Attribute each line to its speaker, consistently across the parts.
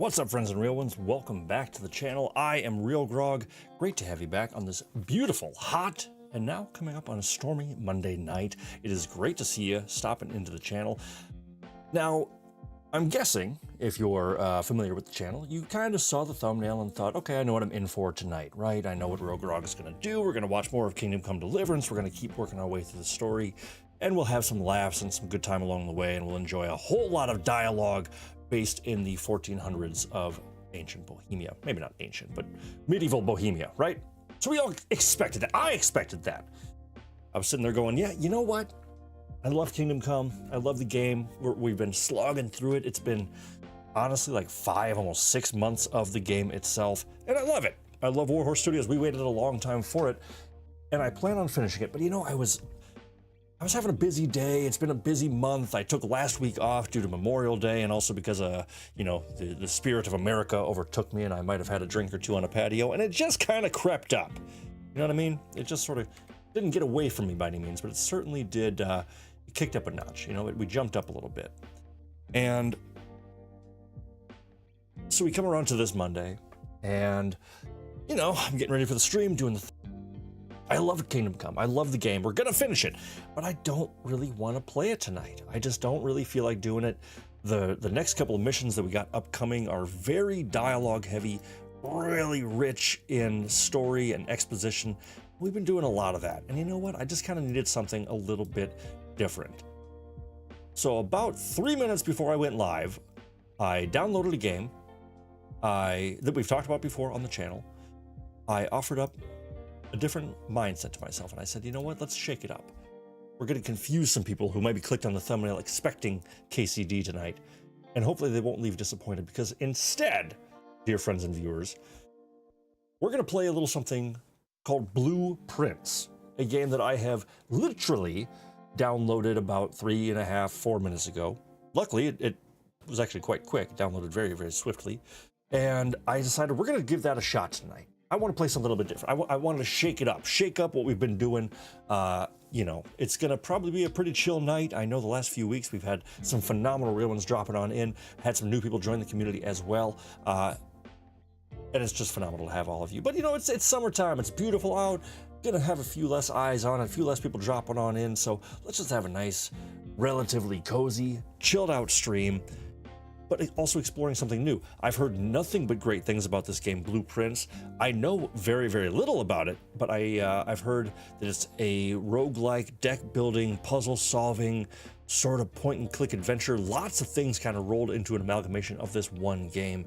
Speaker 1: What's up, friends and real ones? Welcome back to the channel. I am RealGrogg. Great to have you back on this beautiful, hot, and now coming up on a stormy Monday night. It is great to see you stopping into the channel. Now, I'm guessing, if you're familiar with the channel, you kind of saw the thumbnail and thought, okay, I know what I'm in for tonight, right? I know what RealGrogg is going to do. We're going to watch more of Kingdom Come Deliverance. We're going to keep working our way through the story, and we'll have some laughs and some good time along the way, and we'll enjoy a whole lot of dialogue based in the 1400s of ancient Bohemia. Maybe not ancient, but medieval Bohemia, right? So we all expected that. I expected that. I was sitting there going, yeah, you know what? I love Kingdom Come. I love the game. We've been slogging through it. It's been honestly like 5, almost 6 months of the game itself, and I love it. I love Warhorse Studios. We waited a long time for it, and I plan on finishing it. But you know, I was having a busy day. It's been a busy month. I took last week off due to Memorial Day, and also because you know, the spirit of America overtook me, and I might have had a drink or two on a patio, and it just kind of crept up. You know what I mean? It just sort of didn't get away from me by any means, but it certainly did. It kicked up a notch. You know, we jumped up a little bit, and so we come around to this Monday, and you know, I'm getting ready for the stream, doing the. I love Kingdom Come. I love the game. We're gonna finish it, but I don't really want to play it tonight. I just don't really feel like doing it. The next couple of missions that we got upcoming are very dialogue heavy, really rich in story and exposition. We've been doing a lot of that, and you know what? I just kind of needed something a little bit different. So about 3 minutes before I went live, I downloaded a game that we've talked about before on the channel. I offered up a different mindset to myself, and I said, you know what, let's shake it up. We're going to confuse some people who might be clicked on the thumbnail expecting KCD tonight, and hopefully they won't leave disappointed, because instead, dear friends and viewers, we're going to play a little something called Blueprints, a game that I have literally downloaded about 3.5, 4 minutes ago. Luckily, it was actually quite quick. It downloaded very, very swiftly, and I decided we're going to give that a shot tonight. I want to play something a little bit different. I wanted to shake it up, shake up what we've been doing. You know, it's going to probably be a pretty chill night. I know the last few weeks we've had some phenomenal real ones dropping on in, had some new people join the community as well. And it's just phenomenal to have all of you. But you know, it's summertime. It's beautiful out. Gonna have a few less eyes on it, a few less people dropping on in. So let's just have a nice, relatively cozy, chilled out stream, but also exploring something new. I've heard nothing but great things about this game, Blueprints. I know very, very little about it, but I've heard that it's a roguelike, deck-building, puzzle-solving, sort of point-and-click adventure. Lots of things kind of rolled into an amalgamation of this one game,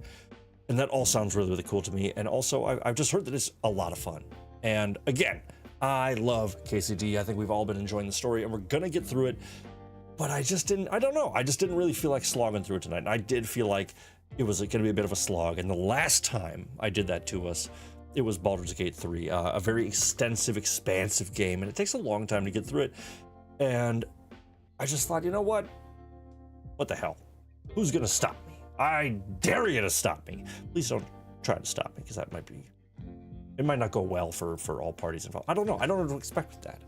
Speaker 1: and that all sounds really, really cool to me. And also, I've just heard that it's a lot of fun. And again, I love KCD. I think we've all been enjoying the story, and we're gonna get through it. But I don't know. I just didn't really feel like slogging through it tonight. And I did feel like it was going to be a bit of a slog. And the last time I did that to us, it was Baldur's Gate 3, a very extensive, expansive game. And it takes a long time to get through it. And I just thought, you know what? What the hell? Who's going to stop me? I dare you to stop me. Please don't try to stop me, because that might be... It might not go well for all parties involved. I don't know. I don't know what to expect with that.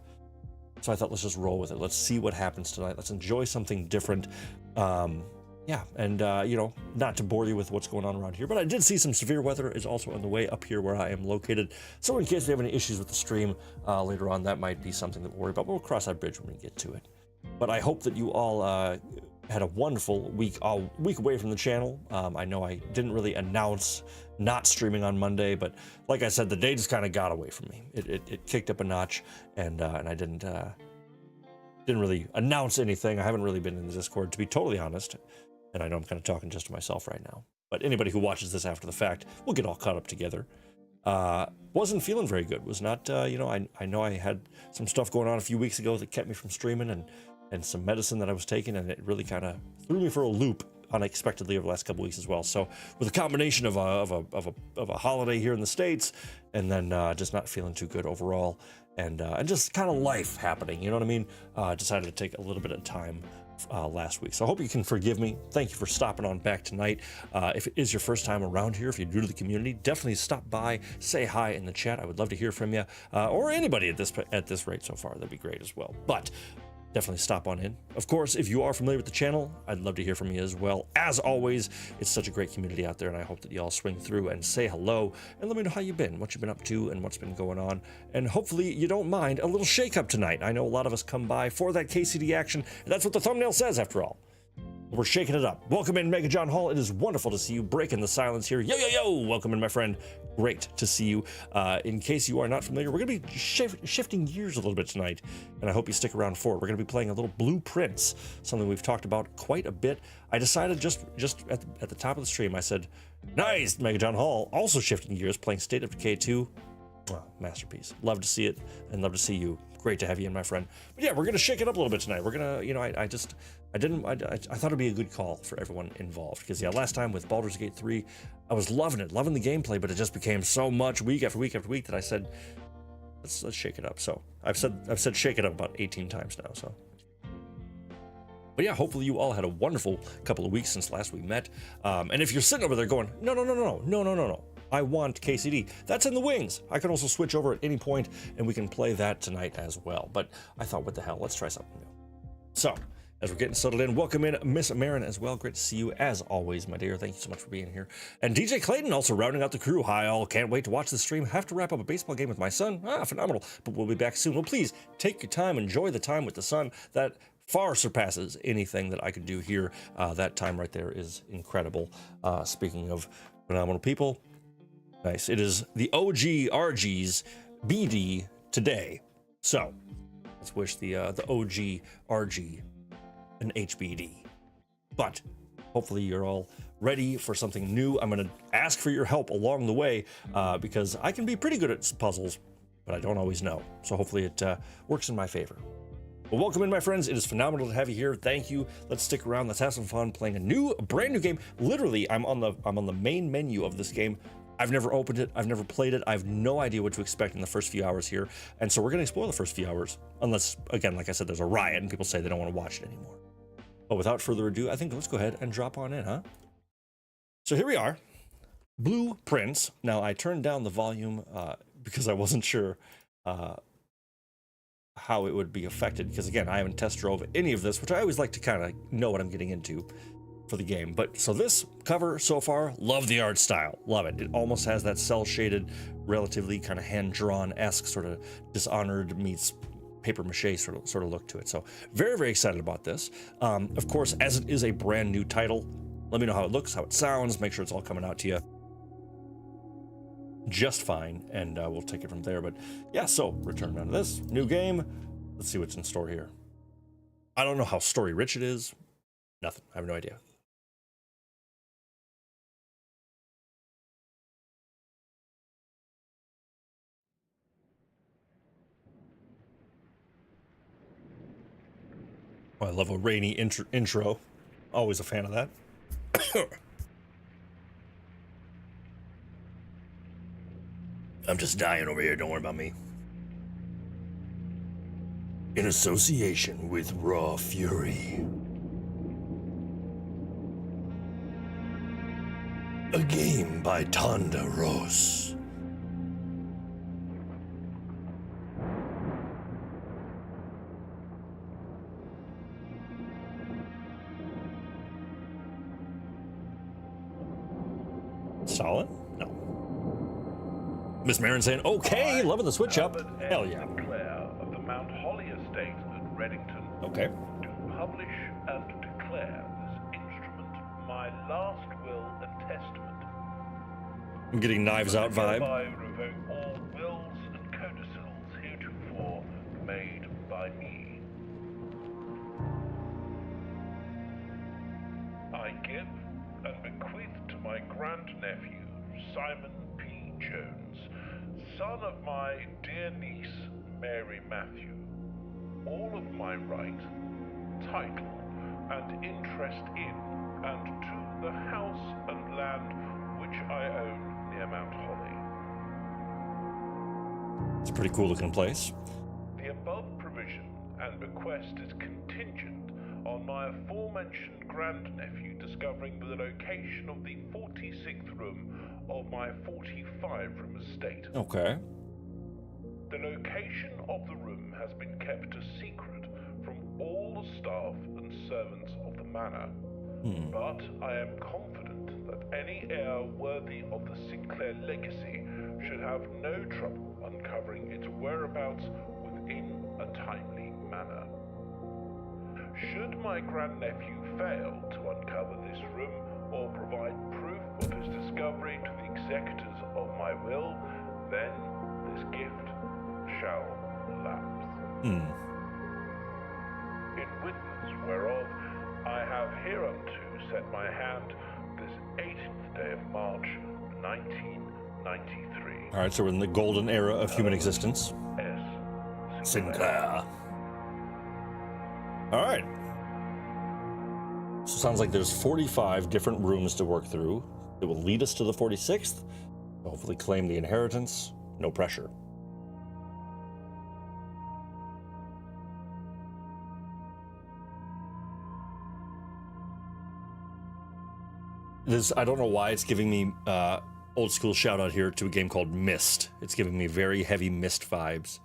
Speaker 1: So I thought, let's just roll with it. Let's see what happens tonight. Let's enjoy something different. Yeah, and you know, not to bore you with what's going on around here, but I did see some severe weather is also on the way up here where I am located. So in case we have any issues with the stream later on, that might be something that we'll worry about. But we'll cross that bridge when we get to it. But I hope that you all had a wonderful week away from the channel. I know I didn't really announce not streaming on Monday, but like I said, the day just kind of got away from me. It kicked up a notch, and I didn't really announce anything. I haven't really been in the Discord, to be totally honest, and I know I'm kind of talking just to myself right now. But anybody who watches this after the fact, we'll get all caught up together. Wasn't feeling very good. Was not, you know, I know I had some stuff going on a few weeks ago that kept me from streaming, and some medicine that I was taking, and it really kind of threw me for a loop unexpectedly over the last couple weeks as well. So with a combination of a holiday here in the States, and then just not feeling too good overall, and just kind of life happening, you know what I mean? Decided to take a little bit of time last week. So I hope you can forgive me. Thank you for stopping on back tonight. If it is your first time around here, if you're new to the community, definitely stop by, say hi in the chat. I would love to hear from you, or anybody at this rate so far. That'd be great as well. But definitely stop on in. Of course, if you are familiar with the channel, I'd love to hear from you as well. As always, it's such a great community out there, and I hope that you all swing through and say hello and let me know how you've been, what you've been up to, and what's been going on. And hopefully you don't mind a little shake-up tonight. I know a lot of us come by for that KCD action, and that's what the thumbnail says after all. We're shaking it up. Welcome in, Mega John Hall. It is wonderful to see you breaking the silence here. Yo, yo, yo! Welcome in, my friend. Great to see you. In case you are not familiar, we're going to be shifting gears a little bit tonight, and I hope you stick around for it. We're going to be playing a little Blueprints, something we've talked about quite a bit. I decided just at the top of the stream, I said, nice, Mega John Hall. Also shifting gears, playing State of Decay 2. Oh, masterpiece. Love to see it, and love to see you. Great to have you in, my friend. But yeah, we're gonna shake it up a little bit tonight. We're gonna, you know, I thought it'd be a good call for everyone involved, because yeah, last time with Baldur's Gate 3, I was loving it, loving the gameplay, but it just became so much week after week after week that I said, let's shake it up. So I've said shake it up about 18 times now. So, but yeah, hopefully you all had a wonderful couple of weeks since last we met. And if you're sitting over there going, no. I want KCD. That's in the wings. I can also switch over at any point, and we can play that tonight as well. But I thought, what the hell? Let's try something new. So, as we're getting settled in, welcome in Miss Marin as well. Great to see you as always, my dear. Thank you so much for being here. And DJ Clayton also rounding out the crew. Hi, all. Can't wait to watch the stream. Have to wrap up a baseball game with my son. Phenomenal. But we'll be back soon. Well, please take your time. Enjoy the time with the son. That far surpasses anything that I could do here. That time right there is incredible. Speaking of phenomenal people, nice. It is the OG RG's BD today. So let's wish the OG RG an HBD. But hopefully you're all ready for something new. I'm going to ask for your help along the way because I can be pretty good at puzzles, but I don't always know. So hopefully it works in my favor. Well, welcome in, my friends. It is phenomenal to have you here. Thank you. Let's stick around. Let's have some fun playing a brand new game. Literally, I'm on the main menu of this game. I've never opened it. I've never played it. I have no idea what to expect in the first few hours here. And so we're going to explore the first few hours. Unless, again, like I said, there's a riot and people say they don't want to watch it anymore. But without further ado, I think let's go ahead and drop on in, huh? So here we are. Blueprints. Now, I turned down the volume because I wasn't sure how it would be affected. Because, again, I haven't test drove any of this, which I always like to kind of know what I'm getting into for the game. But so this cover so far, love the art style, love it. It almost has that cell shaded, relatively kind of hand drawn-esque sort of Dishonored meets paper mache sort of look to it. So very, very excited about this. Of course, as it is a brand new title, let me know how it looks, how it sounds, make sure it's all coming out to you just fine, and we'll take it from there. But yeah, so return on to this new game. Let's see what's in store here. I don't know how story rich it is. Nothing. I have no idea. Oh, I love a rainy intro. Always a fan of that. I'm just dying over here. Don't worry about me. In association with Raw Fury. A game by Tonda Rose. Solid? No. Miss Marin saying, okay, loving the switch up. Hell yeah.
Speaker 2: Claire of the Mount Holly estate at Reddington.
Speaker 1: Okay.
Speaker 2: Do publish and declare this instrument my last will and testament.
Speaker 1: I'm getting Knives Out vibe.
Speaker 2: I revoke all wills and codicils heretofore made by me. I give and bequeath to my grandnephew, Simon P. Jones, son of my dear niece, Mary Matthew, all of my right, title, and interest in and to the house and land which I own near Mount Holly.
Speaker 1: It's a pretty cool looking place.
Speaker 2: The above provision and bequest is contingent on my aforementioned grandnephew discovering the location of the 46th room of my 45-room estate.
Speaker 1: Okay.
Speaker 2: The location of the room has been kept a secret from all servants of the manor. But I am confident that any heir worthy of the Sinclair legacy should have no trouble uncovering its whereabouts within a timely manner. Should my grandnephew fail to uncover this room or provide proof of his discovery to the executors of my will, then this gift shall lapse. In witness whereof, I have hereunto set my hand this 18th day of March, 1993.
Speaker 1: All right, so we're in the golden era of human existence.
Speaker 2: S.
Speaker 1: Sinclair. All right. So sounds like there's 45 different rooms to work through. It will lead us to the 46th. Hopefully claim the inheritance. No pressure. I don't know why it's giving me old school shout out here to a game called Myst. It's giving me very heavy Myst vibes.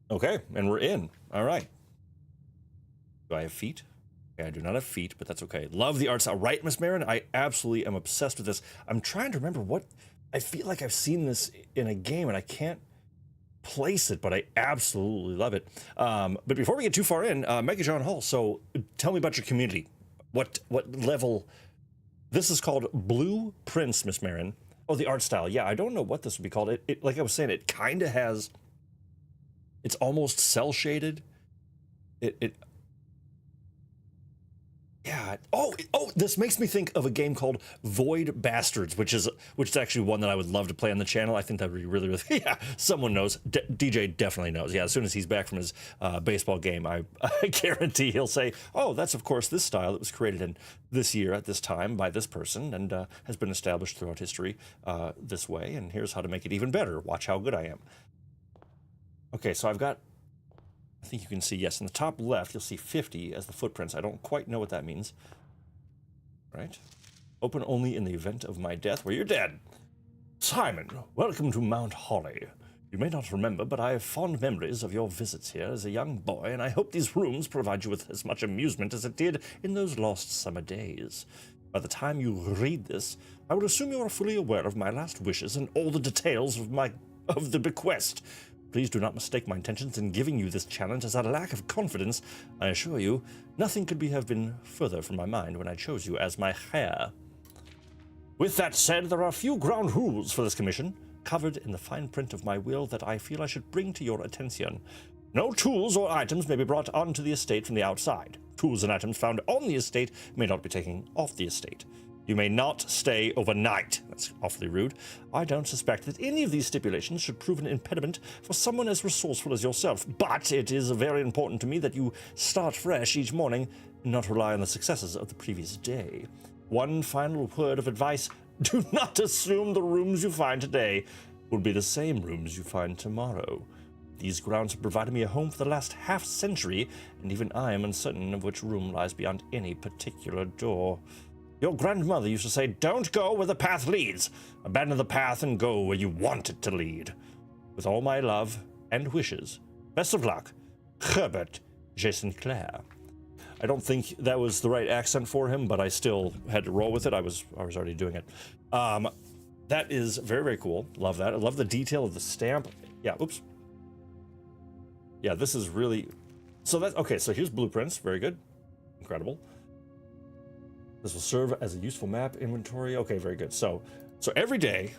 Speaker 1: Okay, and we're in. All right. Do I have feet? Okay, I do not have feet, but that's okay. Love the art style. Right, Miss Marin? I absolutely am obsessed with this. I'm trying to remember what... I feel like I've seen this in a game, and I can't place it, but I absolutely love it. But before we get too far in, Mega John Hall, so tell me about your community. What level... This is called Blue Prince, Miss Marin. Oh, the art style. Yeah, I don't know what this would be called. It like I was saying, it kind of has... It's almost cell-shaded. Yeah. Oh, this makes me think of a game called Void Bastards, which is actually one that I would love to play on the channel. I think that would be really, really... Yeah, someone knows. DJ definitely knows. Yeah, as soon as he's back from his baseball game, I guarantee he'll say, oh, that's, of course, this style that was created in this year at this time by this person and has been established throughout history this way, and here's how to make it even better. Watch how good I am. Okay, so I've got, I think you can see, yes, in the top left, you'll see 50 as the footprints. I don't quite know what that means. Right? Open only in the event of my death, where you're dead. Simon, welcome to Mount Holly. You may not remember, but I have fond memories of your visits here as a young boy, and I hope these rooms provide you with as much amusement as it did in those lost summer days. By the time you read this, I would assume you are fully aware of my last wishes and all the details of the bequest. Please do not mistake my intentions in giving you this challenge as a lack of confidence. I assure you, nothing could have been further from my mind when I chose you as my heir. With that said, there are a few ground rules for this commission, covered in the fine print of my will that I feel I should bring to your attention. No tools or items may be brought onto the estate from the outside. Tools and items found on the estate may not be taken off the estate. You may not stay overnight. That's awfully rude. I don't suspect that any of these stipulations should prove an impediment for someone as resourceful as yourself, but it is very important to me that you start fresh each morning and not rely on the successes of the previous day. One final word of advice: do not assume the rooms you find today will be the same rooms you find tomorrow. These grounds have provided me a home for the last half-century, and even I am uncertain of which room lies beyond any particular door. Your grandmother used to say, don't go where the path leads. Abandon the path and go where you want it to lead. With all my love and wishes, best of luck, Herbert J. Sinclair. I don't think that was the right accent for him, but I still had to roll with it. I was already doing it. That is very, very cool. Love that. I love the detail of the stamp. Yeah, oops. Yeah, this is really... So that's... Okay, so here's blueprints. Very good. Incredible. This will serve as a useful map inventory. Okay, very good. So every day,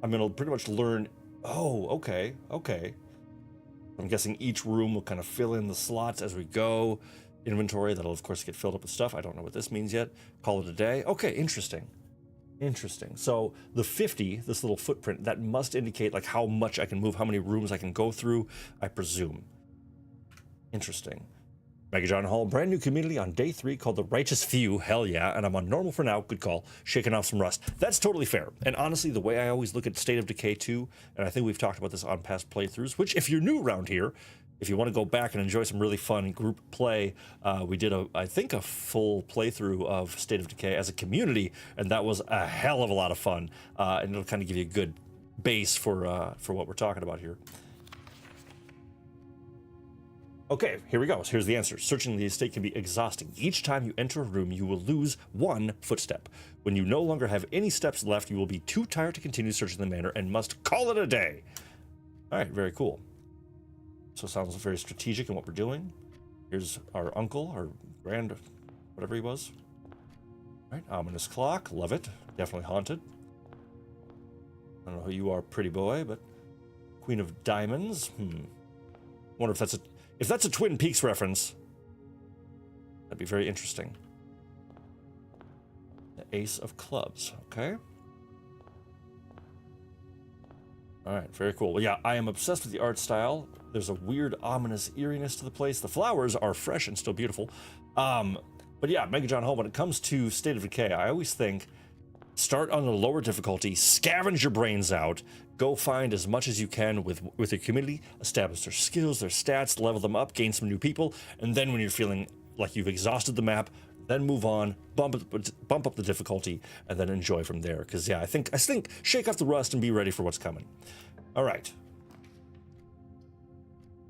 Speaker 1: I'm going to pretty much learn... Oh, okay. I'm guessing each room will kind of fill in the slots as we go. Inventory, that'll of course get filled up with stuff. I don't know what this means yet. Call it a day. Okay, interesting. So the 50, this little footprint, that must indicate like how much I can move, how many rooms I can go through, I presume. Interesting. Mega John Hall, brand new community on day 3 called The Righteous Few. Hell yeah. And I'm on normal for now. Good call. Shaking off some rust. That's totally fair. And honestly, the way I always look at State of Decay 2, and I think we've talked about this on past playthroughs, which if you're new around here, if you want to go back and enjoy some really fun group play, we did, I think, a full playthrough of State of Decay as a community, and that was a hell of a lot of fun. And it'll kind of give you a good base for what we're talking about here. Okay, here we go. So here's the answer. Searching the estate can be exhausting. Each time you enter a room, you will lose 1 footstep. When you no longer have any steps left, you will be too tired to continue searching the manor and must call it a day. All right, very cool. So it sounds very strategic in what we're doing. Here's our uncle, our grand, whatever he was. All right, ominous clock. Love it. Definitely haunted. I don't know who you are, pretty boy, but Queen of Diamonds. Wonder if that's a Twin Peaks reference. That'd be very interesting. The Ace of Clubs. Okay. All right, very cool. Well, yeah, I am obsessed with the art style. There's a weird, ominous eeriness to the place. The flowers are fresh and still beautiful. But yeah, Mega John Hall, when it comes to State of Decay, I always think start on the lower difficulty, scavenge your brains out, go find as much as you can with your community, establish their skills, their stats, level them up, gain some new people, and then when you're feeling like you've exhausted the map, then move on, bump up the difficulty, and then enjoy from there. Because yeah, I think shake off the rust and be ready for what's coming. All right.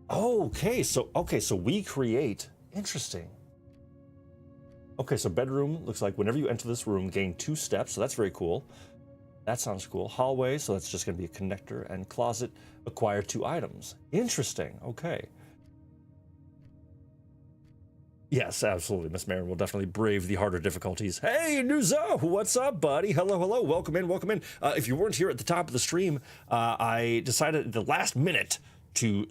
Speaker 1: Okay, so we create. Interesting. Okay, so bedroom looks like whenever you enter this room, gain 2 steps. So that's very cool. That sounds cool. Hallway, so that's just going to be a connector, and closet, acquire 2 items. Interesting. Okay. Yes, absolutely. Miss Marin will definitely brave the harder difficulties. Hey, Nuzo, what's up, buddy? Hello, hello. Welcome in, welcome in. If you weren't here at the top of the stream, I decided at the last minute to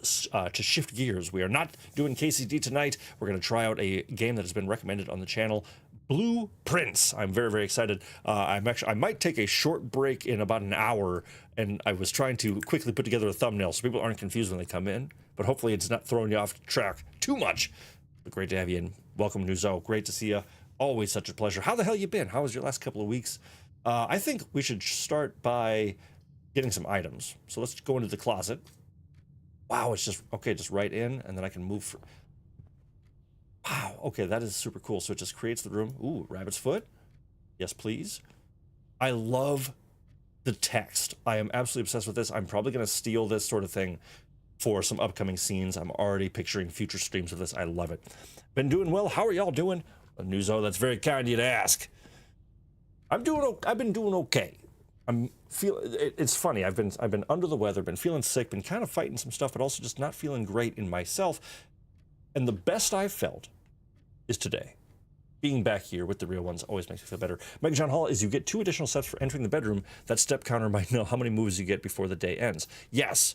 Speaker 1: shift gears. We are not doing KCD tonight. We're going to try out a game that has been recommended on the channel, Blueprints. I'm very, very excited. I might take a short break in about an hour, and I was trying to quickly put together a thumbnail so people aren't confused when they come in, but hopefully it's not throwing you off track too much. But great to have you in. Welcome, Nuzo. Great to see you. Always such a pleasure. How the hell you been? How was your last couple of weeks? I think we should start by getting some items. So let's go into the closet. Wow, it's just, okay, just right in, and then I can move. Wow, okay, that is super cool. So it just creates the room. Ooh, rabbit's foot. Yes, please. I love the text. I am absolutely obsessed with this. I'm probably going to steal this sort of thing for some upcoming scenes. I'm already picturing future streams of this. I love it. Been doing well. How are y'all doing? Nuzo, that's very kind of you to ask. I've been doing okay. It's funny. I've been under the weather, been feeling sick, been kind of fighting some stuff, but also just not feeling great in myself. And the best I've felt is today. Being back here with the real ones always makes me feel better. Mega John Hall is you get 2 additional steps for entering the bedroom. That step counter might know how many moves you get before the day ends. Yes.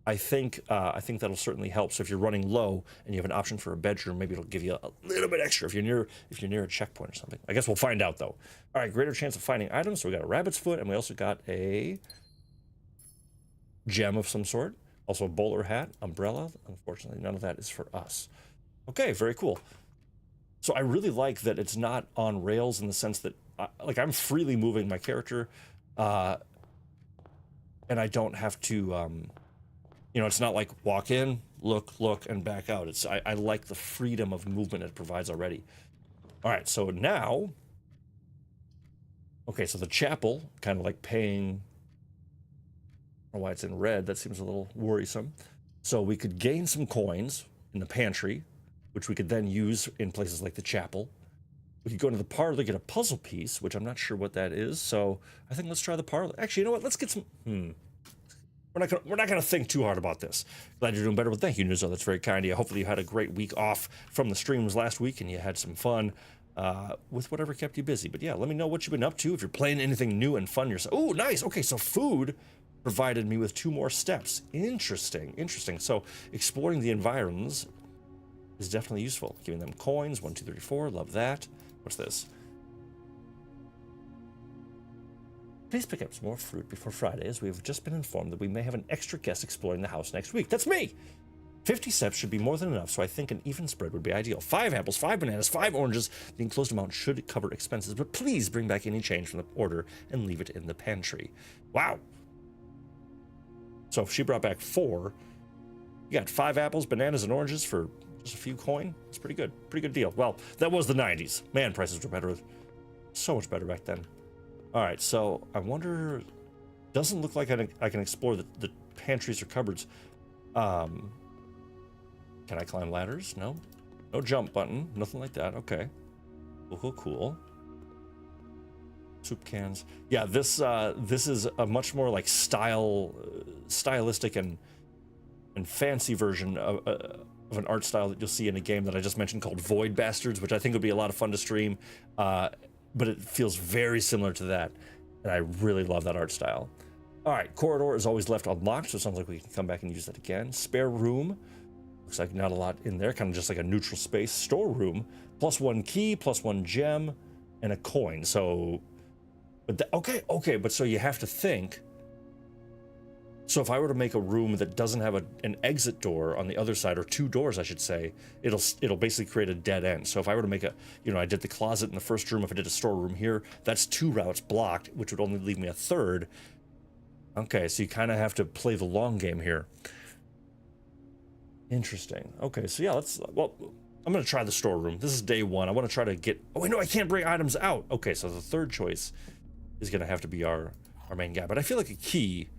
Speaker 1: I think that'll certainly help. So if you're running low and you have an option for a bedroom, maybe it'll give you a little bit extra if you're near a checkpoint or something. I guess we'll find out though. All right, greater chance of finding items. So we got a rabbit's foot, and we also got a gem of some sort. Also a bowler hat, umbrella. Unfortunately, none of that is for us. Okay, very cool. So I really like that it's not on rails in the sense that I'm freely moving my character, and I don't have to. It's not like walk in, look, and back out. I like the freedom of movement it provides already. All right, so now, okay, so the chapel, kind of like paying, I don't know why it's in red, that seems a little worrisome. So we could gain some coins in the pantry, which we could then use in places like the chapel. We could go into the parlor, get a puzzle piece, which I'm not sure what that is. So I think let's try the parlor. Actually, you know what? Let's get some, We're not gonna think too hard about this. Glad you're doing better. Well, thank you, Nuzo. That's very kind of you. Hopefully you had a great week off from the streams last week and you had some fun with whatever kept you busy. But yeah, let me know what you've been up to. If you're playing anything new and fun yourself. Oh, nice. Okay, so food provided me with 2 more steps. Interesting. So exploring the environs is definitely useful. Giving them coins. 1, 2, 3, 4. Love that. What's this? Please pick up some more fruit before Friday, as we have just been informed that we may have an extra guest exploring the house next week. That's me! 50 steps should be more than enough, so I think an even spread would be ideal. 5 apples, 5 bananas, 5 oranges. The enclosed amount should cover expenses, but please bring back any change from the order and leave it in the pantry. Wow. So if she brought back 4, you got 5 apples, bananas, and oranges for just a few coin. It's pretty good. Pretty good deal. Well, that was the 90s. Man, prices were better. So much better back then. All right, so I wonder, Doesn't look like I can explore the pantries or cupboards. Can I climb ladders? No. No jump button. Nothing like that. Okay. Cool. Soup cans. Yeah, this is a much more like stylistic and fancy version of an art style that you'll see in a game that I just mentioned called Void Bastards, which I think would be a lot of fun to stream. But it feels very similar to that, and I really love that art style. All right, corridor is always left unlocked, so it sounds like we can come back and use that again. Spare room. Looks like not a lot in there, kind of just like a neutral space. Storeroom, +1 key, +1 gem, and a coin. So, but okay, but so you have to think. So if I were to make a room that doesn't have an exit door on the other side, or 2 doors, I should say, it'll basically create a dead end. So if I were to make I did the closet in the first room, if I did a storeroom here, that's 2 routes blocked, which would only leave me a third. Okay, so you kind of have to play the long game here. Interesting. Okay, so yeah, I'm gonna try the storeroom. This is day 1. I want to try to get. Oh wait, no, I can't bring items out. Okay, so the third choice is gonna have to be our main guy. But I feel like a key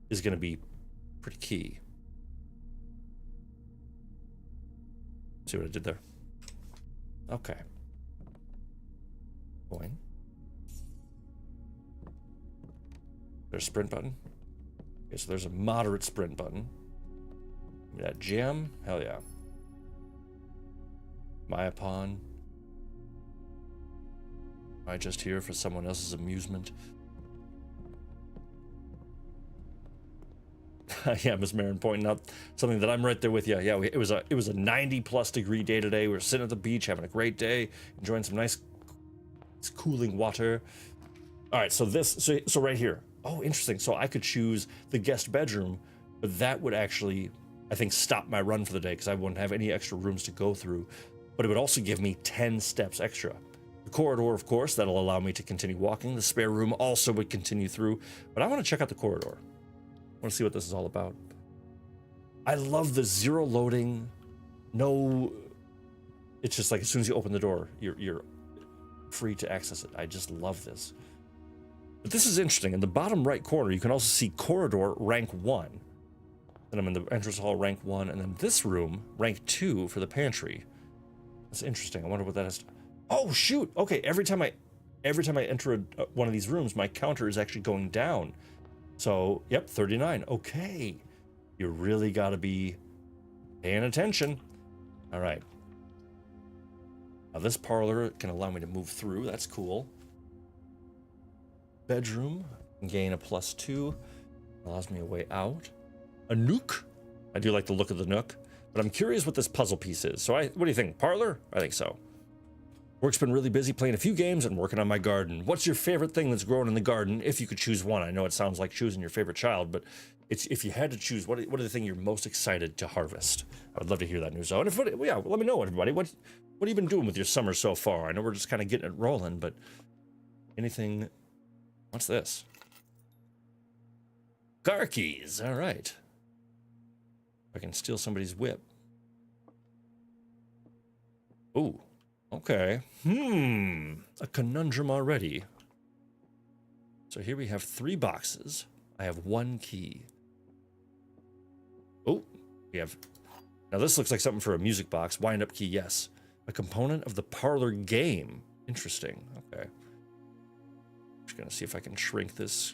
Speaker 1: is gonna be pretty key. See what I did there? Okay. Coin. There's a sprint button. Okay, so there's a moderate sprint button. Give me that gem. Hell yeah. Am I a pawn? Am I just here for someone else's amusement? Yeah, Miss Marin pointing out something that I'm right there with you. Yeah, it was a 90+ degree day today. We were sitting at the beach, having a great day, enjoying some nice cooling water. All right, so right here. Oh, interesting. So I could choose the guest bedroom, but that would actually, I think, stop my run for the day because I wouldn't have any extra rooms to go through. But it would also give me 10 steps extra. The corridor, of course, that'll allow me to continue walking. The spare room also would continue through, but I want to check out the corridor. I want to see what this is all about. I love the 0 loading. No, it's just like as soon as you open the door, you're free to access it. I just love this. But this is interesting. In the bottom right corner, you can also see corridor rank 1. Then I'm in the entrance hall rank 1, and then this room rank 2 for the pantry. That's interesting. I wonder what that is. Oh shoot! Okay, every time I enter one of these rooms, my counter is actually going down. So, yep, 39. Okay, you really got to be paying attention. All right. Now this parlor can allow me to move through. That's cool. Bedroom, gain a +2, allows me a way out. A nook. I do like the look of the nook, but I'm curious what this puzzle piece is. So what do you think? Parlor? I think so. Work's been really busy playing a few games and working on my garden. What's your favorite thing that's growing in the garden, if you could choose one? I know it sounds like choosing your favorite child, but if you had to choose, what are the things you're most excited to harvest? I would love to hear that news. And let me know, everybody. What have you been doing with your summer so far? I know we're just kind of getting it rolling, but anything. What's this? Car keys. All right. I can steal somebody's whip. Ooh. Okay. A conundrum already. So here we have 3 boxes. I have 1 key. Oh, we have. Now this looks like something for a music box. Wind up key, yes. A component of the parlor game. Interesting. Okay. Just gonna see if I can shrink this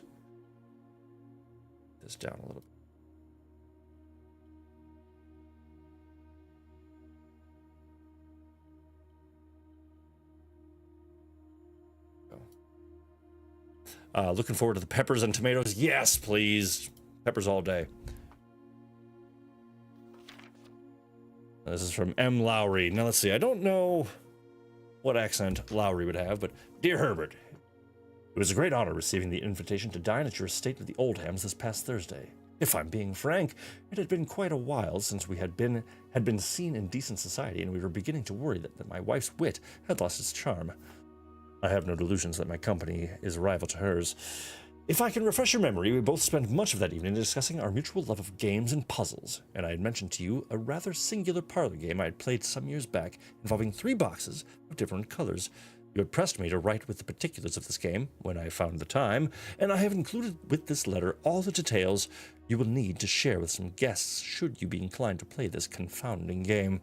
Speaker 1: down a little bit. Looking forward to the peppers and tomatoes. Yes, please. Peppers all day. This is from M. Lowry. Now let's see. I don't know what accent Lowry would have, but Dear Herbert, it was a great honor receiving the invitation to dine at your estate of the Oldhams this past Thursday. If I'm being frank, it had been quite a while since we had been seen in decent society, and we were beginning to worry that my wife's wit had lost its charm. I have no delusions that my company is a rival to hers. If I can refresh your memory, we both spent much of that evening discussing our mutual love of games and puzzles, and I had mentioned to you a rather singular parlor game I had played some years back involving 3 boxes of different colors. You had pressed me to write with the particulars of this game when I found the time, and I have included with this letter all the details you will need to share with some guests should you be inclined to play this confounding game.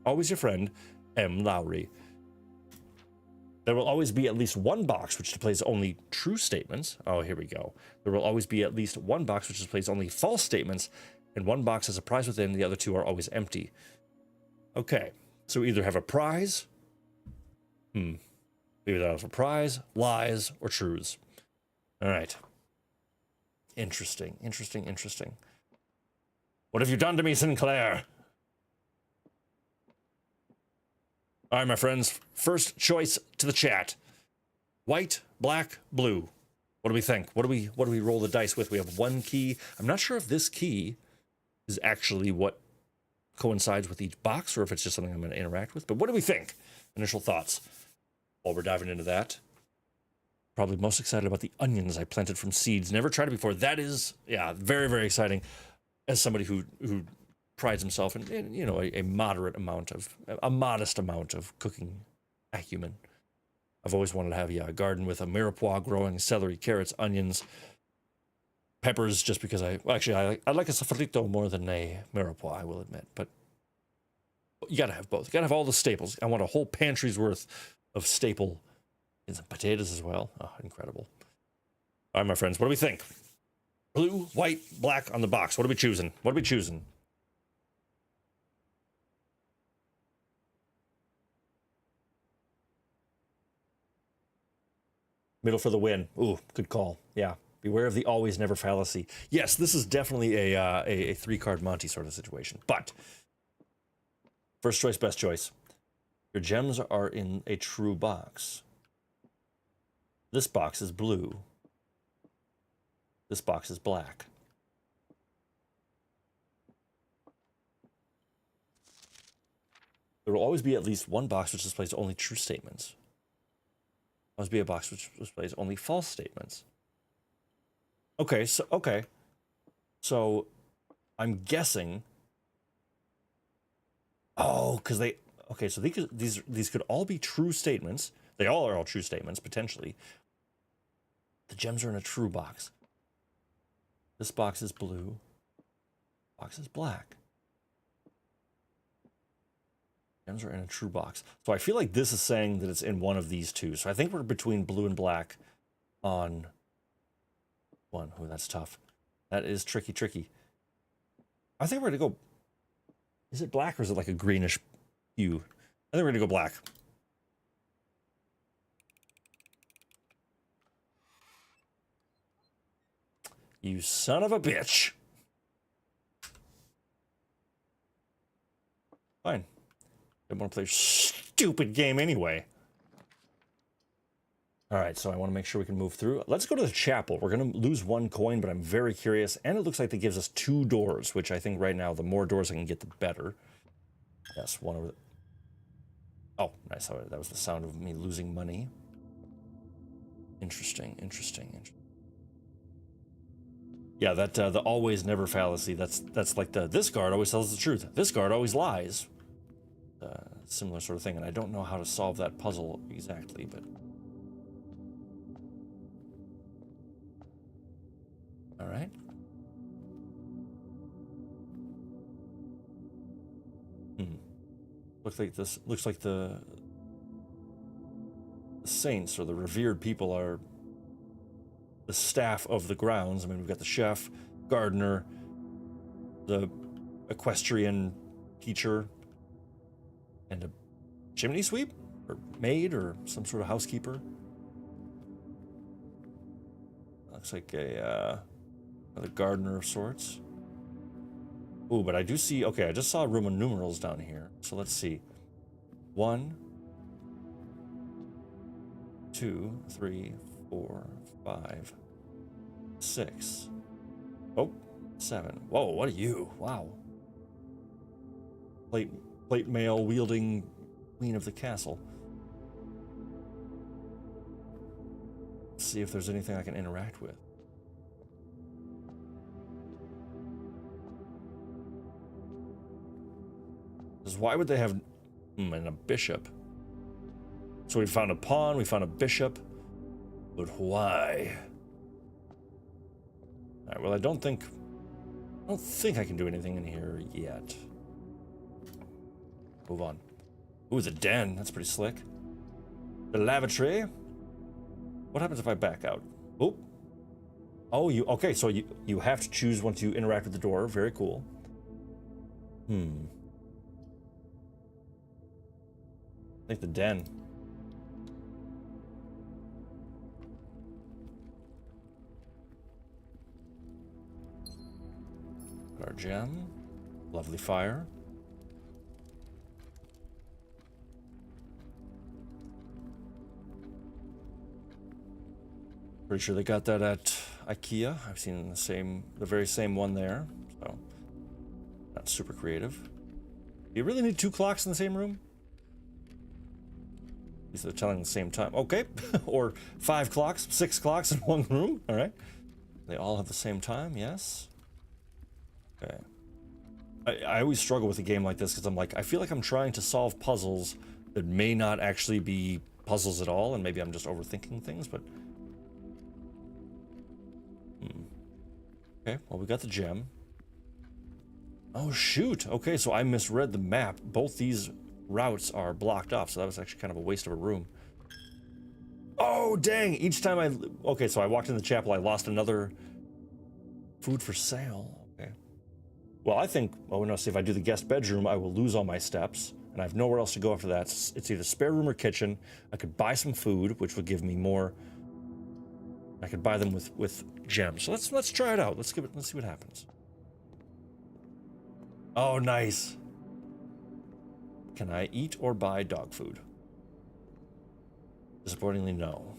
Speaker 1: Always your friend, M. Lowry. There will always be at least one box which displays only true statements. Oh, here we go. There will always be at least one box which displays only false statements, and one box has a prize within, the other two are always empty. Okay, so we either have a prize, we either have a prize, lies, or truths. All right. Interesting. What have you done to me, Sinclair? All right, my friends. First choice to the chat. White, black, blue. What do we think? What do we roll the dice with? We have one key. I'm not sure if this key is actually what coincides with each box or if it's just something I'm going to interact with. But what do we think? Initial thoughts while we're diving into that. Probably most excited about the onions I planted from seeds. Never tried it before. That is, yeah, very, very exciting. As somebody who prides himself in you know, a modest amount of cooking acumen. I've always wanted to have, a garden with a mirepoix growing, celery, carrots, onions, peppers, just because I like a sofrito more than a mirepoix, I will admit. But you gotta have both. You gotta have all the staples. I want a whole pantry's worth of staple and some potatoes as well. Oh, incredible. All right, my friends, what do we think? Blue, white, black on the box. What are we choosing? Middle for the win. Ooh, good call. Yeah. Beware of the always never fallacy. Yes, this is definitely a 3-card Monty sort of situation. But first choice, best choice. Your gems are in a true box. This box is blue. This box is black. There will always be at least one box which displays only true statements. There will always be a box which displays only false statements. Okay, so I'm guessing. Oh, because they. Okay, so these could all be true statements. They all are all true statements potentially. The gems are in a true box. This box is blue. Box is black. Gems are in a true box. So I feel like this is saying that it's in one of these two. So I think we're between blue and black on one. Oh, that's tough. That is tricky. I think we're going to go... Is it black or is it like a greenish hue? I think we're going to go black. You son of a bitch. Fine. Don't want to play a stupid game anyway. All right, so I want to make sure we can move through. Let's go to the chapel. We're going to lose one coin, but I'm very curious. And it looks like that gives us 2 doors, which I think right now, the more doors I can get, the better. Yes, one over. Oh, nice. That was the sound of me losing money. Interesting. Yeah, that the always never fallacy. That's like this guard always tells the truth. This guard always lies. Similar sort of thing, and I don't know how to solve that puzzle exactly, but all right. Looks like the saints or the revered people are the staff of the grounds. I mean, we've got the chef, gardener, the equestrian teacher, and a chimney sweep or maid or some sort of housekeeper. Looks like another gardener of sorts. Ooh, but I do see, okay, I just saw Roman numerals down here. So let's see. 1, 2, 3, 4, 5, 6. Oh, 7. Whoa, what are you? Wow. Plate mail wielding queen of the castle. Let's see if there's anything I can interact with. Because why would they have and a bishop? So we found a pawn, we found a bishop, but why? All right, well, I don't think I can do anything in here yet. Move on. Ooh, the den, that's pretty slick. The lavatory. What happens if I back out? Oh. Oh, okay, so you have to choose once you interact with the door. Very cool. I think the den. Got our gem. Lovely fire. Pretty sure they got that at IKEA. I've seen the very same one there. So, not super creative. Do you really need 2 clocks in the same room? At least they're telling the same time. Okay, or 5 clocks, 6 clocks in one room. All right, they all have the same time. Yes. Okay. I always struggle with a game like this because I'm like, I feel like I'm trying to solve puzzles that may not actually be puzzles at all, and maybe I'm just overthinking things, but. Okay, well, we got the gem. Oh, shoot. Okay, so I misread the map. Both these routes are blocked off, so that was actually kind of a waste of a room. Oh, dang. Each time okay, so I walked in the chapel, I lost another food for sale. Okay. Well, I think, no, see, if I do the guest bedroom, I will lose all my steps, and I have nowhere else to go after that. It's either spare room or kitchen. I could buy some food, which would give me more. I could buy them with gems. So let's try it out. Let's see what happens. Oh, nice. Can I eat or buy dog food? Disappointingly, no.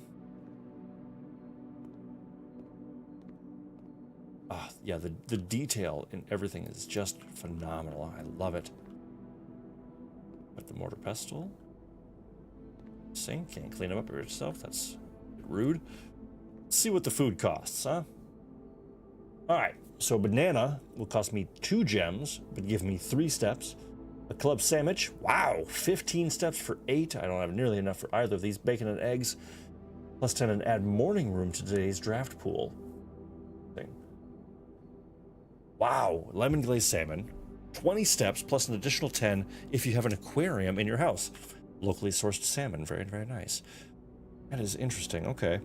Speaker 1: Ah, yeah, the detail in everything is just phenomenal. I love it. Got the mortar pestle. Sink, can't clean them up yourself. That's rude. Let's see what the food costs, huh? All right, so banana will cost me 2 gems, but give me 3 steps. A club sandwich, wow, 15 steps for 8. I don't have nearly enough for either of these. Bacon and eggs, plus 10 and add morning room to today's draft pool thing. Wow, lemon glazed salmon, 20 steps plus an additional 10 if you have an aquarium in your house. Locally sourced salmon, very, very nice. That is interesting, okay.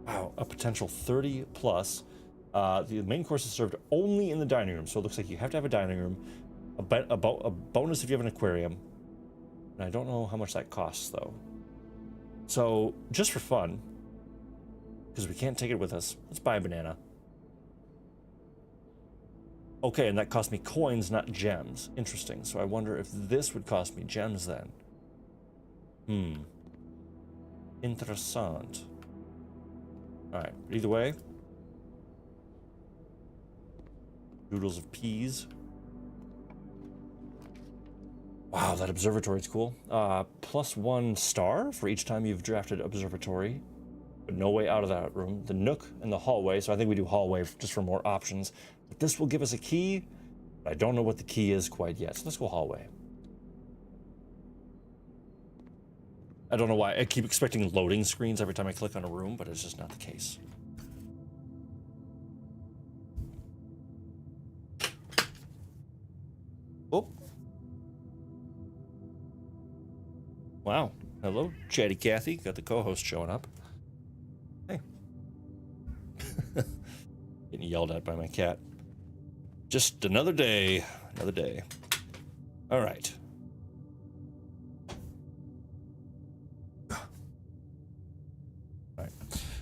Speaker 1: Wow, a potential 30 plus. The main course is served only in the dining room, so it looks like you have to have a dining room. A bonus if you have an aquarium. And I don't know how much that costs, though. So, just for fun, because we can't take it with us, let's buy a banana. Okay, and that cost me coins, not gems. Interesting. So I wonder if this would cost me gems then. Interessant. Alright, either way. Noodles of peas. Wow, that observatory is cool. +1 star for each time you've drafted observatory. But no way out of that room. The nook and the hallway, so I think we do hallway just for more options. But this will give us a key. But I don't know what the key is quite yet, so let's go hallway. I don't know why. I keep expecting loading screens every time I click on a room, but it's just not the case. Oh. Wow. Hello, Chatty Cathy. Got the co-host showing up. Hey. Getting yelled at by my cat. Just another day. Another day. All right.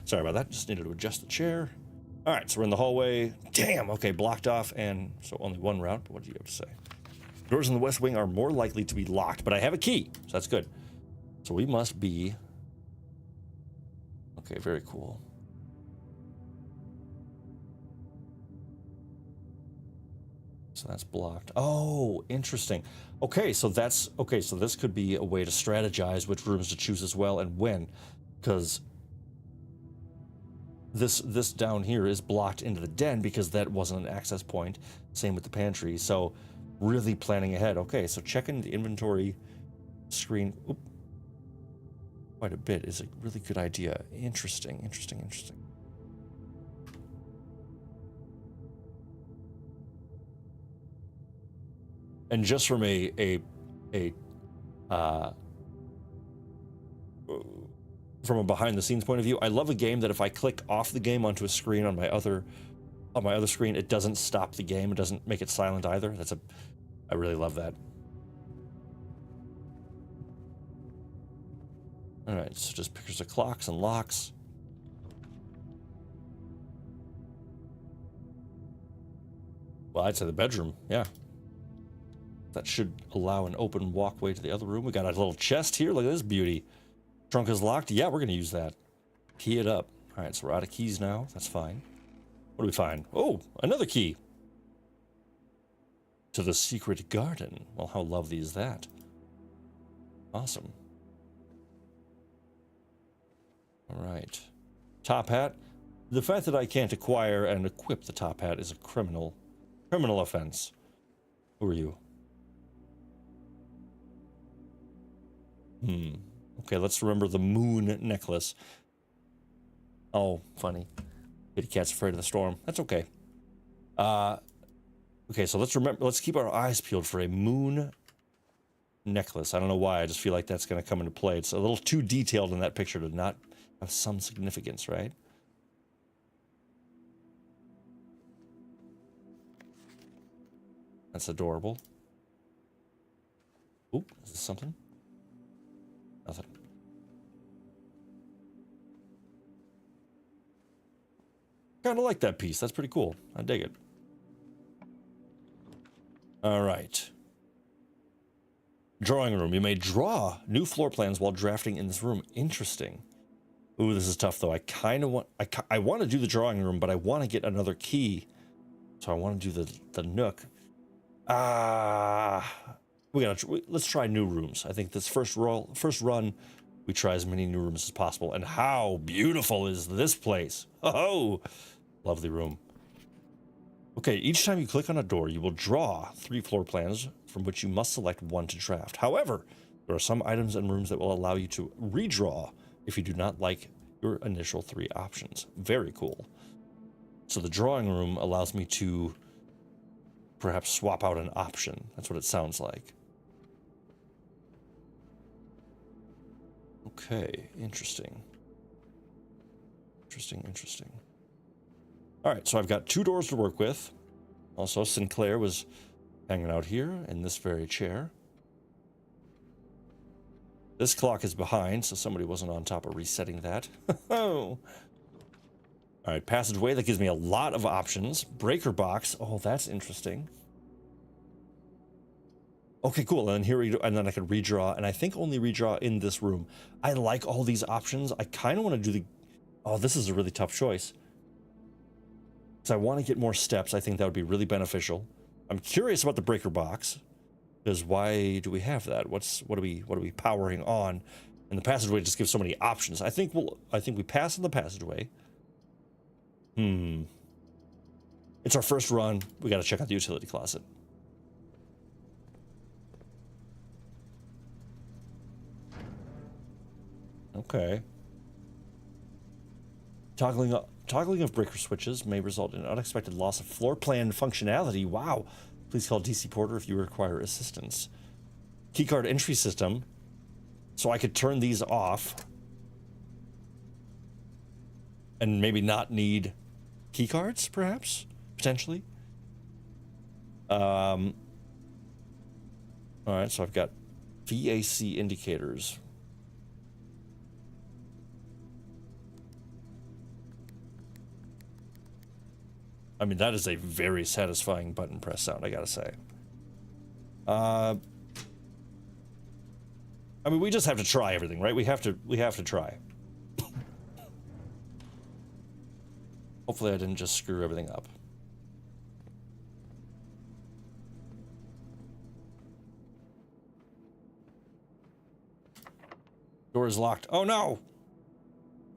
Speaker 1: Sorry about that, just needed to adjust the chair. All right, so we're in the hallway. Damn, okay, blocked off, and so only one route, but what do you have to say? Doors in the west wing are more likely to be locked, but I have a key, so that's good. So we must be... Okay, very cool. So that's blocked. Oh, interesting. Okay, so this could be a way to strategize which rooms to choose as well and when, because... This down here is blocked into the den because that wasn't an access point. Same with the pantry. So really planning ahead. Okay, so checking the inventory screen. Oop. quite a bit is a really good idea. Interesting, interesting, interesting. And just from a from a behind the scenes point of view, I love a game that if I click off the game onto a screen on my other screen, it doesn't stop the game. It doesn't make it silent either. I really love that. All right, so just pictures of clocks and locks. Well, I'd say the bedroom, yeah. That should allow an open walkway to the other room. We got a little chest here. Look at this beauty. Trunk is locked. Yeah, we're going to use that. Key it up. All right, so we're out of keys now. That's fine. What do we find? Oh, another key. To the secret garden. Well, how lovely is that? Awesome. All right. Top hat. The fact that I can't acquire and equip the top hat is a criminal offense. Who are you? Okay, let's remember the moon necklace. Oh, funny. Kitty cat's afraid of the storm. That's okay. Okay, so let's keep our eyes peeled for a moon necklace. I don't know why, I just feel like that's going to come into play. It's a little too detailed in that picture to not have some significance, right? That's adorable. Oop, is this something? Nothing. Kind of like that piece. That's pretty cool. I dig it. All right. Drawing room. You may draw new floor plans while drafting in this room. Interesting. Ooh, this is tough though. I kind of want. I want to do the drawing room, but I want to get another key. So I want to do the nook. Let's try new rooms. I think this first run, we try as many new rooms as possible. And how beautiful is this place? Oh, lovely room. Okay, each time you click on a door, you will draw 3 floor plans from which you must select one to draft. However, there are some items and rooms that will allow you to redraw if you do not like your initial 3 options. Very cool. So the drawing room allows me to perhaps swap out an option. That's what it sounds like. Okay, interesting. Interesting. All right, so I've got 2 doors to work with. Also, Sinclair was hanging out here in this very chair. This clock is behind, so somebody wasn't on top of resetting that. All right, passageway. That gives me a lot of options. Breaker box. Oh, that's interesting. Okay, cool. And then I could redraw, and I think only redraw in this room. I like all these options. I kind of want to do oh, this is a really tough choice. So I want to get more steps. I think that would be really beneficial. I'm curious about the breaker box, because why do we have that? What are we powering on? And the passageway just gives so many options. I think we pass on the passageway. It's our first run. We got to check out the utility closet. Okay. Toggling of breaker switches may result in unexpected loss of floor plan functionality. Wow. Please call DC Porter if you require assistance. Keycard entry system. So I could turn these off and maybe not need keycards, perhaps? Potentially? All right, so I've got VAC indicators. I mean, that is a very satisfying button press sound, I gotta say. I mean, we just have to try everything, right? We have to try. Hopefully I didn't just screw everything up. Door is locked. Oh no!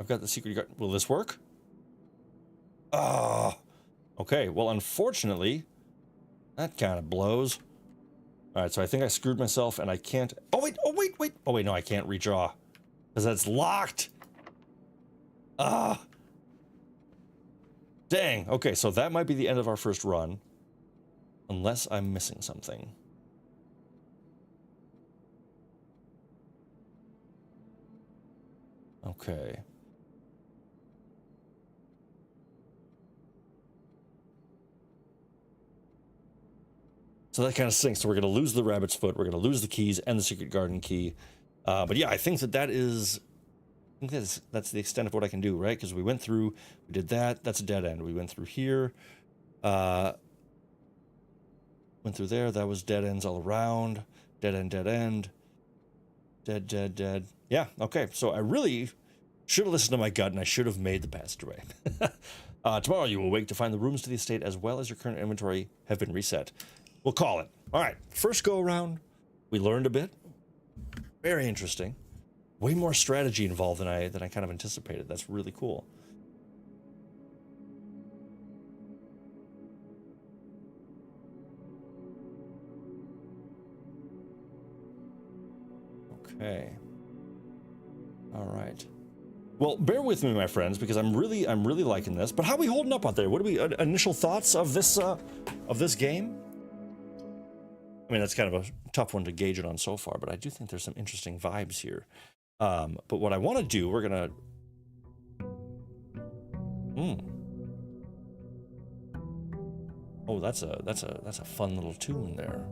Speaker 1: I've got the secret. Will this work? Oh. Okay, well, unfortunately, that kind of blows. All right, so I think I screwed myself, and I can't... Oh, wait, no, I can't redraw. Because that's locked. Ah. Dang. Okay, so that might be the end of our first run. Unless I'm missing something. Okay. So that kind of sinks. So we're going to lose the rabbit's foot. We're going to lose the keys and the secret garden key. But yeah, I think that is... I think that's the extent of what I can do, right? Because we went through, we did that. That's a dead end. We went through here. Went through there. That was dead ends all around. Dead end, dead end. Dead, dead, dead. Yeah, okay. So I really should have listened to my gut, and I should have made the passageway. Tomorrow you will wake to find the rooms to the estate as well as your current inventory have been reset. We'll call it. All right, first go around, we learned a bit. Very interesting. Way more strategy involved than I kind of anticipated. That's really cool. Okay. All right. Well, bear with me, my friends, because I'm really liking this. But how are we holding up out there? What are we initial thoughts of this game? I mean, that's kind of a tough one to gauge it on so far, but I do think there's some interesting vibes here. But what I want to do, we're gonna. Oh, that's a fun little tune there.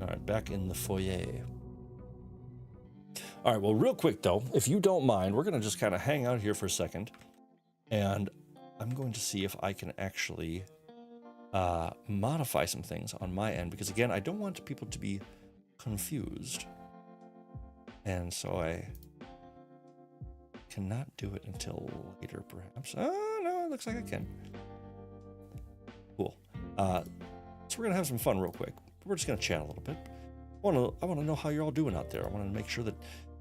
Speaker 1: All right, back in the foyer. All right, well, real quick though, if you don't mind, we're gonna just kind of hang out here for a second, and I'm going to see if I can actually modify some things on my end, because again, I don't want people to be confused, and so I cannot do it until later, perhaps. Oh no, it looks like I can. Cool. So we're gonna have some fun real quick. We're just gonna chat a little bit. I want to know how you're all doing out there. I want to make sure that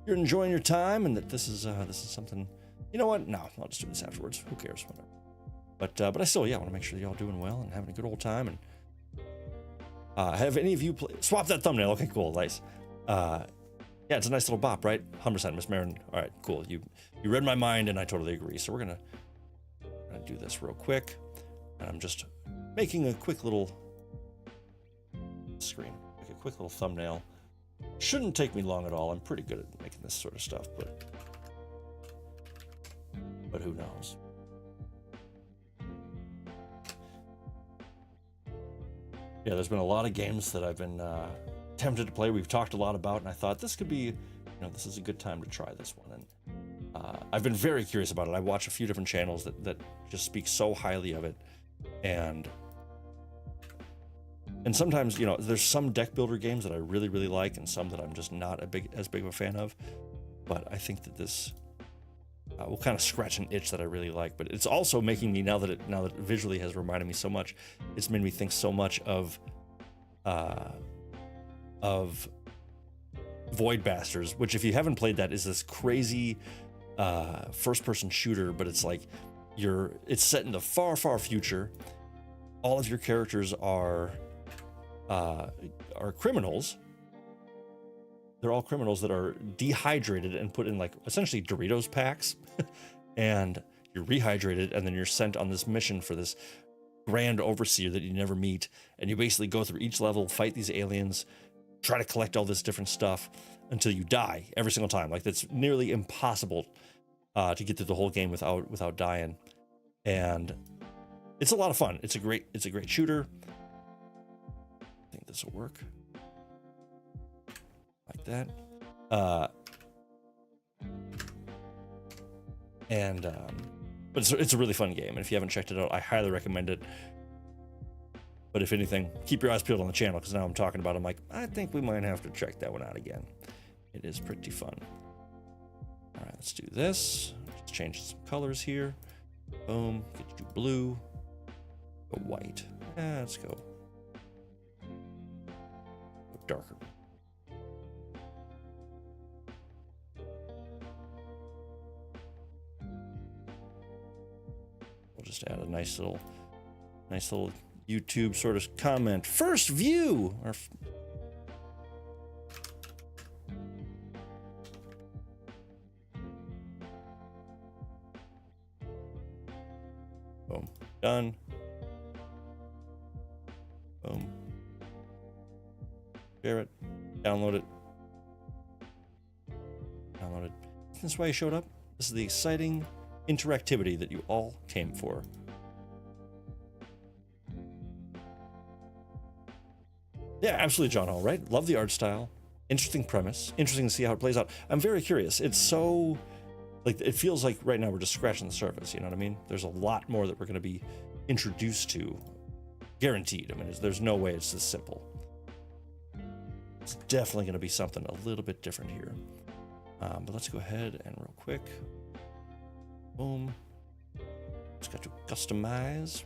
Speaker 1: you're enjoying your time and that this is something. You know what? No, I'll just do this afterwards. Who cares? Whatever. But I still, yeah, I want to make sure that y'all doing well and having a good old time. And have any of you swap that thumbnail? Okay, cool, nice. Yeah, it's a nice little bop, right? 100%, Miss Marin. All right, cool. You read my mind, and I totally agree. So we're gonna do this real quick, and I'm just making a quick little screen, like a quick little thumbnail. Shouldn't take me long at all. I'm pretty good at making this sort of stuff, but who knows? Yeah, there's been a lot of games that I've been tempted to play. We've talked a lot about, and I thought this could be, this is a good time to try this one. And I've been very curious about it. I watch a few different channels that just speak so highly of it, and sometimes, there's some deck builder games that I really, really like, and some that I'm just not as big of a fan of. But I think that this will kind of scratch an itch that I really like. But it's also making me, now that it visually has reminded me so much, it's made me think so much of Void Bastards, which, if you haven't played that, is this crazy first-person shooter. But it's like it's set in the far, far future. All of your characters are criminals. They're all criminals that are dehydrated and put in, like, essentially Doritos packs. And you're rehydrated, and then you're sent on this mission for this grand overseer that you never meet. And you basically go through each level, fight these aliens, try to collect all this different stuff until you die every single time. Like, that's nearly impossible to get through the whole game without dying. And it's a lot of fun. It's a great shooter. I think this will work. Like that. But it's a really fun game, and if you haven't checked it out, I highly recommend it. But if anything, keep your eyes peeled on the channel, because now I'm talking about it, I'm like, I think we might have to check that one out again. It is pretty fun. All right, let's do this. Let's change some colors here. Boom. Get you blue. Go white. Let's go darker. We'll just add a nice little YouTube sort of comment. First view. Boom. Done. Boom. Share it. Download it. Download it. This is why you showed up. This is the exciting interactivity that you all came for. Yeah, absolutely, John Hall, right? Love the art style. Interesting premise. Interesting to see how it plays out. I'm very curious. It's so, like, it feels like right now we're just scratching the surface, you know what I mean? There's a lot more that we're going to be introduced to. Guaranteed. I mean, there's no way it's this simple. It's definitely going to be something a little bit different here. But let's go ahead and real quick. Boom. Just got to customize.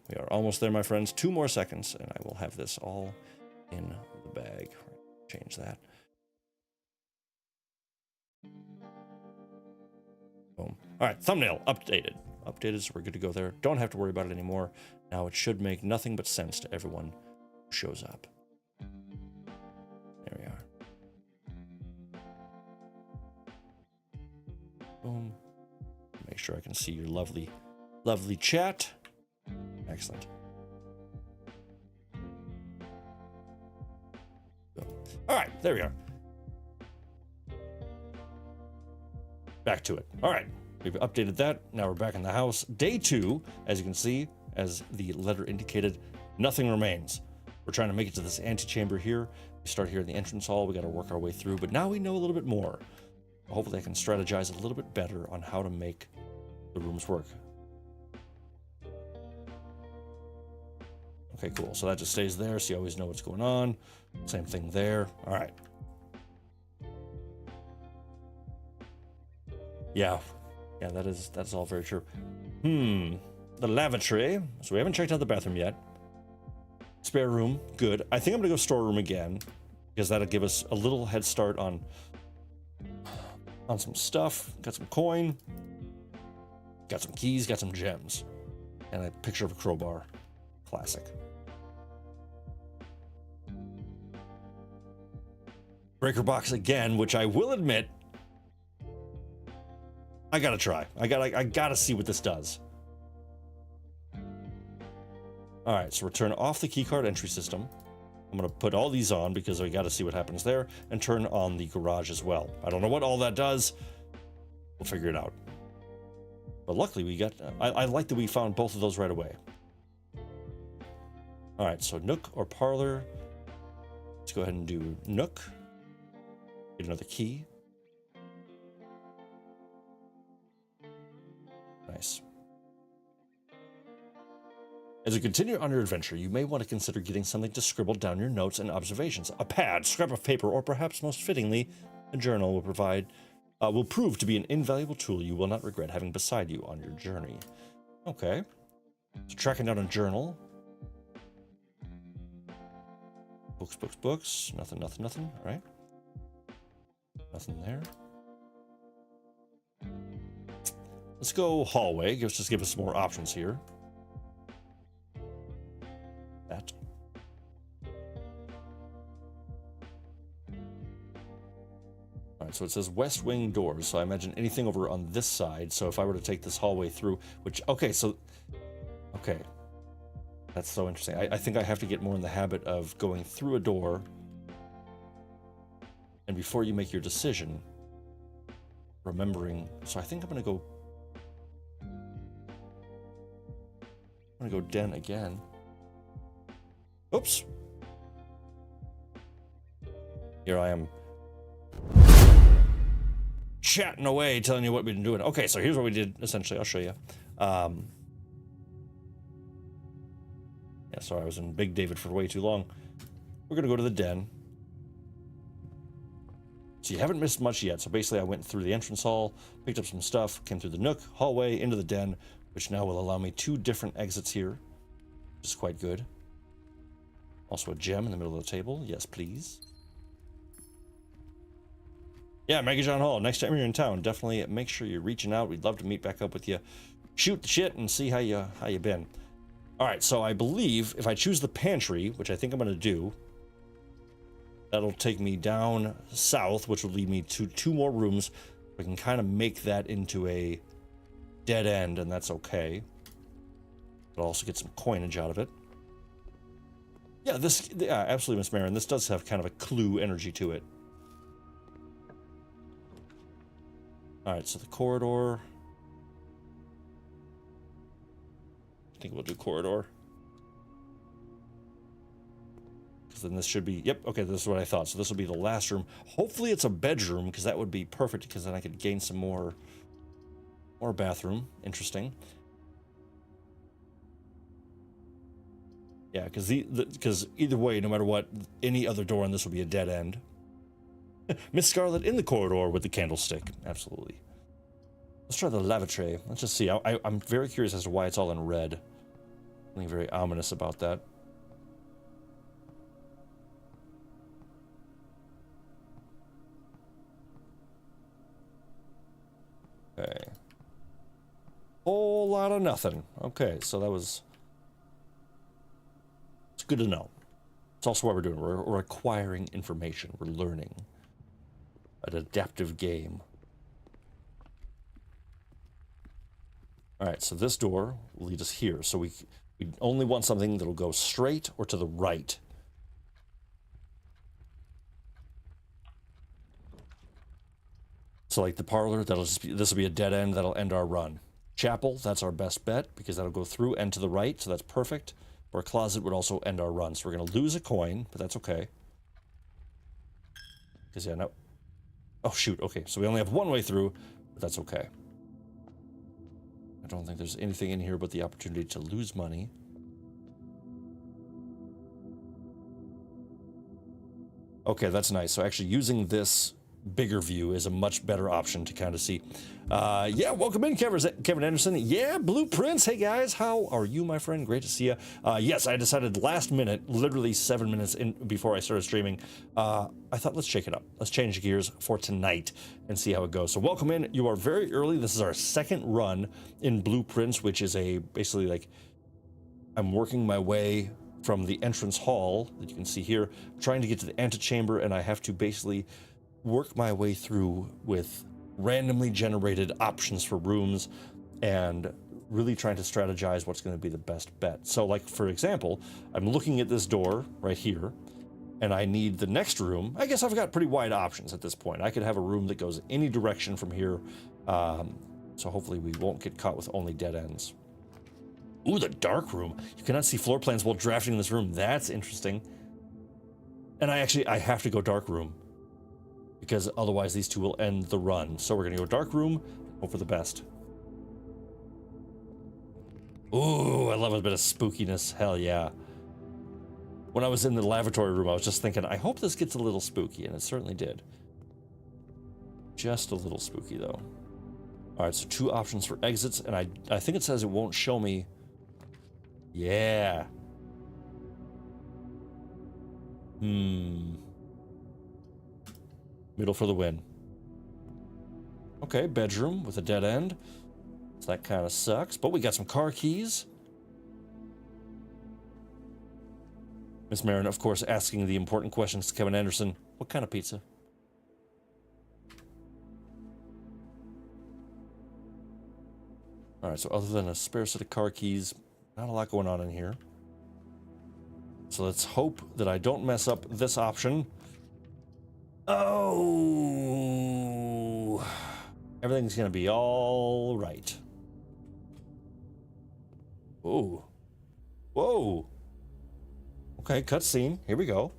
Speaker 1: We are almost there, my friends. 2 more seconds, and I will have this all in the bag. Change that. Boom. All right, thumbnail updated. Updated, so we're good to go there. Don't have to worry about it anymore. Now it should make nothing but sense to everyone who shows up. There we are. Boom. Make sure I can see your lovely, lovely chat. Excellent. All right, there we are. Back to it. All right, we've updated that. Now we're back in the house. Day 2, as you can see, as the letter indicated, nothing remains. We're trying to make it to this antechamber here. We start here in the entrance hall. We got to work our way through, but now we know a little bit more. Hopefully I can strategize a little bit better on how to make the rooms work. Okay, cool. So that just stays there, so you always know what's going on. Same thing there. All right. Yeah, that's all very true. The lavatory. So we haven't checked out the bathroom yet. Spare room, good. I think I'm gonna go storeroom again, because that'll give us a little head start on some stuff. Got some coin, got some keys, got some gems, and a picture of a crowbar. Classic. Breaker box again, which I will admit, I gotta try. I gotta see what this does. All right, so we're turning off the keycard entry system. I'm gonna put all these on because I gotta see what happens there, and turn on the garage as well. I don't know what all that does. We'll figure it out. But luckily we got, I like that we found both of those right away. All right, so Nook or Parlor. Let's go ahead and do Nook. Get another key. Nice. As you continue on your adventure, you may want to consider getting something to scribble down your notes and observations. A pad, scrap of paper, or perhaps most fittingly, a journal will prove to be an invaluable tool you will not regret having beside you on your journey. Okay. So tracking down a journal. Books. Nothing. All right. Nothing there. Let's go hallway. Just give us some more options here. That. All right, so it says west wing doors. So I imagine anything over on this side. So if I were to take this hallway through, okay. That's so interesting. I think I have to get more in the habit of going through a door, and before you make your decision, remembering. So I think I'm gonna go den again. Oops. Here I am chatting away, telling you what we've been doing. Okay, so here's what we did, essentially. I'll show you. Yeah, sorry, I was in Big David for way too long. We're going to go to the den. So you haven't missed much yet. So basically I went through the entrance hall, picked up some stuff, came through the nook, hallway, into the den, which now will allow me 2 different exits here, which is quite good. Also a gem in the middle of the table. Yes, please. Yeah, Mega John Hall, next time you're in town, definitely make sure you're reaching out. We'd love to meet back up with you. Shoot the shit and see how you been. All right, so I believe if I choose the pantry, which I think I'm going to do, that'll take me down south, which will lead me to 2 more rooms. I can kind of make that into a dead end, and that's okay. But also get some coinage out of it. Yeah, absolutely, Miss Marin. This does have kind of a clue energy to it. All right, so the corridor. I think we'll do corridor. Because then this should be, yep, okay, this is what I thought. So this will be the last room. Hopefully it's a bedroom, because that would be perfect, because then I could gain some more bathroom. Interesting. Yeah, because either way, no matter what, any other door on this will be a dead end. Miss Scarlet in the corridor with the candlestick. Absolutely. Let's try the lavatory. Let's just see. I'm very curious as to why it's all in red. Something very ominous about that. Okay. Whole lot of nothing. Okay, so that was... It's good to know. It's also what we're doing. We're acquiring information. We're learning. An adaptive game. Alright, so this door will lead us here. So we only want something that'll go straight or to the right. So like the parlor, this will be a dead end, that'll end our run. Chapel, that's our best bet, because that'll go through and to the right, so that's perfect. Or a closet would also end our run. So we're going to lose a coin, but that's okay. Because, yeah, no. Oh, shoot. Okay, so we only have one way through, but that's okay. I don't think there's anything in here but the opportunity to lose money. Okay, that's nice. So actually using this bigger view is a much better option to kind of see. Yeah, welcome in, Kevin Anderson. Yeah, Blueprints. Hey guys, how are you, my friend? Great to see you. Yes, I decided last minute, literally 7 minutes in before I started streaming, I thought let's shake it up. Let's change gears for tonight and see how it goes. So welcome in. You are very early. This is our second run in Blueprints, which is basically like I'm working my way from the entrance hall that you can see here, trying to get to the antechamber, and I have to basically work my way through with randomly generated options for rooms and really trying to strategize what's going to be the best bet. So like, for example, I'm looking at this door right here and I need the next room. I guess I've got pretty wide options at this point. I could have a room that goes any direction from here. So hopefully we won't get caught with only dead ends. Ooh, the dark room. You cannot see floor plans while drafting in this room. That's interesting. And I have to go dark room, because otherwise these two will end the run. So we're gonna go dark room, hope for the best. Ooh, I love a bit of spookiness, hell yeah. When I was in the lavatory room, I was just thinking, I hope this gets a little spooky, and it certainly did. Just a little spooky though. All right, so 2 options for exits, and I think it says it won't show me. Yeah. Middle for the win. Okay, bedroom with a dead end. So that kind of sucks, but we got some car keys. Miss Marin, of course, asking the important questions to Kevin Anderson. What kind of pizza? All right, so other than a spare set of car keys, not a lot going on in here. So let's hope that I don't mess up this option. Oh, everything's gonna be all right. Whoa. Whoa. Okay, cutscene. Here we go.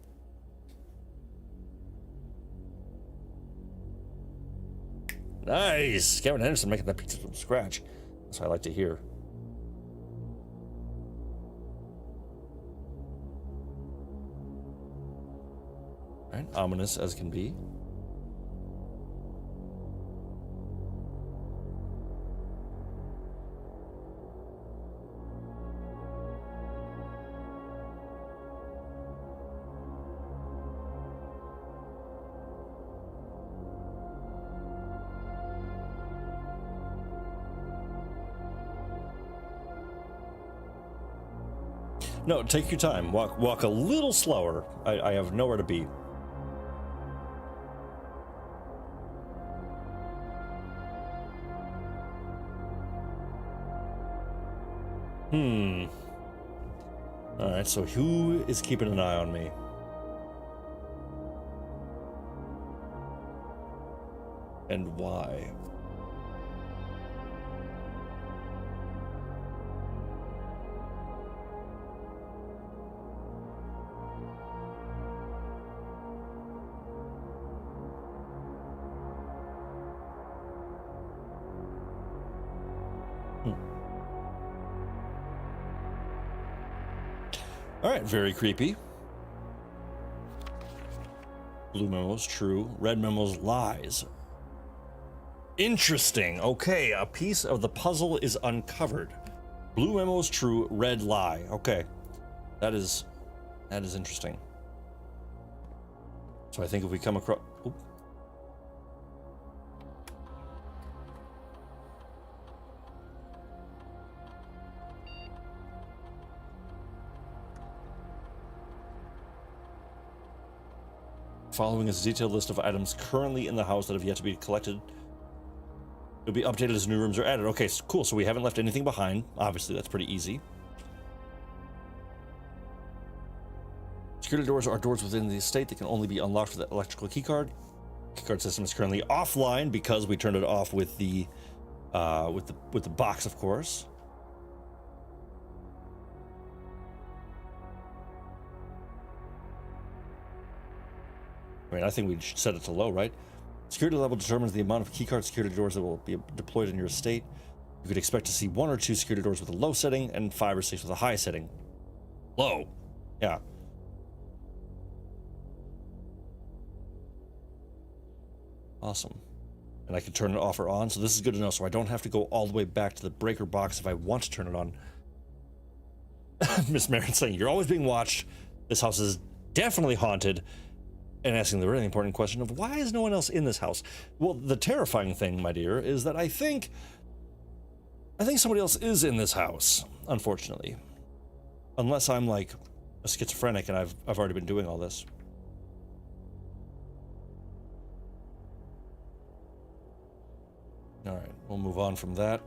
Speaker 1: Nice. Kevin Anderson making that pizza from scratch. That's what I like to hear. All right, ominous as can be. No, take your time. Walk a little slower. I have nowhere to be. All right, so who is keeping an eye on me? And why? All right, very creepy. Blue memos, true. Red memos, lies. Interesting. Okay, a piece of the puzzle is uncovered. Blue memos, true. Red lie. Okay, that is interesting. So I think if we come across... Oop. Following is a detailed list of items currently in the house that have yet to be collected. It'll be updated as new rooms are added. Okay, so cool. So we haven't left anything behind. Obviously, that's pretty easy. Security doors are doors within the estate that can only be unlocked with the electrical keycard. Keycard system is currently offline because we turned it off with the box, of course. I mean, I think we should set it to low, right? Security level determines the amount of keycard security doors that will be deployed in your estate. You could expect to see 1 or 2 security doors with a low setting and 5 or 6 with a high setting. Low. Yeah. Awesome. And I can turn it off or on, so this is good to know, so I don't have to go all the way back to the breaker box if I want to turn it on. Miss Marin saying, you're always being watched. This house is definitely haunted. And asking the really important question of why is no one else in this house? Well, the terrifying thing, my dear, is that I think somebody else is in this house, unfortunately. Unless I'm like a schizophrenic and I've already been doing all this. All right, we'll move on from that.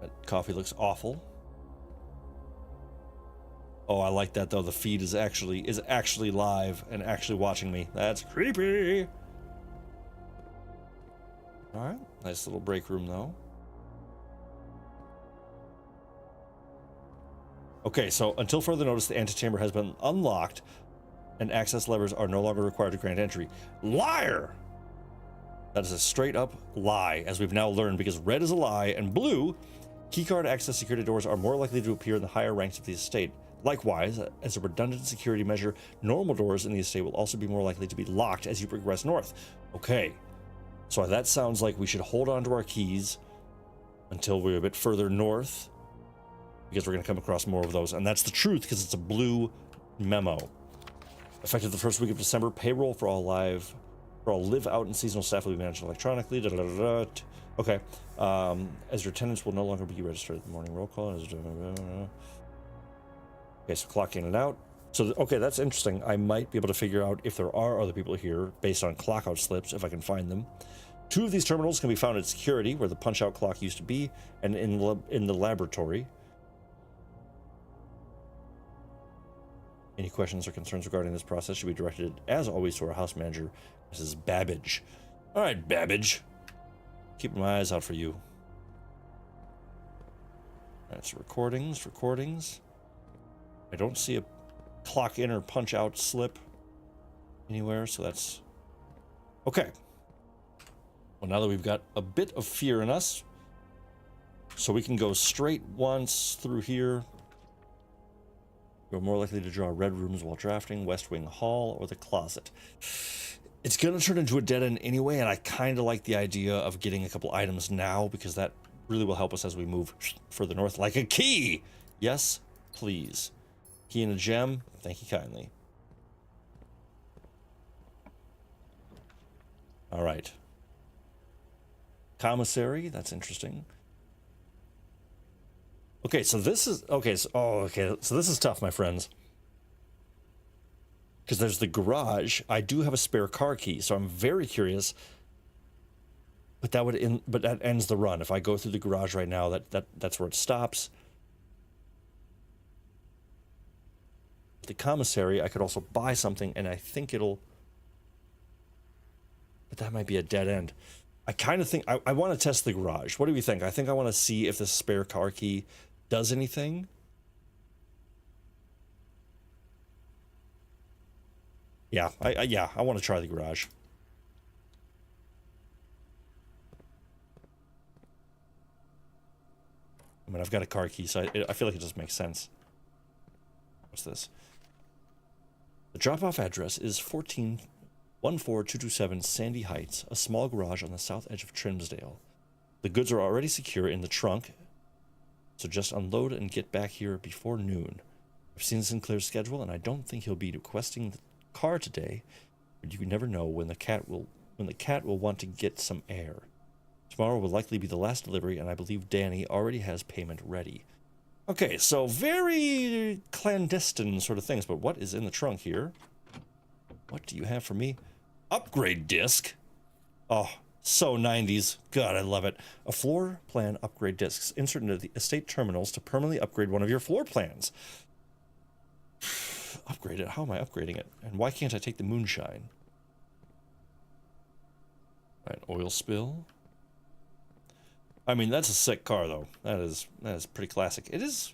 Speaker 1: That coffee looks awful. Oh, I like that though. The feed is actually live and actually watching me. That's creepy. All right, nice little break room though. Okay, so until further notice, the antechamber has been unlocked and access levers are no longer required to grant entry. Liar! That is a straight up lie, as we've now learned, because red is a lie and blue, keycard access security doors are more likely to appear in the higher ranks of the estate. Likewise, as a redundant security measure, normal doors in the estate will also be more likely to be locked as you progress north. Okay, so that sounds like we should hold on to our keys until we're a bit further north, because we're going to come across more of those. And that's the truth, because it's a blue memo. Effective the first week of December, payroll for all live out and seasonal staff will be managed electronically. Okay, as your attendants will no longer be registered at the morning roll call. Okay, so clock in and out. So, okay, that's interesting. I might be able to figure out if there are other people here based on clock out slips, if I can find them. 2 of these terminals can be found at security, where the punch-out clock used to be, and in the laboratory. Any questions or concerns regarding this process should be directed, as always, to our house manager, Mrs. Babbage. All right, Babbage. Keeping my eyes out for you. All right, so recordings. I don't see a clock in or punch out slip anywhere, so that's okay. Well, now that we've got a bit of fear in us, so we can go straight once through here. We're more likely to draw red rooms while drafting, West Wing Hall, or the closet. It's going to turn into a dead end anyway, and I kind of like the idea of getting a couple items now, because that really will help us as we move further north, like a key. Yes, please. Key and a gem. Thank you kindly. All right. Commissary. That's interesting. Okay, so this is so this is tough, my friends. Because there's the garage. I do have a spare car key, so I'm very curious. But that ends the run. If I go through the garage right now, that's where it stops. the commissary, I could also buy something, and I think it'll... But that might be a dead end. I kind of think... I want to test the garage. What do we think? I think I want to see if the spare car key does anything. Yeah, I want to try the garage. I mean, I've got a car key, so I feel like it just makes sense. What's this? The drop-off address is 14227 Sandy Heights, a small garage on the south edge of Trimsdale. The goods are already secure in the trunk, so just unload and get back here before noon. I've seen Sinclair's schedule, and I don't think he'll be requesting the car today, but you never know when the cat will want to get some air. Tomorrow will likely be the last delivery, and I believe Danny already has payment ready. Okay, so very clandestine sort of things, but what is in the trunk here? What do you have for me? Upgrade disc. Oh, so 90s. God, I love it. A floor plan upgrade discs. Insert into the estate terminals to permanently upgrade one of your floor plans. Upgrade it? How am I upgrading it? And why can't I take the moonshine? All right, oil spill. I mean, that's a sick car, though. That is pretty classic. It's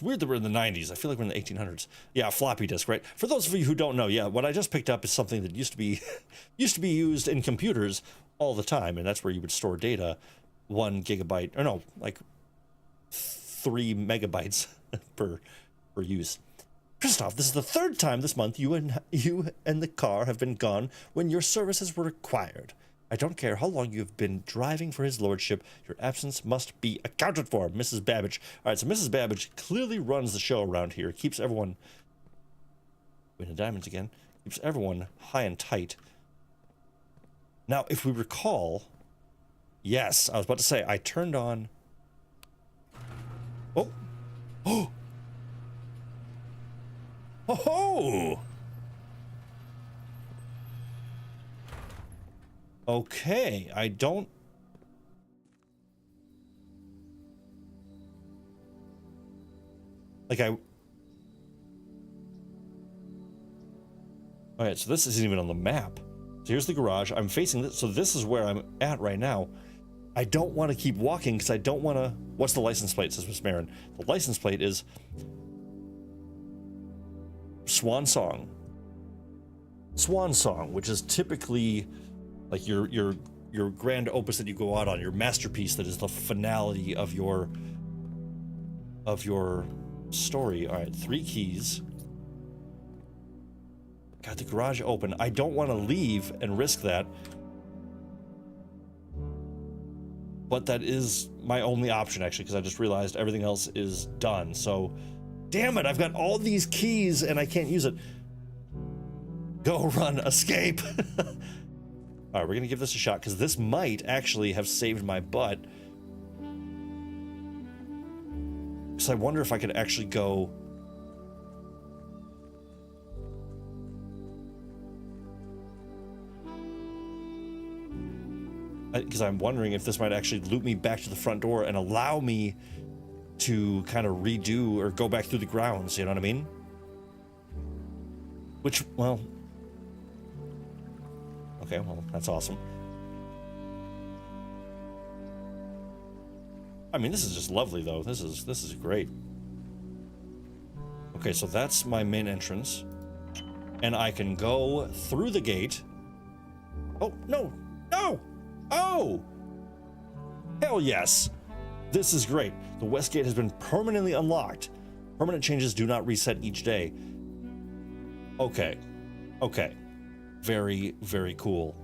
Speaker 1: weird that we're in the 90s. I feel like we're in the 1800s. Yeah, floppy disk, right? For those of you who don't know, yeah, what I just picked up is something that used to be used in computers all the time, and that's where you would store data, 1 gigabyte, or no, like 3 megabytes per use. Christoph, this is the 3rd time this month you and the car have been gone when your services were required. I don't care how long you've been driving for his lordship, your absence must be accounted for, Mrs. Babbage. All right, so Mrs. Babbage clearly runs the show around here, keeps everyone... Queen of Diamonds again. Keeps everyone high and tight. Now, if we recall... Yes, I was about to say, I turned on... Oh! Oh! Oh! Okay, I don't... Like, Alright, so this isn't even on the map. So here's the garage. I'm facing this, so this is where I'm at right now. I don't want to keep walking, because I don't want to... What's the license plate, says Miss Marin? The license plate is... Swan Song. Swan Song, which is typically... like your grand opus that you go out on, your masterpiece that is the finality of your story. All right, 3 keys. Got the garage open. I don't want to leave and risk that, but that is my only option actually, because I just realized everything else is done. So, damn it! I've got all these keys and I can't use it. Go, run, escape. All right, we're gonna give this a shot, because this might actually have saved my butt. Because I wonder if I could actually go... Because I'm wondering if this might actually loop me back to the front door and allow me to kind of redo or go back through the grounds, you know what I mean? Which, well... Okay, well, that's awesome. I mean, this is just lovely, though. This is great. Okay, so that's my main entrance. And I can go through the gate. Oh, no! No! Oh! Hell yes! This is great. The west gate has been permanently unlocked. Permanent changes do not reset each day. Okay. Okay. Very, very cool.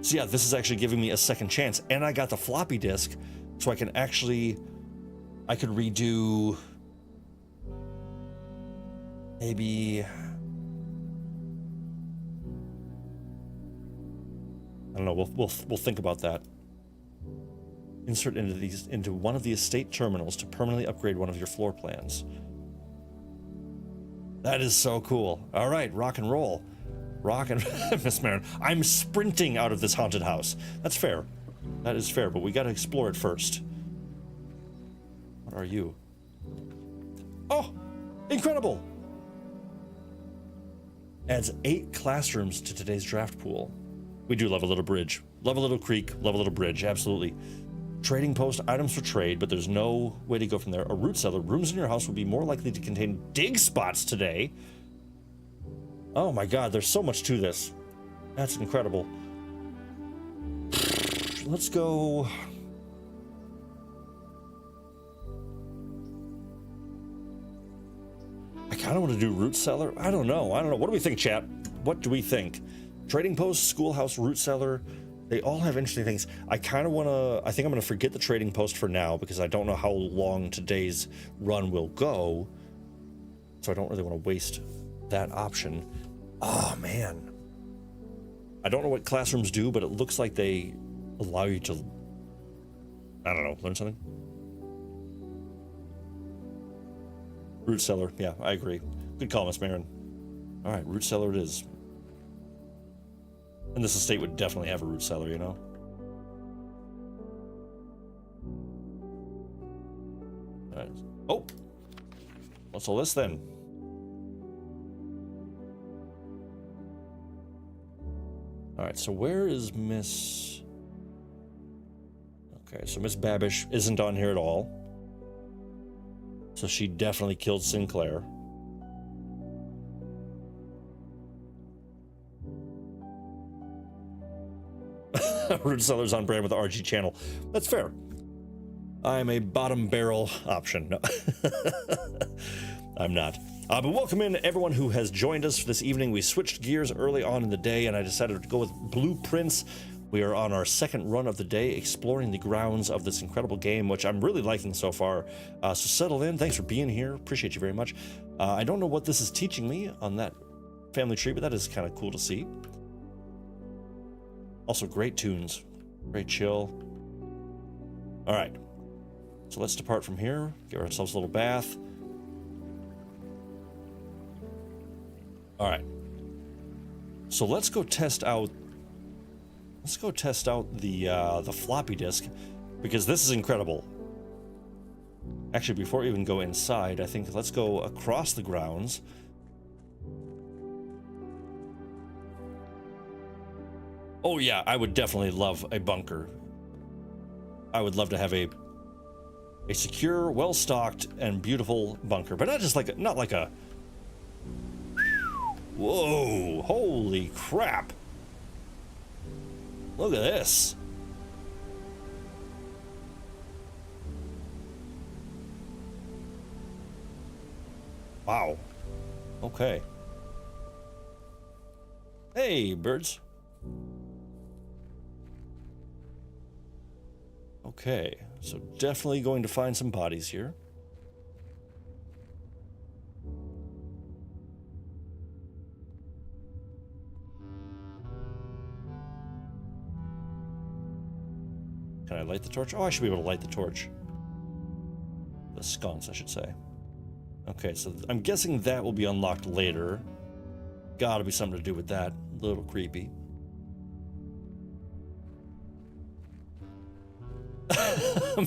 Speaker 1: So yeah, this is actually giving me a second chance, and I got the floppy disk, so I can actually, I could redo maybe, I don't know, we'll think about that. Insert into one of the estate terminals to permanently upgrade one of your floor plans. That is so cool. All right, rock and roll. Rock and Miss Marin, I'm sprinting out of this haunted house. That's fair. That is fair, but we gotta explore it first. What are you? Oh! Incredible! Adds 8 classrooms to today's draft pool. We do love a little bridge. Love a little creek, love a little bridge, absolutely. Trading post, items for trade, but there's no way to go from there. A root cellar. Rooms in your house will be more likely to contain dig spots today. Oh my god, there's so much to this. That's incredible. Let's go... I kind of want to do root cellar. I don't know. What do we think, chat? What do we think? Trading post, schoolhouse, root cellar. They all have interesting things. I kind of want to... I think I'm going to forget the trading post for now because I don't know how long today's run will go. So I don't really want to waste that option. Oh, man. I don't know what classrooms do, but it looks like they allow you to... I don't know. Learn something? Root cellar. Yeah, I agree. Good call, Miss Marin. All right, root cellar it is. And this estate would definitely have a root cellar, you know? All right. Oh! What's all this then? All right, so where is Miss... Okay, so Miss Babish isn't on here at all. So she definitely killed Sinclair. Root cellar's on brand with the RG channel. That's fair. I'm a bottom barrel option. No. I'm not. But welcome in everyone who has joined us this evening. We switched gears early on in the day and I decided to go with Blueprints. We are on our second run of the day, exploring the grounds of this incredible game, which I'm really liking so far. So settle in. Thanks for being here. Appreciate you very much. I don't know what this is teaching me on that family tree, but that is kind of cool to see. Also, great tunes. Great chill. All right. So let's depart from here. Give ourselves a little bath. All right. So let's go test out... Let's go test out the floppy disk, because this is incredible. Actually, before we even go inside, I think let's go across the grounds. Oh yeah, I would definitely love a bunker. I would love to have a secure, well-stocked, and beautiful bunker, but not like a. Whoa! Holy crap! Look at this. Wow. Okay. Hey, birds. Okay, so definitely going to find some bodies here. Can I light the torch? Oh, I should be able to light the torch. The sconce, I should say. Okay, so I'm guessing that will be unlocked later. Gotta be something to do with that. A little creepy.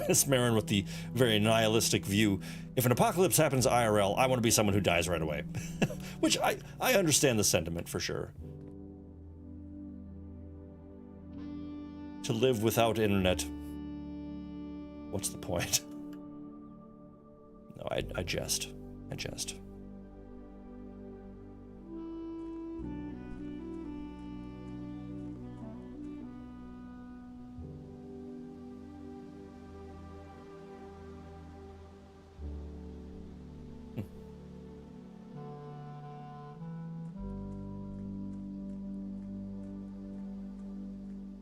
Speaker 1: Miss Marin with the very nihilistic view. If an apocalypse happens IRL, I want to be someone who dies right away. Which I understand the sentiment for sure. To live without internet. What's the point? No, I jest. I jest.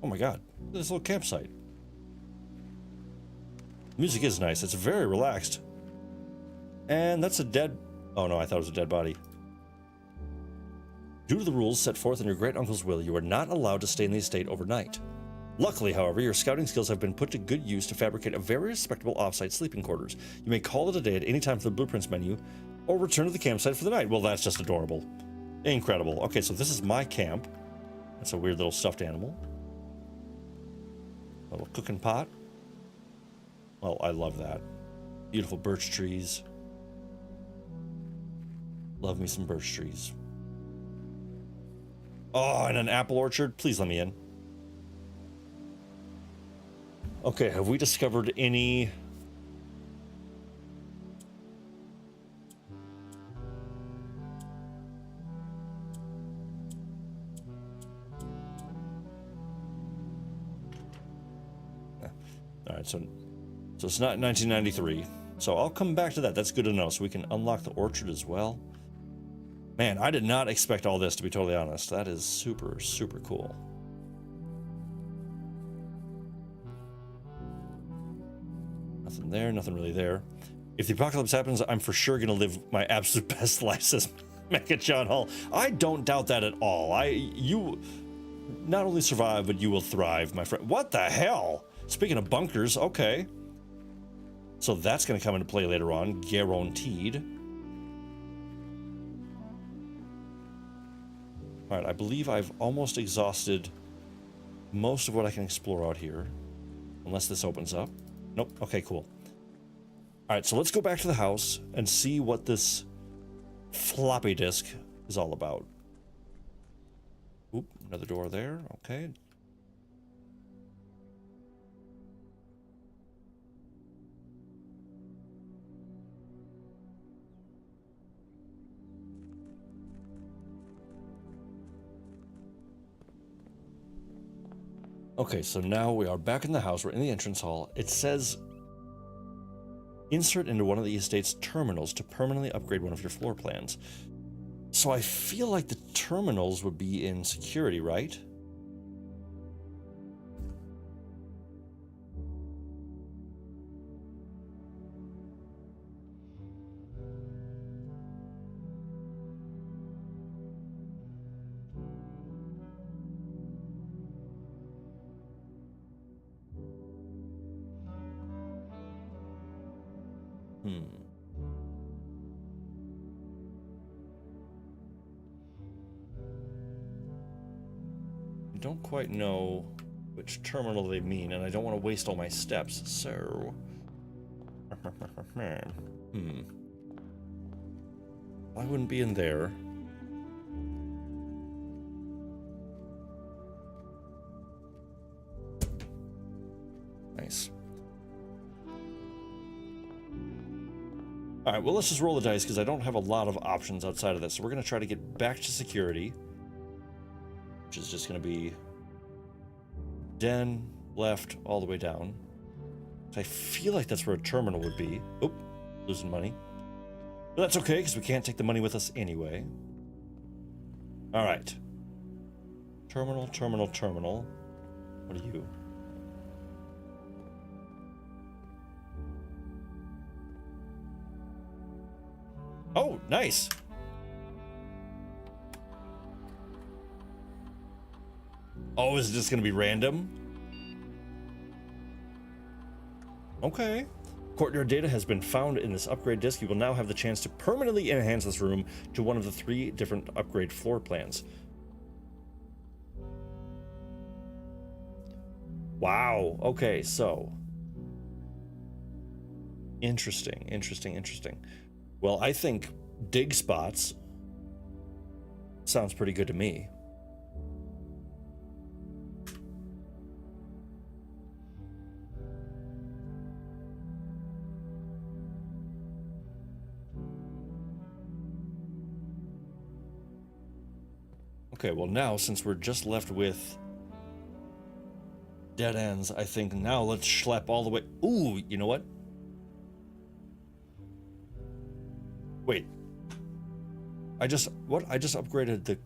Speaker 1: Oh my god, look at this little campsite. Music is nice, it's very relaxed. And that's a dead... Oh no, I thought it was a dead body. Due to the rules set forth in your great-uncle's will, you are not allowed to stay in the estate overnight. Luckily, however, your scouting skills have been put to good use to fabricate a very respectable off-site sleeping quarters. You may call it a day at any time from the Blueprints menu, or return to the campsite for the night. Well, that's just adorable. Incredible. Okay, so this is my camp. That's a weird little stuffed animal. A little cooking pot. Well, I love that. Beautiful birch trees. Love me some birch trees. Oh, and an apple orchard. Please let me in. Okay, have we discovered any... All right, so it's not 1993. So I'll come back to that. That's good to know. So we can unlock the orchard as well. Man, I did not expect all this, to be totally honest. That is super, super cool. Nothing there, nothing really there. If the apocalypse happens, I'm for sure going to live my absolute best life, says Mecha John Hall. I don't doubt that at all. You not only survive, but you will thrive, my friend. What the hell? Speaking of bunkers, okay. So that's going to come into play later on, guaranteed. All right, I believe I've almost exhausted most of what I can explore out here. Unless this opens up. Nope, okay, cool. All right, so let's go back to the house and see what this floppy disk is all about. Oop, another door there, okay. Okay, so now we are back in the house. We're in the entrance hall. It says, insert into one of the estate's terminals to permanently upgrade one of your floor plans. So I feel like the terminals would be in security, right? I don't quite know which terminal they mean, and I don't want to waste all my steps, so... I wouldn't be in there. Nice. Alright, well, let's just roll the dice, because I don't have a lot of options outside of this. So we're going to try to get back to security, which is just going to be den, left, all the way down. So I feel like that's where a terminal would be. Oop, losing money. But that's okay, because we can't take the money with us anyway. Alright. Terminal, terminal, terminal. What are you? Oh, nice. Oh, is it just going to be random? Okay. Courtyard data has been found in this upgrade disk. You will now have the chance to permanently enhance this room to one of the 3 different upgrade floor plans. Wow. Okay, so. Interesting, interesting, interesting. Well, I think dig spots sounds pretty good to me. Okay, well now, since we're just left with dead ends, I think now let's schlep all the way... Ooh, you know what? Wait. I just upgraded the...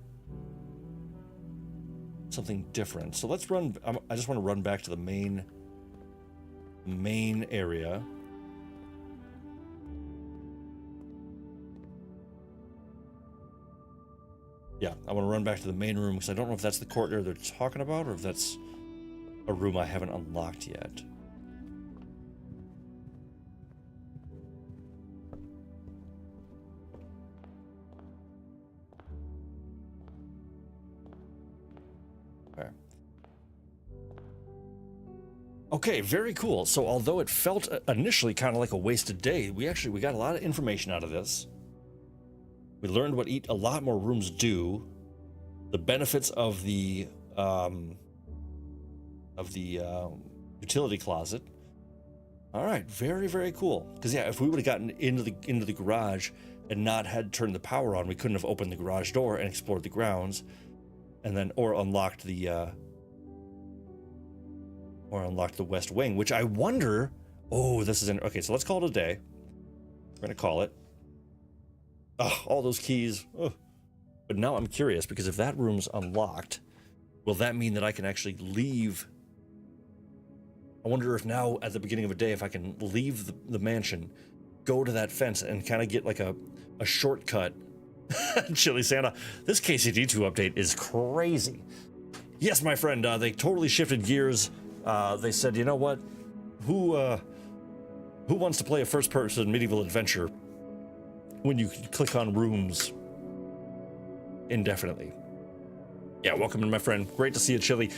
Speaker 1: something different. So let's run... I just want to run back to the main area. Yeah, I want to run back to the main room because I don't know if that's the courtyard they're talking about or if that's a room I haven't unlocked yet. Okay. Okay, very cool. So although it felt initially kind of like a wasted day, we got a lot of information out of this. We learned what a lot more rooms do. The benefits of the utility closet. All right, very, very cool. Because yeah, if we would have gotten into the garage and not had turned the power on, we couldn't have opened the garage door and explored the grounds, and then or unlocked the west wing. Which I wonder. Oh, this is okay. So let's call it a day. We're gonna call it. Oh, all those keys. Oh. But now I'm curious, because if that room's unlocked, will that mean that I can actually leave? I wonder if now, at the beginning of a day, if I can leave the mansion, go to that fence, and kind of get like a shortcut. Chili Santa, this KCD2 update is crazy. Yes, my friend, they totally shifted gears. They said, you know what? Who wants to play a first-person medieval adventure when you can click on rooms indefinitely? Yeah, welcome in, my friend. Great to see you, Chili.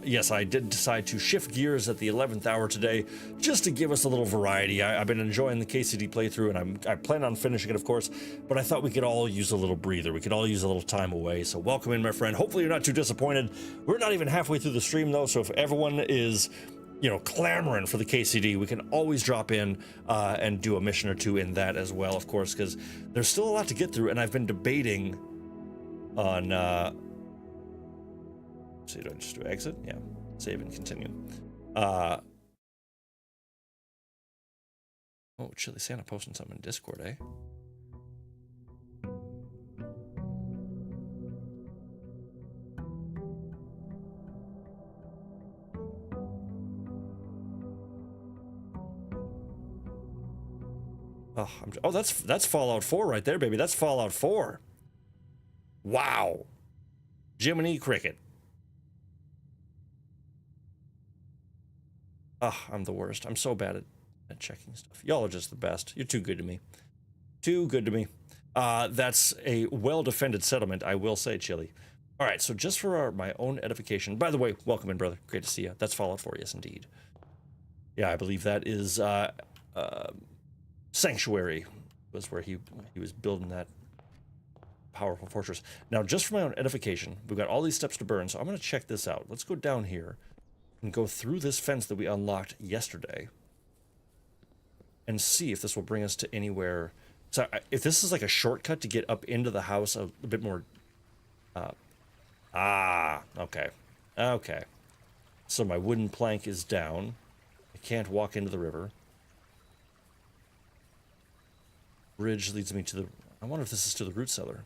Speaker 1: Yes, I did decide to shift gears at the 11th hour today, just to give us a little variety. I've been enjoying the KCD playthrough, and I plan on finishing it, of course, but I thought we could all use a little breather. We could all use a little time away, so welcome in, my friend. Hopefully you're not too disappointed. We're not even halfway through the stream, though, so if everyone is, you know, clamoring for the KCD, we can always drop in and do a mission or two in that as well, of course, because there's still a lot to get through, and I've been debating on... So do I just do exit? Yeah. Save and continue. Oh, Chili Santa posting something in Discord, eh? Oh, that's Fallout 4 right there, baby. That's Fallout 4. Wow. Jiminy Cricket. I'm the worst. I'm so bad at checking stuff. Y'all are just the best. You're too good to me. Too good to me. That's a well-defended settlement, I will say, Chili. All right, so just for my own edification. By the way, welcome in, brother. Great to see you. That's Fallout 4, yes, indeed. Yeah, I believe that is Sanctuary was where he was building that powerful fortress. Now, just for my own edification, we've got all these steps to burn, so I'm going to check this out. Let's go down here and go through this fence that we unlocked yesterday and see if this will bring us to anywhere. So if this is like a shortcut to get up into the house a bit more... okay. Okay. So my wooden plank is down. I can't walk into the river. Bridge leads me to the... I wonder if this is to the root cellar.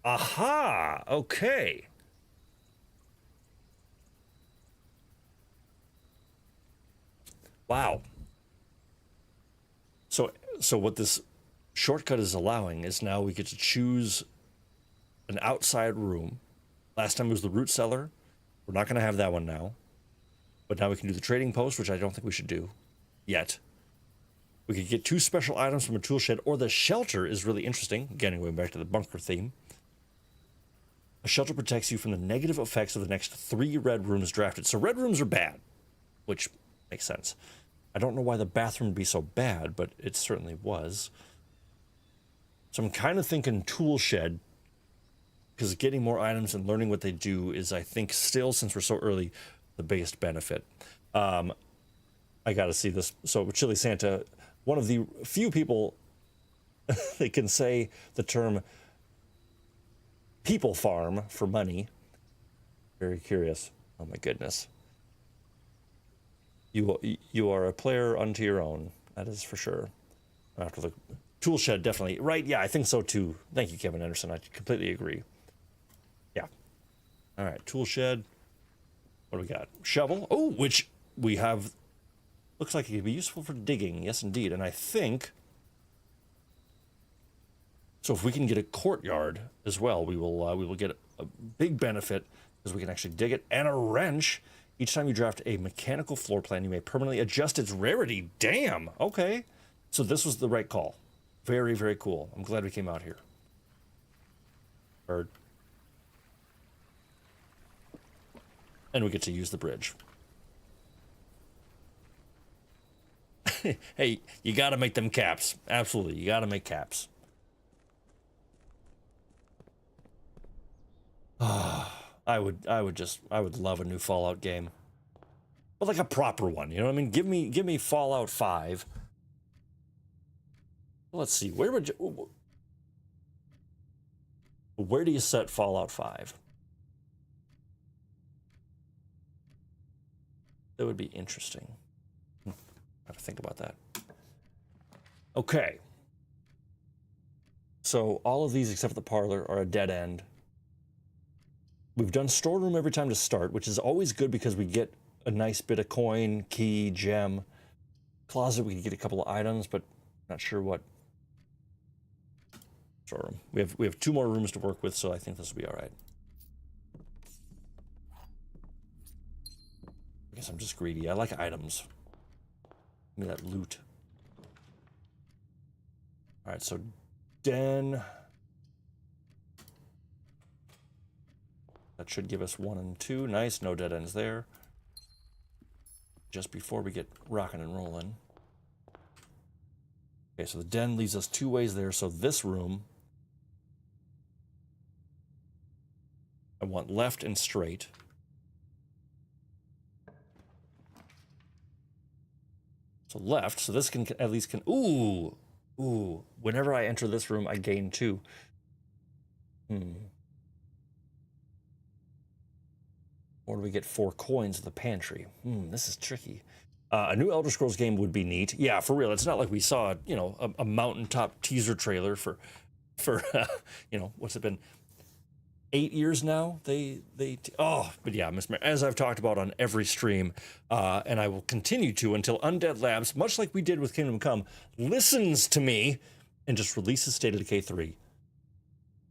Speaker 1: Aha! Okay. Wow. So what this shortcut is allowing is now we get to choose an outside room. Last time it was the root cellar. We're not going to have that one now. But now we can do the trading post, which I don't think we should do yet. We could get 2 special items from a tool shed, or the shelter is really interesting. Again, going back to the bunker theme. A shelter protects you from the negative effects of the next 3 red rooms drafted. So red rooms are bad, which makes sense. I don't know why the bathroom would be so bad, but it certainly was. So I'm kind of thinking tool shed, because getting more items and learning what they do is, I think, still, since we're so early, the biggest benefit. I got to see this. So Chili Santa, one of the few people that can say the term people farm for money. Very curious. Oh my goodness. You are a player unto your own. That is for sure. After the tool shed, definitely. Right, yeah, I think so too. Thank you, Kevin Anderson. I completely agree. Yeah. All right, tool shed. What do we got? Shovel. Oh, which we have. Looks like it could be useful for digging. Yes, indeed. And I think... So if we can get a courtyard as well, we will get a big benefit, because we can actually dig it. And a wrench. Each time you draft a mechanical floor plan, you may permanently adjust its rarity. Damn. Okay. So this was the right call. Very, very cool. I'm glad we came out here. Bird. And we get to use the bridge. Hey, you got to make them caps. Absolutely, you got to make caps. I would love a new Fallout game, but like a proper one. You know what I mean? Give me Fallout 5. Let's see, where do you set Fallout 5? That would be interesting. I have to think about that. Okay. So all of these except for the parlor are a dead end. We've done storeroom every time to start, which is always good because we get a nice bit of coin, key, gem. Closet, we can get a couple of items, but not sure what. Storeroom. We have 2 more rooms to work with, so I think this will be all right. I guess I'm just greedy. I like items. Give me that loot. All right, so den. That should give us 1 and 2. Nice, no dead ends there. Just before we get rocking and rolling. Okay, so the den leaves us 2 ways there. So this room, I want left and straight. So left, so this can at least ooh. Whenever I enter this room, I gain 2. Or do we get 4 coins in the pantry? This is tricky. A new Elder Scrolls game would be neat. Yeah, for real. It's not like we saw, you know, a mountaintop teaser trailer for you know, what's it been? 8 years now? But yeah, as I've talked about on every stream, and I will continue to until Undead Labs, much like we did with Kingdom Come, listens to me and just releases State of Decay 3.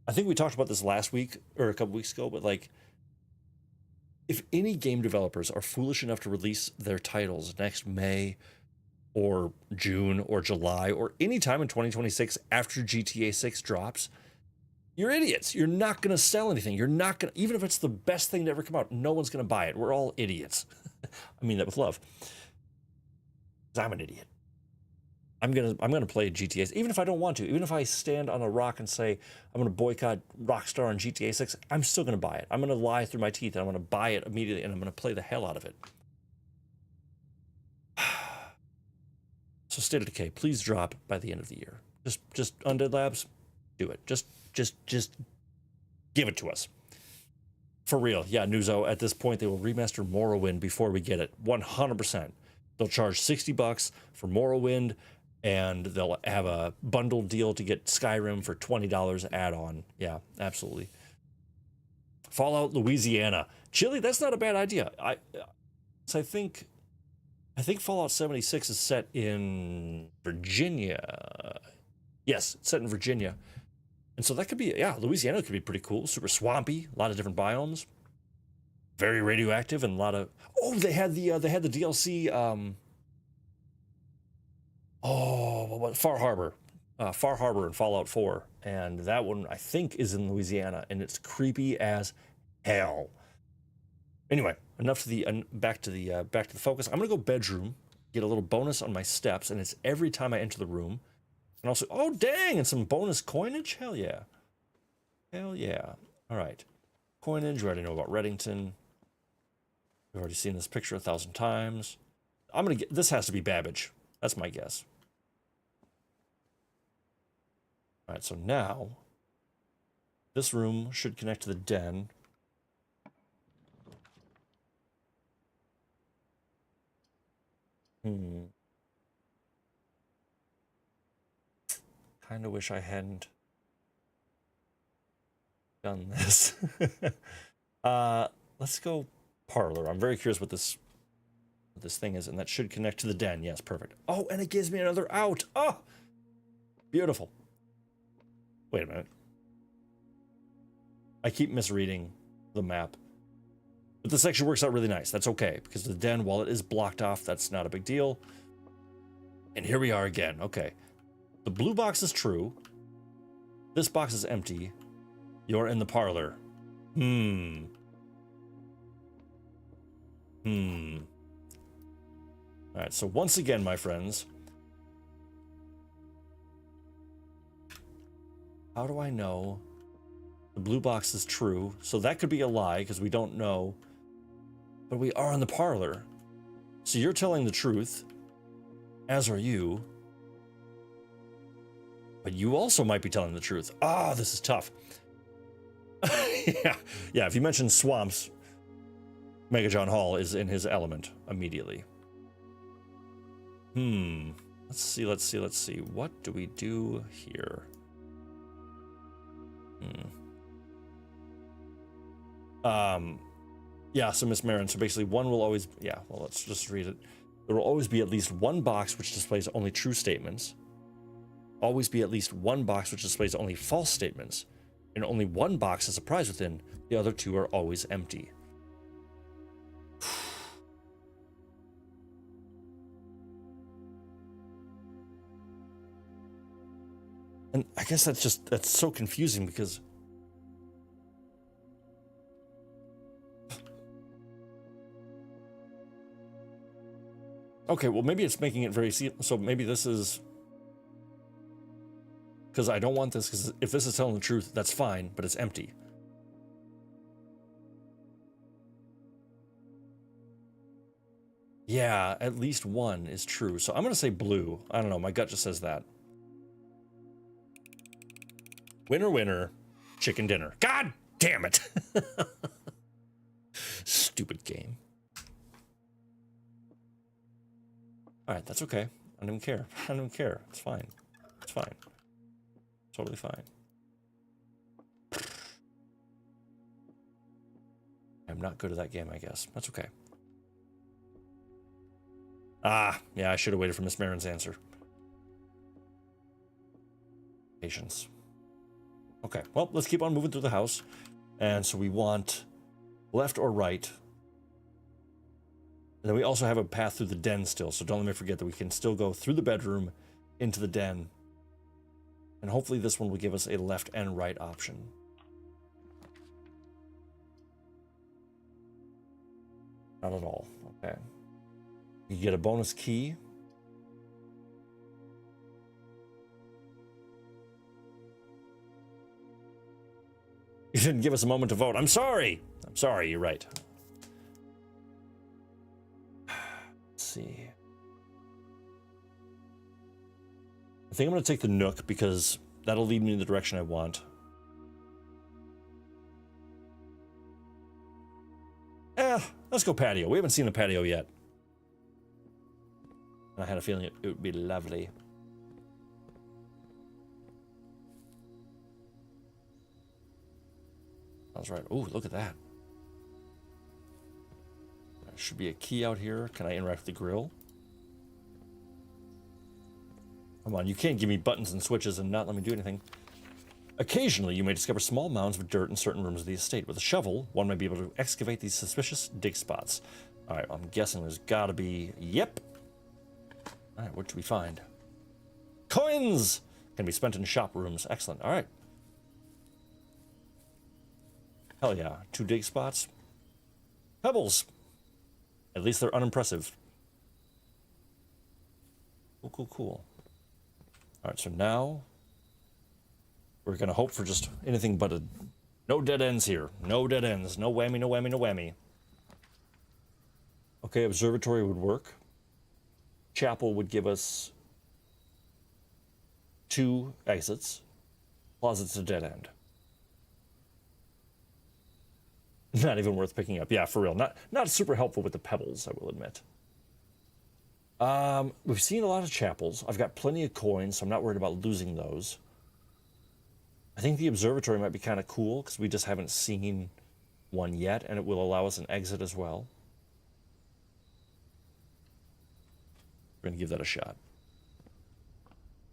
Speaker 1: I think we talked about this last week or a couple weeks ago, but like, if any game developers are foolish enough to release their titles next May or June or July or any time in 2026 after GTA 6 drops, you're idiots. You're not going to sell anything. You're not going to, even if it's the best thing to ever come out, no one's going to buy it. We're all idiots. I mean that with love. 'Cause I'm an idiot. I'm gonna play GTA, even if I don't want to. Even if I stand on a rock and say I'm gonna boycott Rockstar on GTA 6, I'm still gonna buy it. I'm gonna lie through my teeth and I'm gonna buy it immediately and I'm gonna play the hell out of it. So State of Decay, please drop by the end of the year. Just Undead Labs, do it. Just give it to us. For real, yeah, Nuzo, at this point they will remaster Morrowind before we get it. 100%. They'll charge $60 for Morrowind, and they'll have a bundle deal to get Skyrim for $20 add-on. Yeah, absolutely. Fallout Louisiana. Chile, that's not a bad idea. I think Fallout 76 is set in Virginia. Yes, it's set in Virginia. And so that could be, yeah, Louisiana could be pretty cool. Super swampy, a lot of different biomes. Very radioactive and a lot of, they had the DLC Far Harbor in Fallout 4, and that one I think is in Louisiana, and it's creepy as hell. Anyway, enough to the back to the focus. I'm gonna go bedroom, get a little bonus on my steps, and it's every time I enter the room. And also, oh dang, and some bonus coinage. Hell yeah. All right, coinage. We already know about Reddington. We've already seen this picture 1,000 times. I'm gonna get this. Has to be Babbage. That's my guess. All right, so now this room should connect to the den. Kind of wish I hadn't done this. Let's go parlor. I'm very curious what this thing is, and that should connect to the den. Yes, perfect. Oh, and it gives me another out. Oh, beautiful. Wait a minute. I keep misreading the map. But this actually works out really nice. That's okay, because the den, while it is blocked off, that's not a big deal. And here we are again. Okay. The blue box is true. This box is empty. You're in the parlor. All right, so once again, my friends, How do I know the blue box is true? So that could be a lie because we don't know. But we are in the parlor. So you're telling the truth, as are you. But you also might be telling the truth. Ah, this is tough. yeah, if you mention swamps, Mega John Hall is in his element immediately. Let's see. What do we do here? Yeah, so Miss Marin, so basically one will always, yeah, well, let's just read it. There will always be at least one box which displays only true statements. Always be at least one box which displays only false statements. And only one box has a prize within. The other two are always empty. And I guess that's so confusing because okay, well maybe it's making it very so maybe this is because I don't want this, because if this is telling the truth, that's fine, but it's empty. Yeah, at least one is true. So I'm going to say blue. I don't know. My gut just says that. Winner, winner, chicken dinner. God damn it. Stupid game. All right, that's okay. I don't even care. I don't even care. It's fine. It's fine. Totally fine. I'm not good at that game, I guess. That's okay. Ah, yeah, I should have waited for Miss Marin's answer. Patience. Okay, well, let's keep on moving through the house. And so we want left or right. And then we also have a path through the den still, so don't let me forget that we can still go through the bedroom into the den. And hopefully this one will give us a left and right option. Not at all. Okay. You get a bonus key. You didn't give us a moment to vote. I'm sorry. I'm sorry. You're right. Let's see. I think I'm going to take the Nook because that'll lead me in the direction I want. Let's go patio. We haven't seen a patio yet. I had a feeling it would be lovely. That's right. Oh, look at that. There should be a key out here. Can I interact with the grill? Come on, you can't give me buttons and switches and not let me do anything. Occasionally, you may discover small mounds of dirt in certain rooms of the estate. With a shovel, one may be able to excavate these suspicious dig spots. All right, I'm guessing there's got to be... Yep. All right, what do we find? Coins! Can be spent in shop rooms. Excellent. All right. Hell yeah. 2 dig spots. Pebbles. At least they're unimpressive. Cool, cool, cool. All right, so now we're going to hope for just anything but no dead ends here. No dead ends. No whammy, no whammy, no whammy. Okay, observatory would work. Chapel would give us 2 exits. Closet's a dead end. Not even worth picking up. Yeah, for real. Not super helpful with the pebbles, I will admit. We've seen a lot of chapels. I've got plenty of coins, so I'm not worried about losing those. I think the observatory might be kind of cool because we just haven't seen one yet, and it will allow us an exit as well. We're going to give that a shot.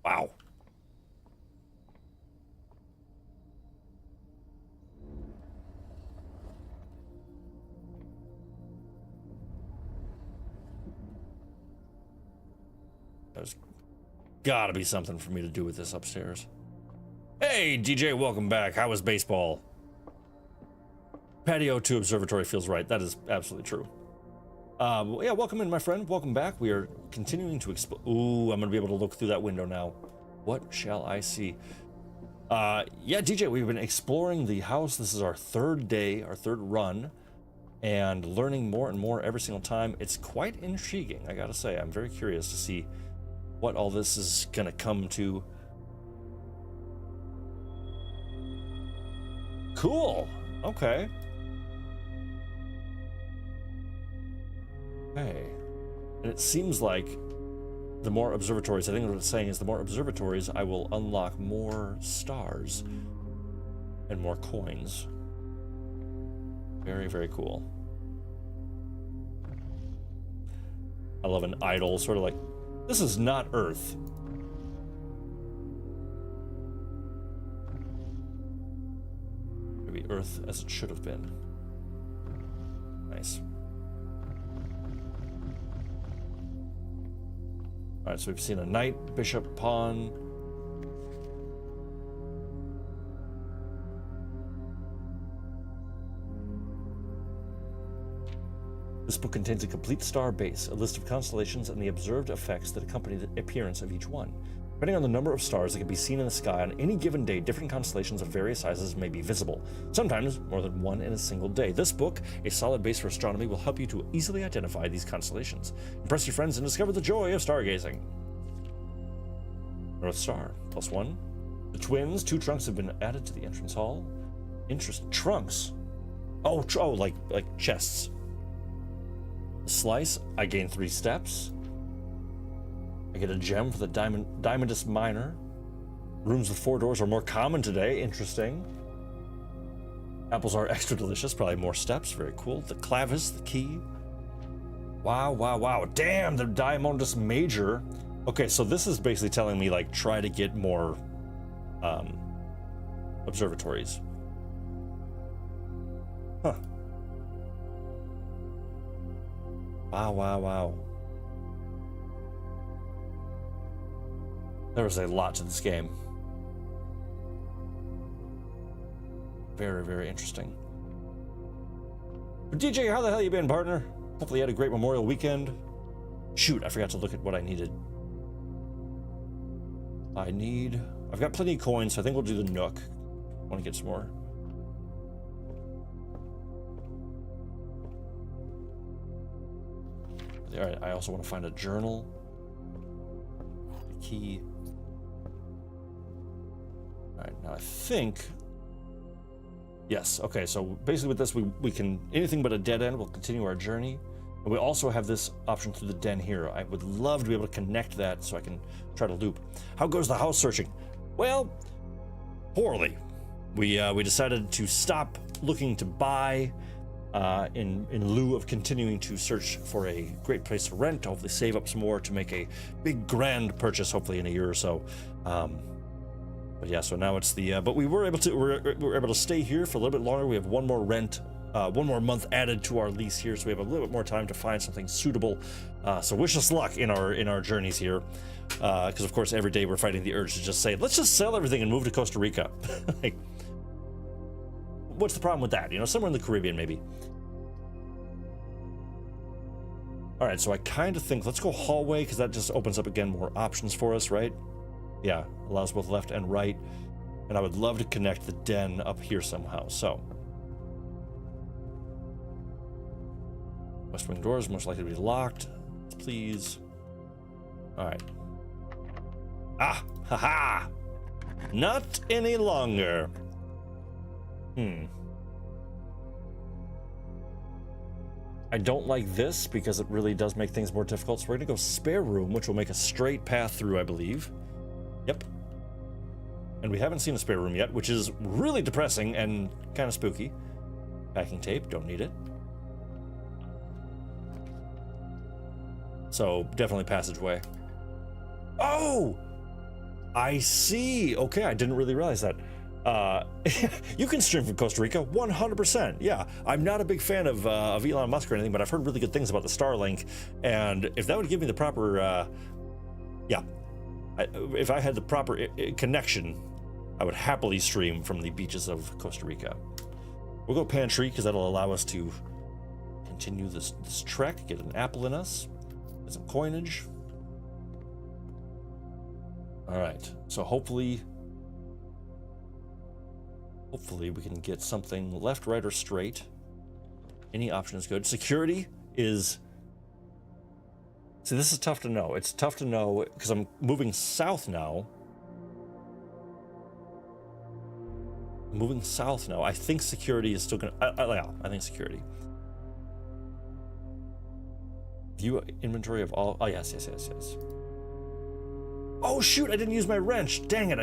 Speaker 1: Wow. There's gotta be something for me to do with this upstairs. Hey, DJ, welcome back. How was baseball? Patio to observatory feels right. That is absolutely true. Yeah, welcome in, my friend. Welcome back. We are continuing to explore. Ooh, I'm gonna be able to look through that window now. What shall I see? Yeah, DJ, we've been exploring the house. This is our third day, our third run, and learning more and more every single time. It's quite intriguing, I gotta say. I'm very curious to see what all this is gonna come to. Cool. Okay. Okay. And it seems like the more observatories, I think what it's saying is the more observatories, I will unlock more stars and more coins. Very, very cool. I love an idol, sort of like, this is not Earth. Maybe Earth as it should have been. Nice. Alright, so we've seen a knight, bishop, pawn. This book contains a complete star base, a list of constellations, and the observed effects that accompany the appearance of each one. Depending on the number of stars that can be seen in the sky on any given day, different constellations of various sizes may be visible, sometimes more than one in a single day. This book, a solid base for astronomy, will help you to easily identify these constellations. Impress your friends and discover the joy of stargazing. North Star, +1. The twins, 2 trunks have been added to the entrance hall. Trunks? Oh, like chests. Slice, I gain 3 steps. I get a gem for the Diamondus Miner. Rooms with 4 doors are more common today. Interesting. Apples are extra delicious. Probably more steps. Very cool. The clavis, the key. Wow, wow, wow. Damn, the Diamondus Major. Okay, so this is basically telling me, like, try to get more observatories. Huh. Wow, wow, wow. There was a lot to this game. Very, very interesting. But DJ, how the hell you been, partner? Hopefully you had a great Memorial weekend. Shoot, I forgot to look at what I needed. I've got plenty of coins, so I think we'll do the Nook. I want to get some more. Alright, I also want to find a journal. The key. Alright, now I think... Yes, okay, so basically with this, we can... Anything but a dead end, we'll continue our journey. And we also have this option through the den here. I would love to be able to connect that so I can try to loop. How goes the house searching? Well, poorly. We decided to stop looking to buy in lieu of continuing to search for a great place to rent, hopefully save up some more to make a big grand purchase, hopefully in a year or so. But yeah, so now it's the, but we were able to stay here for a little bit longer. We have one more month added to our lease here, so we have a little bit more time to find something suitable. So wish us luck in our journeys here, because of course every day we're fighting the urge to just say, let's just sell everything and move to Costa Rica. Like, what's the problem with that? You know, somewhere in the Caribbean maybe. All right, so I kind of think let's go hallway, because that just opens up again more options for us, right? Yeah, allows both left and right, and I would love to connect the den up here somehow. So west wing doors most likely to be locked. Please. All right. Ah, haha. Not any longer. I don't like this because it really does make things more difficult. So we're gonna go spare room, which will make a straight path through, I believe. Yep. And we haven't seen a spare room yet, which is really depressing and kind of spooky. Packing tape, don't need it. So definitely passageway. Oh, I see. Okay, I didn't really realize that. You can stream from Costa Rica, 100%. Yeah, I'm not a big fan of Elon Musk or anything, but I've heard really good things about the Starlink, and if that would give me the proper, if I had the proper connection, I would happily stream from the beaches of Costa Rica. We'll go pantry because that'll allow us to continue this trek, get an apple in us, get some coinage. All right, so hopefully Hopefully we can get something left, right, or straight. Any option is good. Security is... See, this is tough to know. It's tough to know because I'm moving south now. Moving south now. I think security is still gonna... yeah, I think security. View inventory of all... Oh, yes. Oh, shoot, I didn't use my wrench. Dang it,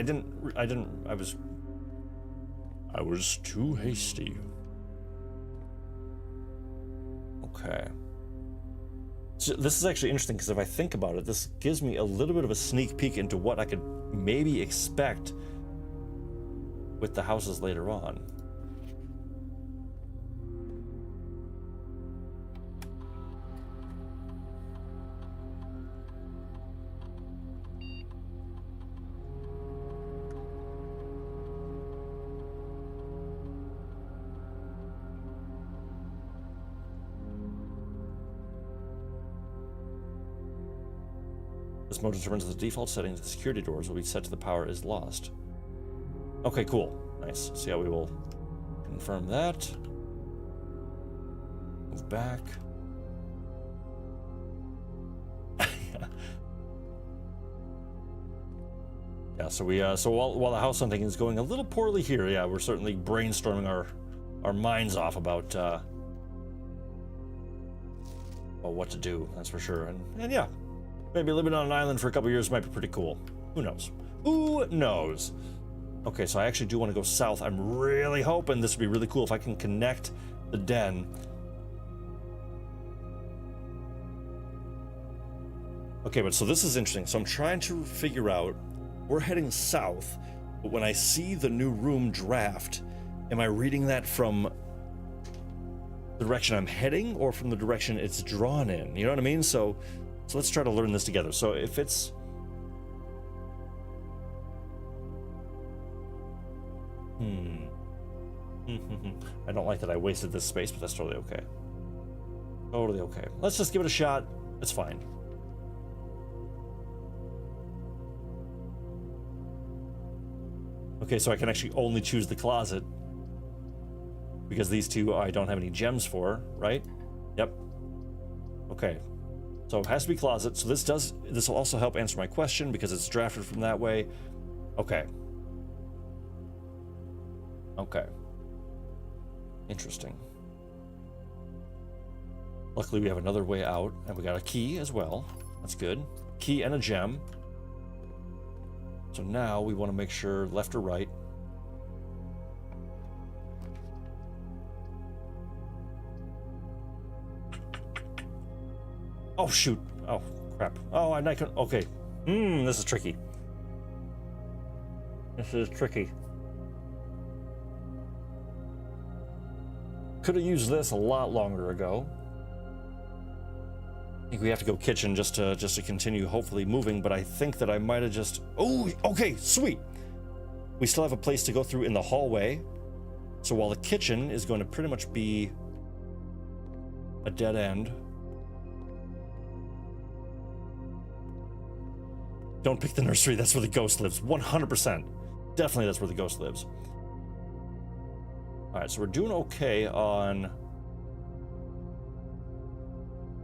Speaker 1: I was too hasty. Okay. So this is actually interesting because if I think about it, this gives me a little bit of a sneak peek into what I could maybe expect with the houses later on. This mode determines the default settings of the security doors will be set to the power is lost. Okay, cool. Nice. So yeah, we will confirm that. Move back. Yeah, so we so while the house hunting is going a little poorly here, yeah, we're certainly brainstorming our minds off about well, what to do, that's for sure. And yeah, maybe living on an island for a couple years might be pretty cool. Who knows? Who knows? Okay, so I actually do want to go south. I'm really hoping this would be really cool if I can connect the den. Okay, but so this is interesting. So I'm trying to figure out, we're heading south, but when I see the new room draft, am I reading that from the direction I'm heading or from the direction it's drawn in? You know what I mean? So let's try to learn this together. So if it's... I don't like that I wasted this space, but that's totally okay. Totally okay. Let's just give it a shot. It's fine. Okay, so I can actually only choose the closet because these two I don't have any gems for, right? Yep. Okay. So it has to be closet. So this will also help answer my question because it's drafted from that way. Okay. Okay. Interesting. Luckily we have another way out and we got a key as well. That's good. Key and a gem. So now we want to make sure left or right. Oh shoot. Oh crap. Oh, I'm not gonna... Okay. This is tricky. This is tricky. Could have used this a lot longer ago. I think we have to go kitchen just to continue hopefully moving, but I think that I might have just... Oh, okay, sweet. We still have a place to go through in the hallway. So while the kitchen is going to pretty much be a dead end. Don't pick the nursery, that's where the ghost lives. 100%. Definitely that's where the ghost lives. Alright, so we're doing okay on...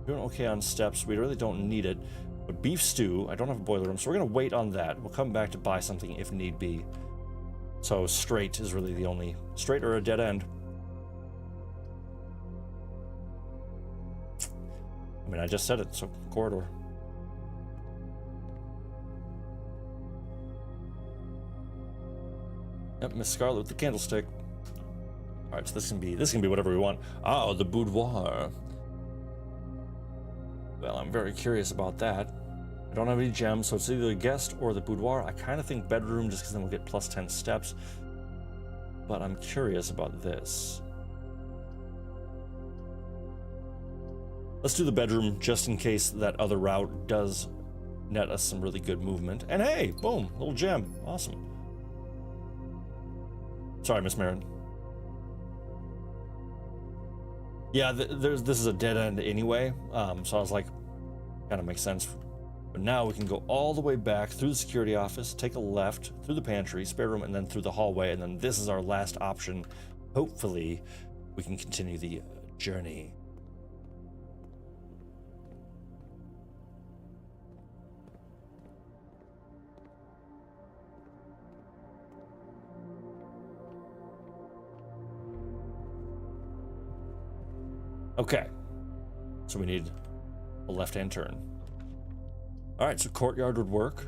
Speaker 1: Doing okay on steps. We really don't need it. But beef stew, I don't have a boiler room, so we're going to wait on that. We'll come back to buy something if need be. So straight is really the only... Straight or a dead end. I mean, I just said it, so corridor. Yep, Miss Scarlet with the candlestick. Alright, so this can be whatever we want. Oh, the boudoir. Well, I'm very curious about that. I don't have any gems, so it's either the guest or the boudoir. I kind of think bedroom, just because then we'll get plus 10 steps. But I'm curious about this. Let's do the bedroom, just in case that other route does net us some really good movement. And hey, boom, little gem. Awesome. Sorry, Miss Marin. Yeah, this is a dead end anyway, so I was like, kind of makes sense But now we can go all the way back through the security office, take a left, through the pantry, spare room, and then through the hallway, and then this is our last option. Hopefully, we can continue the journey. Okay, so we need a left-hand turn. All right, so courtyard would work.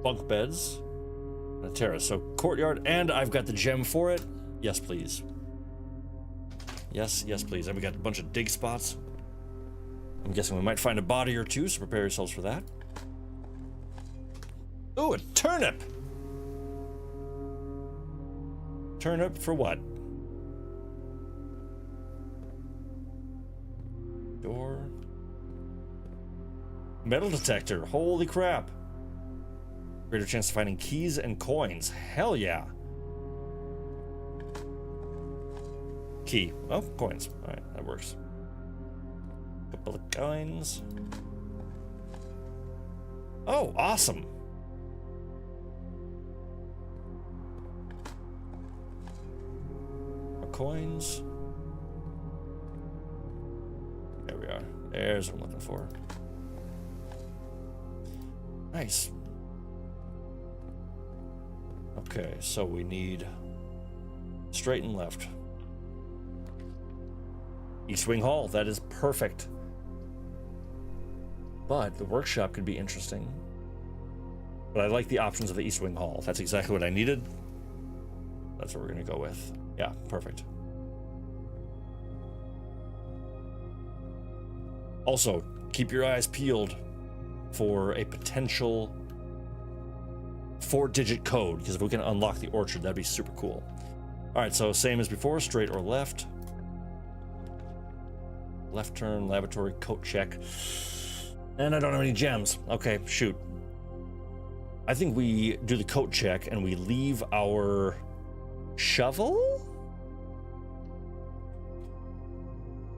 Speaker 1: Bunk beds, and a terrace. So courtyard, and I've got the gem for it. Yes, please. Yes, yes, please. And we got a bunch of dig spots. I'm guessing we might find a body or two, so prepare yourselves for that. Ooh, a turnip! Turnip for what? Door. Metal detector. Holy crap. Greater chance of finding keys and coins. Hell yeah. Key. Oh, coins. Alright, that works. Couple of coins. Oh, awesome. More coins. There we are. There's what I'm looking for. Nice. Okay, so we need straight and left. East Wing Hall, that is perfect. But the workshop could be interesting. But I like the options of the East Wing Hall. That's exactly what I needed. That's what we're gonna go with. Yeah, perfect. Also, keep your eyes peeled for a potential 4-digit code, because if we can unlock the orchard, that'd be super cool. All right, so same as before, straight or left. Left turn, laboratory, coat check. And I don't have any gems. Okay, shoot. I think we do the coat check and we leave our shovel?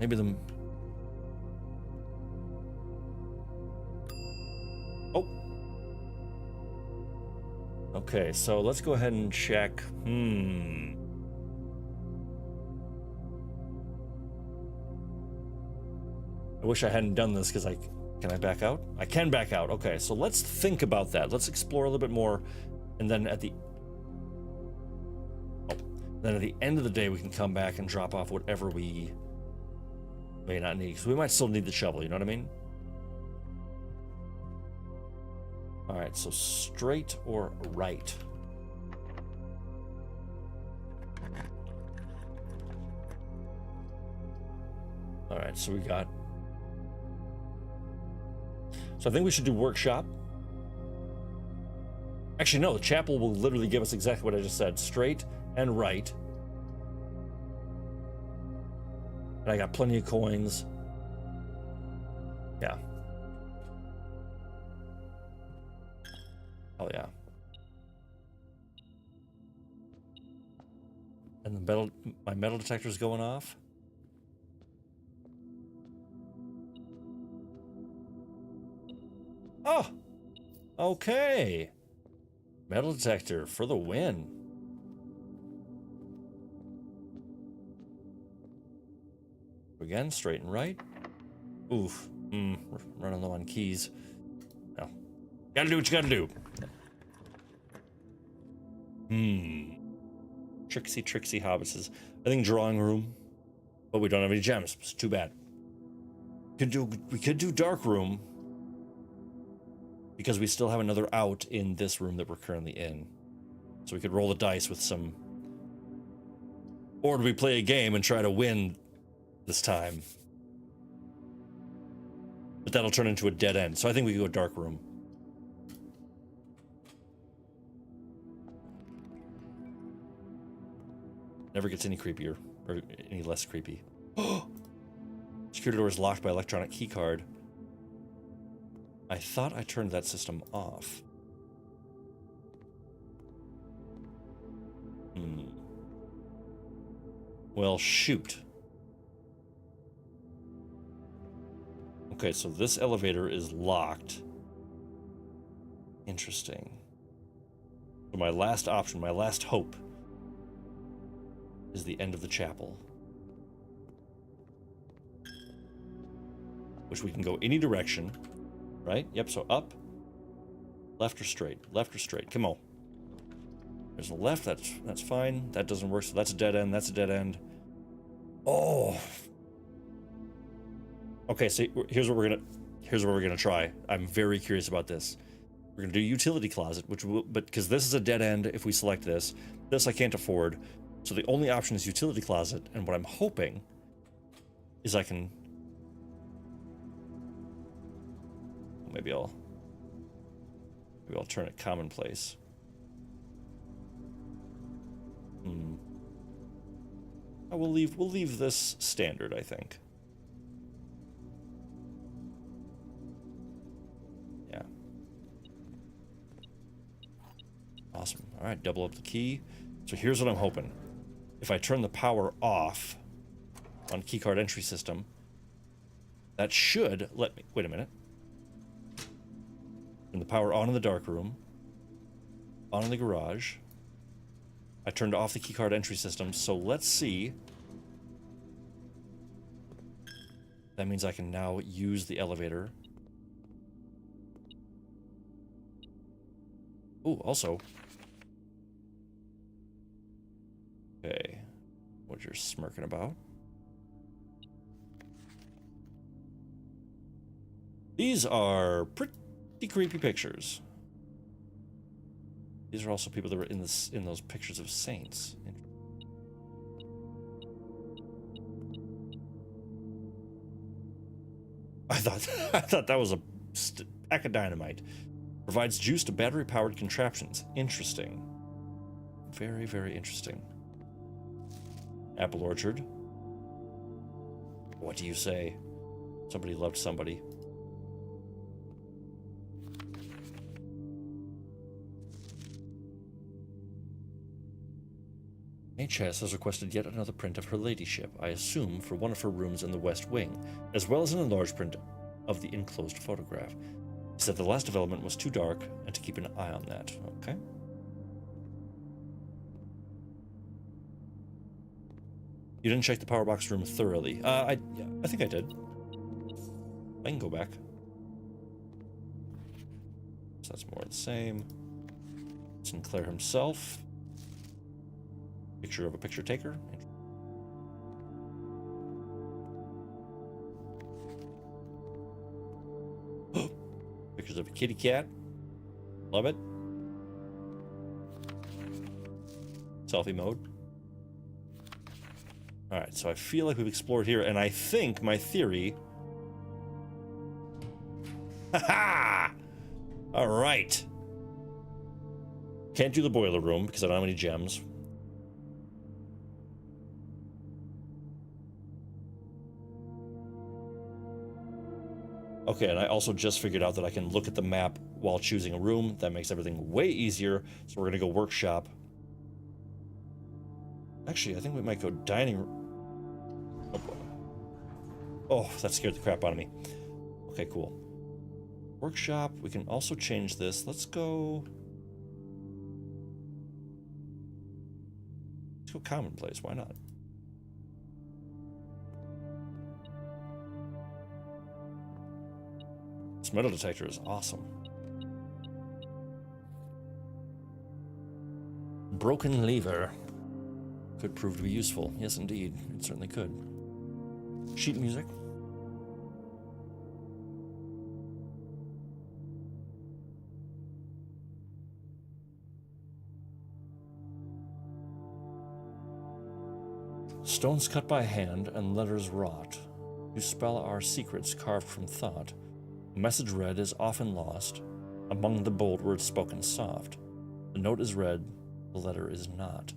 Speaker 1: Maybe the... Oh. Okay, so let's go ahead and check. I wish I hadn't done this because can I back out? I can back out. Okay, so let's think about that. Let's explore a little bit more, and then at the end of the day, we can come back and drop off whatever we may not need, because we might still need the shovel. You know what I mean? All right, so straight or right? All right, so we got. So I think we should do workshop. Actually, no, the chapel will literally give us exactly what I just said. Straight and right. And I got plenty of coins. Yeah. Oh yeah. And my metal detector's going off. Oh, okay. Metal detector for the win. Again, straight and right. Oof. We're running low on keys. No. Gotta do what you gotta do. Tricksy hobbitses. I think drawing room, but we don't have any gems. It's too bad. We could do dark room, because we still have another out in this room that we're currently in. So we could roll the dice with some... Or do we play a game and try to win this time? But that'll turn into a dead end. So I think we could go dark room. Never gets any creepier, or any less creepy. Security door is locked by electronic key card. I thought I turned that system off. Well, shoot. Okay, so this elevator is locked. Interesting. So my last option, my last hope, is the end of the chapel. Which we can go any direction, right? Yep, so up, left or straight, left or straight. Come on. There's a left, that's fine. That doesn't work, so that's a dead end, that's a dead end. Oh. Okay, so here's what we're gonna try. I'm very curious about this. We're gonna do utility closet, but because this is a dead end if we select this. This I can't afford. So the only option is utility closet, and what I'm hoping is I can maybe I'll turn it commonplace. Oh, we'll leave this standard, I think. Yeah. Awesome. All right, double up the key. So here's what I'm hoping. If I turn the power off on keycard entry system, that should let me... Wait a minute. Turn the power on in the dark room, on in the garage. I turned off the keycard entry system, so let's see. That means I can now use the elevator. Ooh, also. Okay, what you're smirking about? These are pretty creepy pictures. These are also people that were in those pictures of saints. I thought that was a pack of dynamite. Provides juice to battery-powered contraptions. Interesting. Very, very interesting. Apple orchard. What do you say? Somebody loved somebody. HS has requested yet another print of her ladyship, I assume for one of her rooms in the West Wing, as well as an enlarged print of the enclosed photograph. He said the last development was too dark and to keep an eye on that. Okay. You didn't check the power box room thoroughly. I think I did. I can go back. So that's more of the same. Sinclair himself. Picture of a picture taker. Pictures of a kitty cat. Love it. Selfie mode. Alright, so I feel like we've explored here, and I think my theory... Ha-ha! Alright. Can't do the boiler room because I don't have any gems. Okay, and I also just figured out that I can look at the map while choosing a room. That makes everything way easier. So we're gonna go workshop. Actually, I think we might go dining room. Oh, that scared the crap out of me. Okay, cool. Workshop, we can also change this. Let's go commonplace, why not? This metal detector is awesome. Broken lever. Could prove to be useful. Yes, indeed. It certainly could. Sheet music. Stones cut by hand and letters wrought. You spell our secrets carved from thought. A message read is often lost. Among the bold words spoken soft. The note is read, the letter is not.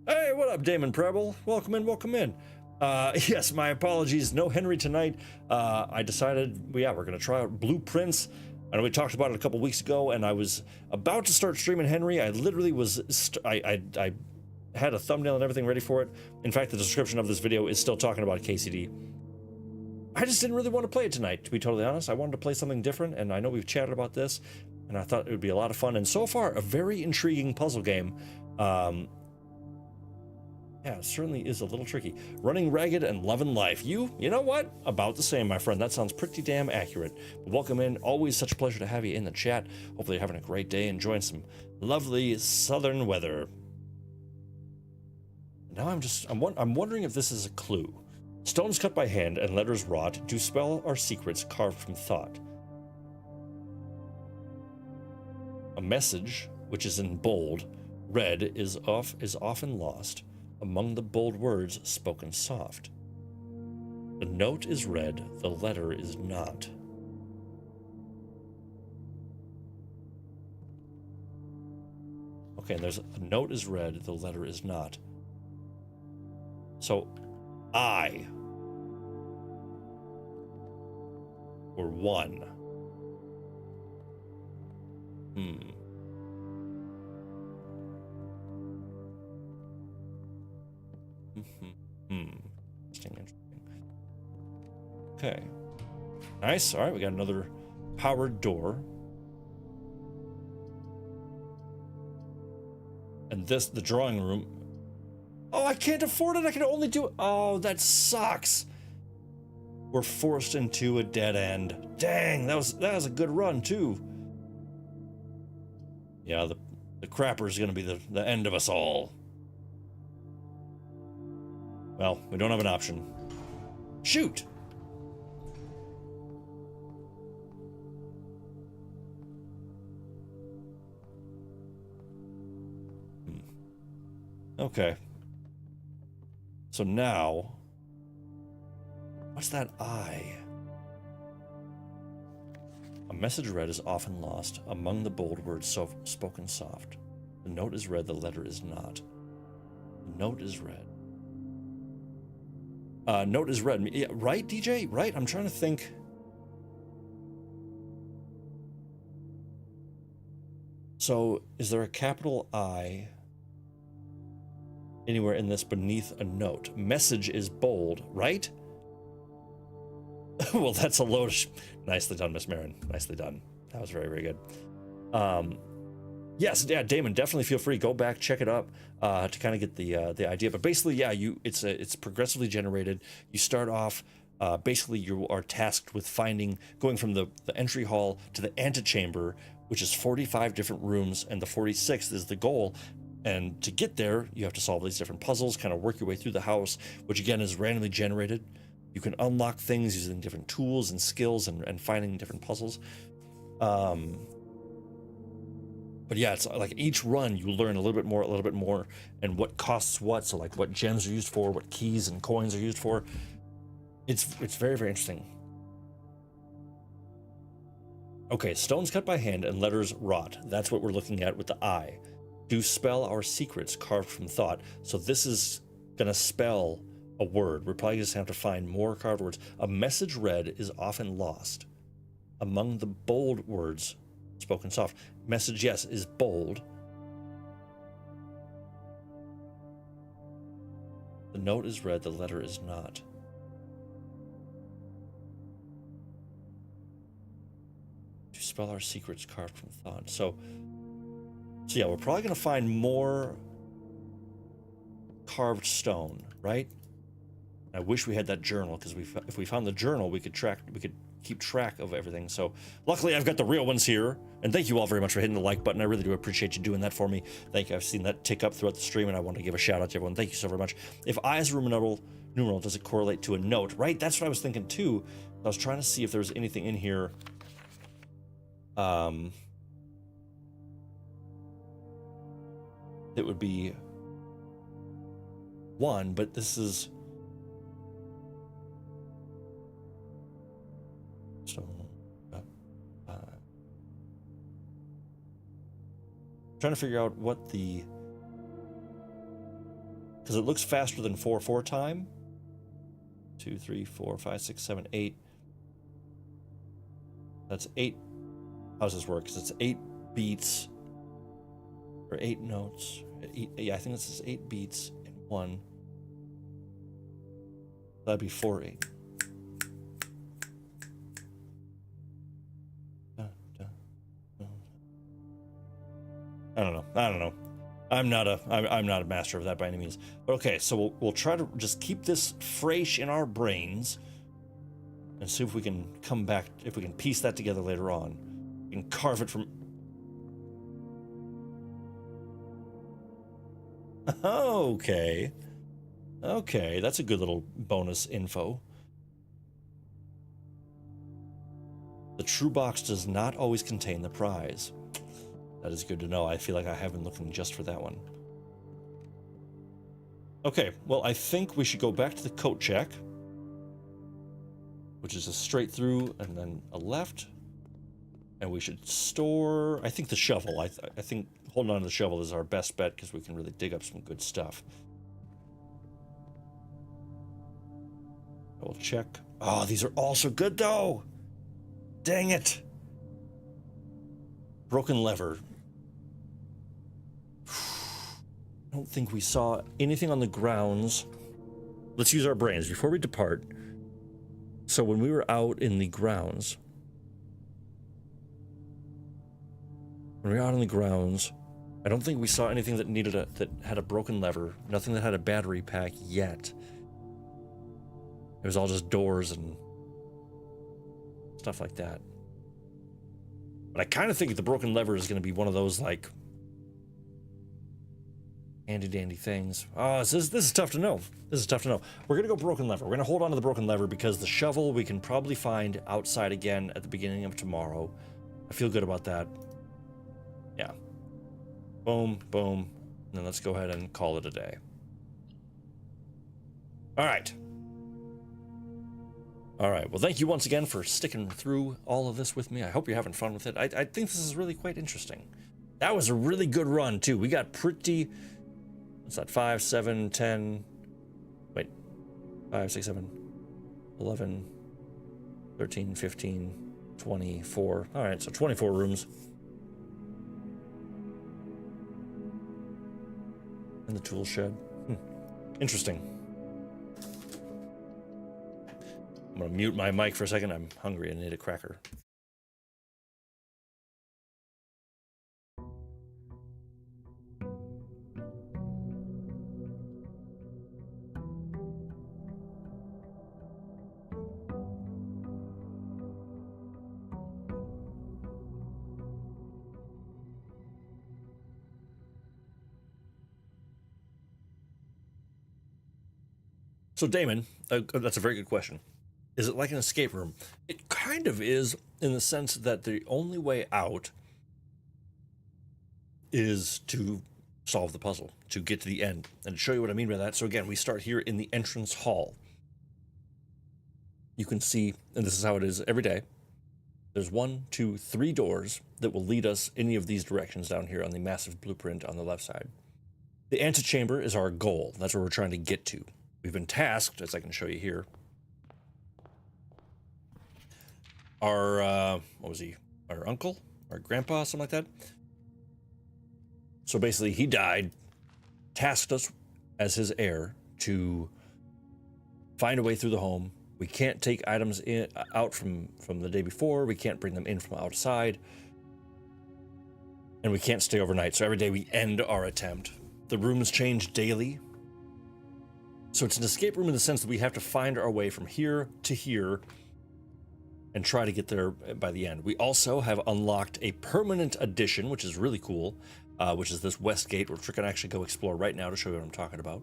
Speaker 1: Hey, what up, Damon Preble? Welcome in, welcome in. Yes, my apologies. No Henry tonight. I decided, we're going to try out Blueprints. I know we talked about it a couple weeks ago, and I was about to start streaming Henry. I literally was, I had a thumbnail and everything ready for it. In fact, the description of this video is still talking about KCD. I just didn't really want to play it tonight, to be totally honest. I wanted to play something different, and I know we've chatted about this, and I thought it would be a lot of fun. And so far, a very intriguing puzzle game. Yeah, it certainly is a little tricky. Running ragged and loving life. You know what? About the same, my friend. That sounds pretty damn accurate. But welcome in. Always such a pleasure to have you in the chat. Hopefully you're having a great day, enjoying some lovely southern weather. Now I'm wondering if this is a clue. Stones cut by hand and letters wrought do spell our secrets carved from thought. A message, which is in bold, red is often lost among the bold words spoken soft. The note is read, the letter is not. Okay, and there's a note is read, the letter is not. So, I, or one. Interesting. Okay. Nice. All right, we got another powered door. And this, the drawing room. Oh, I can't afford it. I can only do. Oh, that sucks. We're forced into a dead end. Dang, that was a good run too. Yeah, the crapper is gonna be the end of us all. Well, we don't have an option. Shoot! Okay. So now, what's that I? A message read is often lost among the bold words spoken soft. The note is read, the letter is not. The note is read. Note is read. Yeah, right, DJ? Right? I'm trying to think. So, is there a capital I anywhere in this beneath a note? Message is bold, right? Well, that's a load. Nicely done, Miss Marin. Nicely done. That was very, very good. Yes, yeah, Damon, definitely feel free. Go back, check it up to kind of get the idea. But basically, yeah, it's progressively generated. You start off. Basically, you are tasked with going from the entry hall to the antechamber, which is 45 different rooms, and the 46th is the goal. And to get there, you have to solve these different puzzles, kind of work your way through the house, which again is randomly generated. You can unlock things using different tools and skills and finding different puzzles. But yeah, it's like each run you learn a little bit more, and what costs what. So like what gems are used for, what keys and coins are used for. It's very, very interesting. Okay, stones cut by hand and letters wrought. That's what we're looking at with the I. Do spell our secrets carved from thought. So this is gonna spell a word. We're probably just have to find more carved words. A message read is often lost among the bold words spoken soft. Message, yes, is bold. The note is read, the letter is not. To spell our secrets carved from thought. So yeah, we're probably gonna find more carved stone, right? I wish we had that journal, because if we found the journal, we could keep track of everything. So luckily I've got the real ones here, and thank you all very much for hitting the like button. I really do appreciate you doing that for me. Thank you. I've seen that tick up throughout the stream, and I want to give a shout out to everyone. Thank you so very much. If I as a numeral, does it correlate to a note, right? That's what I was thinking too. I was trying to see if there was anything in here that would be one, but this is so trying to figure out what because it looks faster than 4/4 time. 2, 3, 4, 5, 6, 7, 8. That's 8. How does this work? Because it's 8 beats, or Or 8 notes. Yeah, I think this is 8 beats in 1. That'd be 4/8. I don't know. I'm not a master of that by any means. But okay, so we'll try to just keep this fresh in our brains and see if we can come back, if we can piece that together later on. We can carve it from. Okay, that's a good little bonus info. The true box does not always contain the prize. That is good to know. I feel like I have been looking just for that one. Okay, well, I think we should go back to the coat check, which is a straight through and then a left. And we should store, I think, the shovel. I think holding on to the shovel is our best bet because we can really dig up some good stuff. I will check. Oh, these are also good, though. Dang it. Broken lever. I don't think we saw anything on the grounds. Let's use our brains before we depart. So when we were out in the grounds, I don't think we saw anything that that had a broken lever. Nothing that had a battery pack yet. It was all just doors and stuff like that. But I kind of think the broken lever is going to be one of those, like, handy dandy things. Oh, this is tough to know. We're going to go broken lever. We're going to hold on to the broken lever because the shovel we can probably find outside again at the beginning of tomorrow. I feel good about that. Yeah. Boom, boom. And then let's go ahead and call it a day. All right. Well, thank you once again for sticking through all of this with me. I hope you're having fun with it. I think this is really quite interesting. That was a really good run, too. We got pretty... What's that? 5, 7, 10... Wait. 5, 6, 7... 11... 13, 15... 24... Alright, so 24 rooms. And the tool shed. Interesting. I'm going to mute my mic for a second. I'm hungry and need a cracker. So Damon, that's a very good question. Is it like an escape room? It kind of is, in the sense that the only way out is to solve the puzzle, to get to the end. And to show you what I mean by that, so again, we start here in the entrance hall. You can see, and this is how it is every day, there's 1, 2, 3 doors that will lead us any of these directions down here on the massive blueprint on the left side. The antechamber is our goal. That's where we're trying to get to. We've been tasked, as I can show you here. Our, what was he? Our uncle? Our grandpa? Something like that? So basically, he died, tasked us as his heir to find a way through the home. We can't take items out from the day before. We can't bring them in from outside. And we can't stay overnight. So every day we end our attempt. The rooms change daily. So it's an escape room in the sense that we have to find our way from here to here and try to get there by the end. We also have unlocked a permanent addition, which is really cool, which is this west gate, which we're going to actually go explore right now to show you what I'm talking about.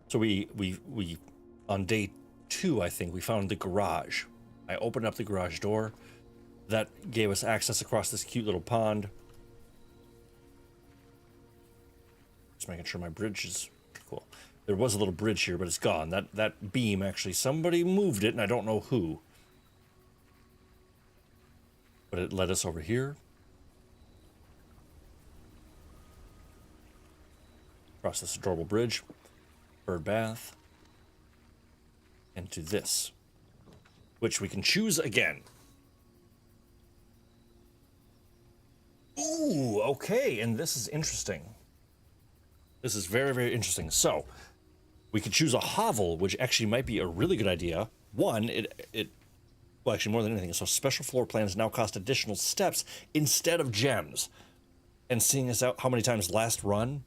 Speaker 1: So we on day 2, I think, we found the garage. I opened up the garage door. That gave us access across this cute little pond. Just making sure my bridge is cool. There was a little bridge here, but it's gone. That beam, actually, somebody moved it, and I don't know who. But it led us over here. Across this adorable bridge. Bird bath. And to this. Which we can choose again. Okay, and this is interesting. This is very, very interesting. So, we could choose a hovel, which actually might be a really good idea. One, well, actually, more than anything, so special floor plans now cost additional steps instead of gems. And seeing as how many times last run...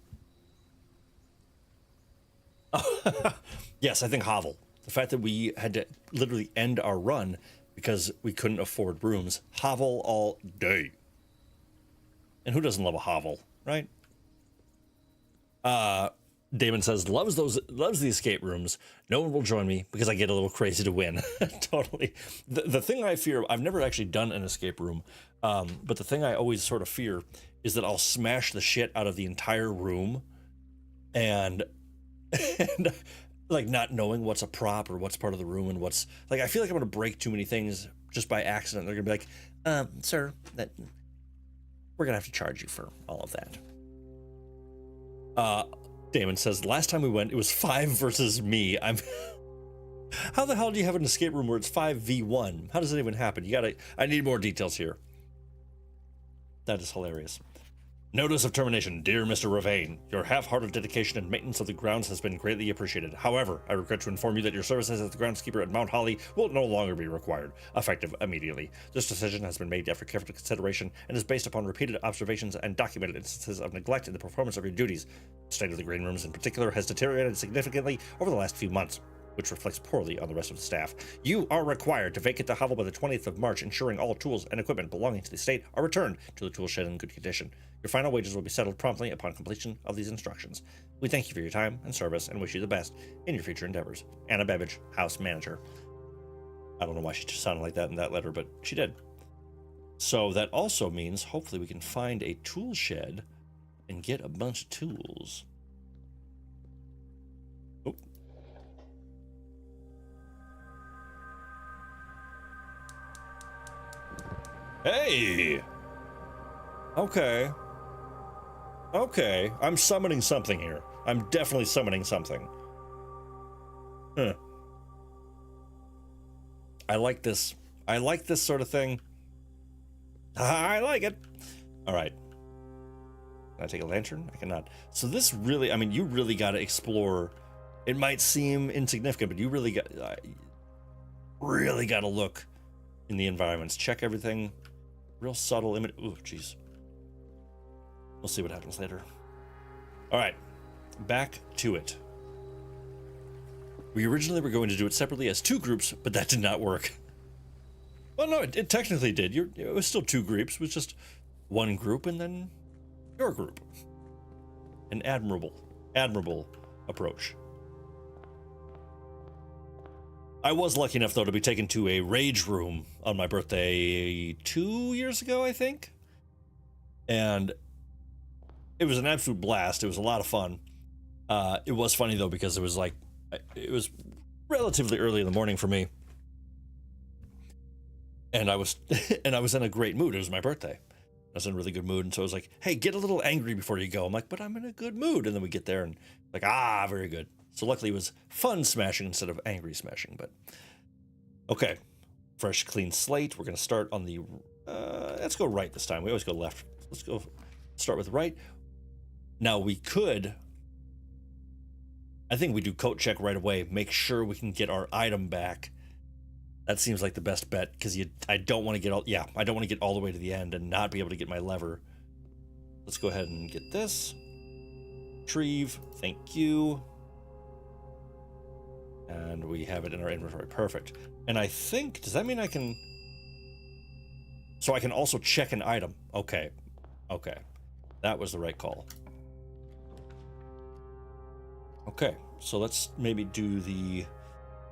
Speaker 1: Yes, I think hovel. The fact that we had to literally end our run because we couldn't afford rooms. Hovel all day. And who doesn't love a hovel, right? Damon says, loves the escape rooms. No one will join me because I get a little crazy to win. Totally. The thing I fear, I've never actually done an escape room, but the thing I always sort of fear is that I'll smash the shit out of the entire room and like not knowing what's a prop or what's part of the room and what's like, I feel like I'm gonna break too many things just by accident. They're gonna be like, sir, that we're gonna have to charge you for all of that. Damon says, last time we went, it was 5 versus me. How the hell do you have an escape room where it's 5v1? How does that even happen? I need more details here. That is hilarious. Notice of termination. Dear Mr. Ravane, your half-hearted dedication and maintenance of the grounds has been greatly appreciated. However, I regret to inform you that your services as the groundskeeper at Mount Holly will no longer be required, effective immediately. This decision has been made after careful consideration and is based upon repeated observations and documented instances of neglect in the performance of your duties. The state of the green rooms in particular has deteriorated significantly over the last few months, which reflects poorly on the rest of the staff. You are required to vacate the hovel by the 20th of March, ensuring all tools and equipment belonging to the estate are returned to the tool shed in good condition. Your final wages will be settled promptly upon completion of these instructions. We thank you for your time and service and wish you the best in your future endeavors. Anna Babbage, house manager. I don't know why she just sounded like that in that letter, but she did. So that also means hopefully we can find a tool shed and get a bunch of tools. Oh. Hey! Okay. Okay, I'm summoning something here. I'm definitely summoning something. Huh. I like this. I like this sort of thing. I like it. All right. Can I take a lantern? I cannot. So this really, I mean, you really got to explore. It might seem insignificant, but you really got to look in the environments. Check everything. Real subtle image. Ooh, jeez. We'll see what happens later. All right, back to it. We originally were going to do it separately as 2 groups, but that did not work. Well, no, it technically did. It was still 2 groups. It was just 1 group and then your group. An admirable approach. I was lucky enough, though, to be taken to a rage room on my birthday 2 years ago, I think. And it was an absolute blast. It was a lot of fun. It was funny, though, because it was relatively early in the morning for me. And I was in a great mood. It was my birthday. I was in a really good mood. And so I was like, hey, get a little angry before you go. I'm like, but I'm in a good mood. And then we get there and like, very good. So luckily it was fun smashing instead of angry smashing. But okay, fresh, clean slate. We're going to start on the, let's go right this time. We always go left. Let's go start with right. Now we could, I think we do coat check right away. Make sure we can get our item back. That seems like the best bet because I don't want to get I don't want to get all the way to the end and not be able to get my lever. Let's go ahead and get this. Retrieve, thank you. And we have it in our inventory, perfect. And I think, does that mean I can, so I can also check an item? Okay, that was the right call. Okay, so let's maybe do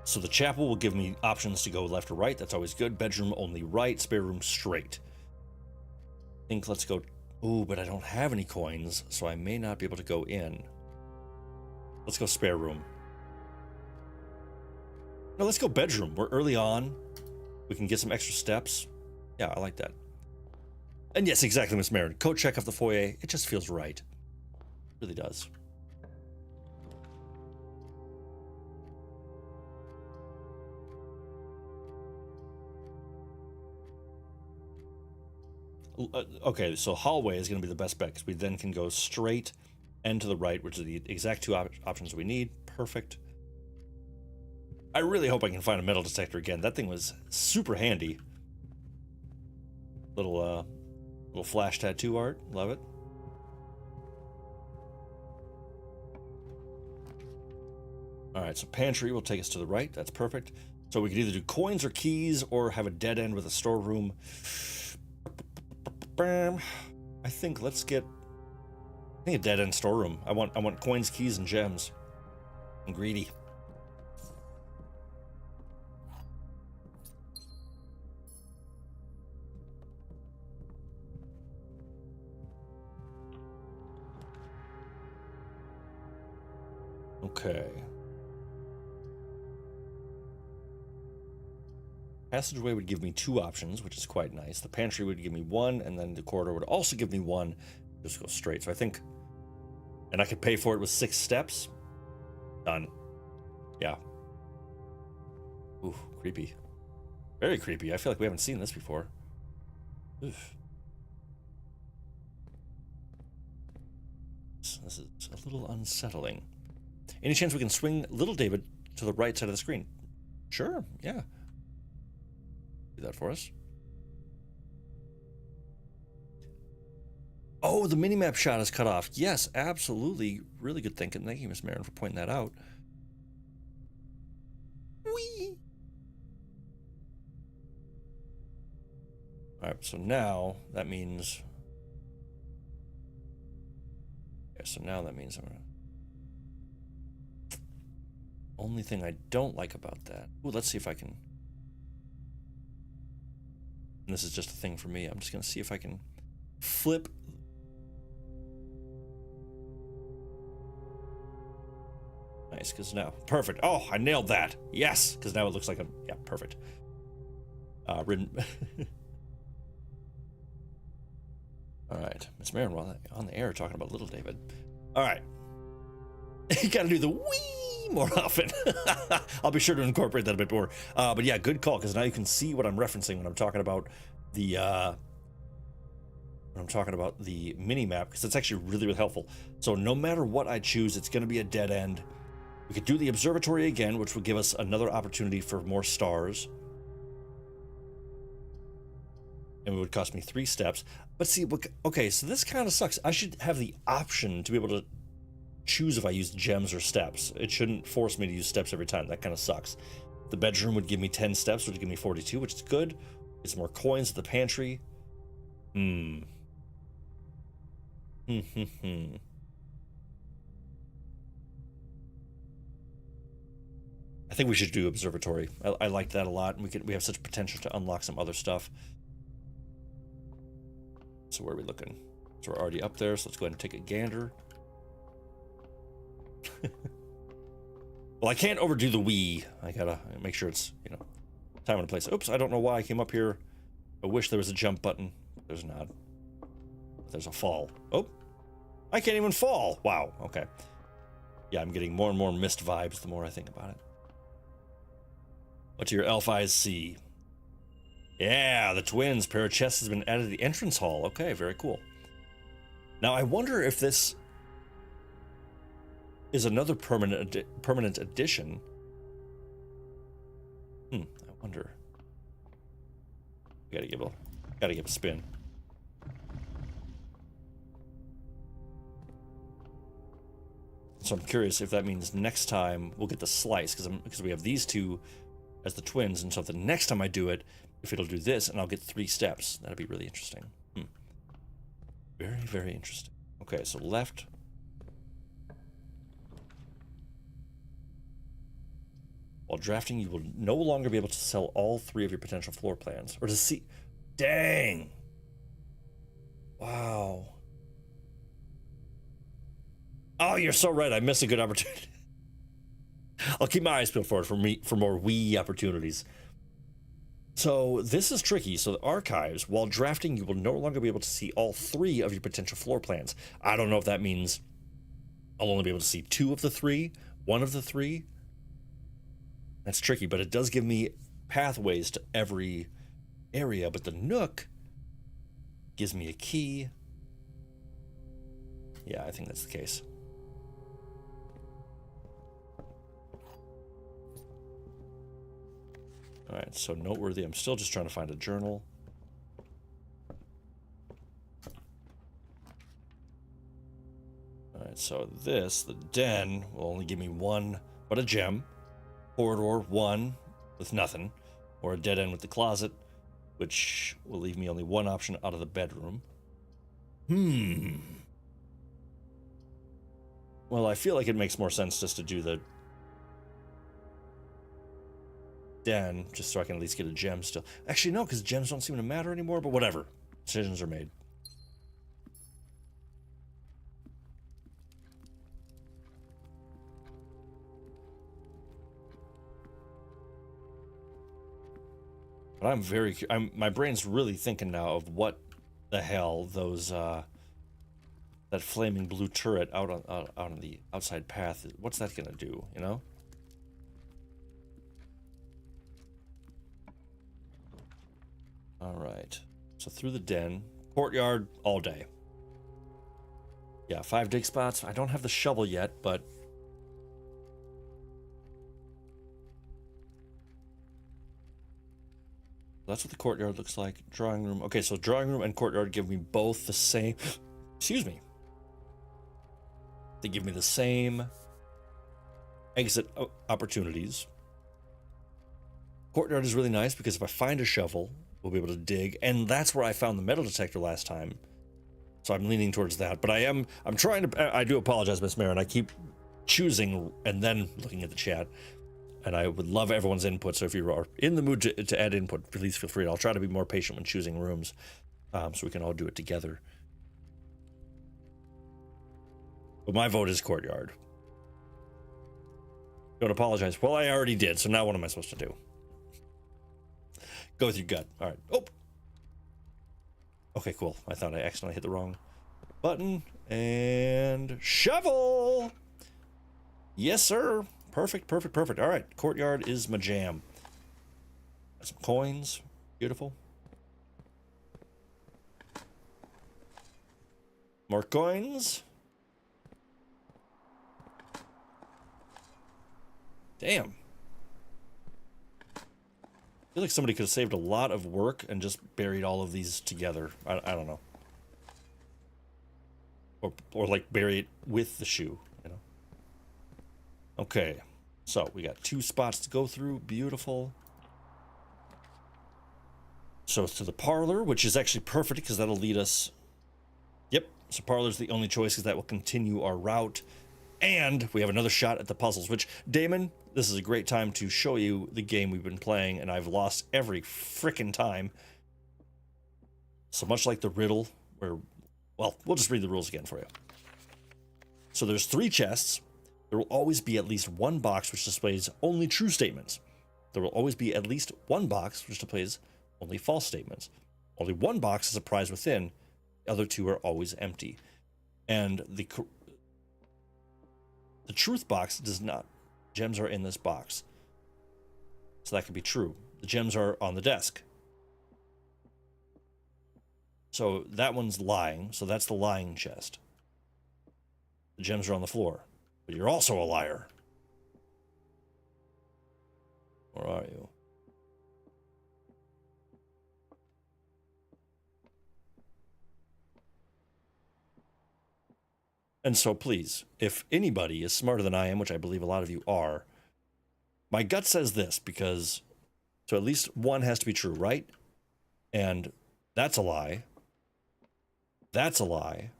Speaker 1: so the chapel will give me options to go left or right. That's always good. Bedroom only right, spare room straight. I think let's go, ooh, but I don't have any coins, so I may not be able to go in. Let's go spare room. No, let's go bedroom. We're early on. We can get some extra steps. Yeah, I like that. And yes, exactly, Miss Marin. Coat check of the foyer. It just feels right. It really does. Okay, so hallway is going to be the best bet because we then can go straight and to the right, which are the exact two options we need. Perfect. I really hope I can find a metal detector again. That thing was super handy. Little flash tattoo art. Love it. All right, so pantry will take us to the right. That's perfect. So we could either do coins or keys or have a dead end with a storeroom. I think let's get a dead end storeroom. I want coins, keys, and gems. I'm greedy. Okay. Passageway would give me 2 options, which is quite nice. The pantry would give me 1, and then the corridor would also give me 1. Just go straight. So I think, and I could pay for it with 6 steps. Done. Yeah. Ooh, creepy. Very creepy. I feel like we haven't seen this before. Oof. This is a little unsettling. Any chance we can swing little David to the right side of the screen? Sure, yeah. Do that for us. Oh, the minimap shot is cut off. Yes, absolutely. Really good thinking. Thank you, Miss Marin, for pointing that out. Whee! All right, so now that means... Yeah, so now that means I'm gonna... Only thing I don't like about that... Ooh, let's see if I can... And this is just a thing for me. I'm just gonna see if I can flip... Nice, because now... Perfect. Oh, I nailed that. Yes, because now it looks like I'm... Yeah, perfect. Ridden... All right, Miss Marin, while on the air talking about little David. All right. You gotta do the wee more often. I'll be sure to incorporate that a bit more. But yeah, good call, because now you can see what I'm referencing when I'm talking about the mini map, because it's actually really, really helpful. So no matter what I choose, it's gonna be a dead end. We could do the observatory again, which would give us another opportunity for more stars. And it would cost me 3 steps. But see, okay, so this kind of sucks. I should have the option to be able to choose if I use gems or steps. It shouldn't force me to use steps every time. That kind of sucks. The bedroom would give me 10 steps, which would give me 42, which is good. It's more coins at the pantry. I think we should do observatory. I like that a lot, and we have such potential to unlock some other stuff. So where are we looking? So we're already up there, so let's go ahead and take a gander. Well, I can't overdo the Wii. I gotta make sure it's, you know, time and place. Oops, I don't know why I came up here. I wish there was a jump button. There's not. There's a fall. Oh, I can't even fall. Wow, okay. Yeah, I'm getting more and more missed vibes the more I think about it. What do your elf eyes see? Yeah, the twins. Pair of chests has been added to the entrance hall. Okay, very cool. Now, I wonder if this is another permanent addition. I wonder. Gotta give a spin. So I'm curious if that means next time we'll get the slice, because we have these two as the twins, and so the next time I do it, if it'll do this, and I'll get 3 steps. That'd be really interesting. Very, very interesting. Okay, so left. While drafting, you will no longer be able to sell all 3 of your potential floor plans, or to see. Dang. Wow. Oh, you're so right. I missed a good opportunity. I'll keep my eyes peeled for more Wii opportunities. So this is tricky. So the archives, while drafting, you will no longer be able to see all 3 of your potential floor plans. I don't know if that means I'll only be able to see 2 of the 3, 1 of the 3. That's tricky, but it does give me pathways to every area. But the Nook, Gives me a key. Yeah, I think that's the case. All right, so noteworthy. I'm still just trying to find a journal. All right, so the den, will only give me one, but a gem. Corridor, one with nothing. Or a dead end with the closet, which will leave me only one option out of the bedroom. Well, I feel like it makes more sense just to do the den, just so I can at least get a gem still. Actually, no, because gems don't seem to matter anymore, but whatever. Decisions are made. But my brain's really thinking now of what the hell those, that flaming blue turret out on the outside path, what's that gonna do, you know? All right, so through the den, courtyard all day. Yeah, 5 dig spots. I don't have the shovel yet, but that's what the courtyard looks like. Drawing room. Okay, so drawing room and courtyard give me both the same. Excuse me. They give me the same exit opportunities. Courtyard is really nice because if I find a shovel, we'll be able to dig, and that's where I found the metal detector last time. So I'm leaning towards that. But I'm trying to. I do apologize, Miss Marin. I keep choosing and then looking at the chat. And I would love everyone's input, so if you are in the mood to add input, please feel free. I'll try to be more patient when choosing rooms, so we can all do it together. But my vote is courtyard. Don't apologize. Well, I already did, so now what am I supposed to do? Go with your gut. All right. Oh! Okay, cool. I thought I accidentally hit the wrong button. And shovel! Yes, sir. Perfect, perfect, perfect. All right, courtyard is my jam. Got some coins. Beautiful. More coins. Damn. I feel like somebody could have saved a lot of work and just buried all of these together. I don't know. Or like bury it with the shoe, you know? Okay, so we got 2 spots to go through. Beautiful. So it's to the parlor, which is actually perfect because that'll lead us. Yep, so parlor's the only choice because that will continue our route. And we have another shot at the puzzles, which, Damon, this is a great time to show you the game we've been playing, and I've lost every frickin' time. So much like the riddle, where, well, we'll just read the rules again for you. So there's 3 chests. There will always be at least 1 box which displays only true statements. There will always be at least 1 box which displays only false statements. Only 1 box is a prize within. The other 2 are always empty. And the truth box does not. Gems are in this box. So that could be true. The gems are on the desk. So that one's lying. So that's the lying chest. The gems are on the floor. But you're also a liar. Where are you? And so please, if anybody is smarter than I am, which I believe a lot of you are, my gut says this, because so at least 1 has to be true, right? And that's a lie. That's a lie.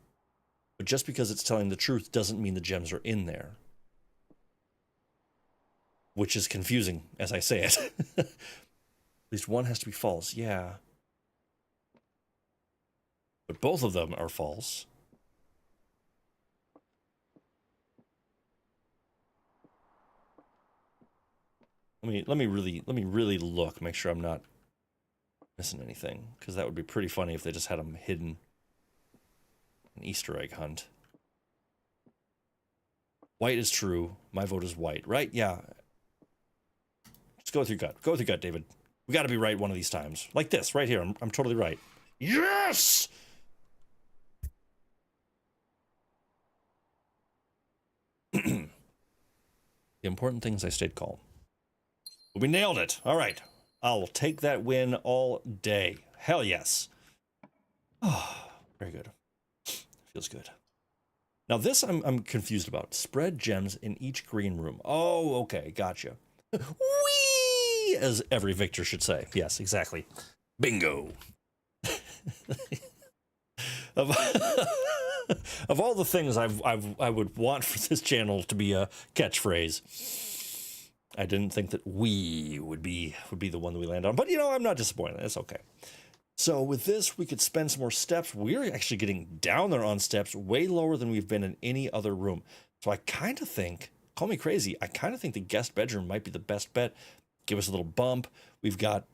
Speaker 1: But just because it's telling the truth doesn't mean the gems are in there. Which is confusing as I say it. At least 1 has to be false, yeah. But both of them are false. Let me really look, make sure I'm not missing anything, because that would be pretty funny if they just had them hidden. An Easter egg hunt. White is true. My vote is white, right? Yeah. Just go with your gut. Go with your gut, David. We got to be right one of these times. Like this, right here. I'm totally right. Yes! The important thing is I stayed calm. We nailed it. All right. I'll take that win all day. Hell yes. Oh, very good. Feels good. Now this I'm confused about. Spread gems in each green room. Oh, okay. Gotcha. Whee! As every victor should say. Yes, exactly. Bingo. of, of all the things I would want for this channel to be a catchphrase, I didn't think that "we" would be the one that we land on. But you know, I'm not disappointed. That's okay. So with this, we could spend some more steps. We're actually getting down there on steps way lower than we've been in any other room. So I kind of think, call me crazy, I kind of think the guest bedroom might be the best bet. Give us a little bump. We've got,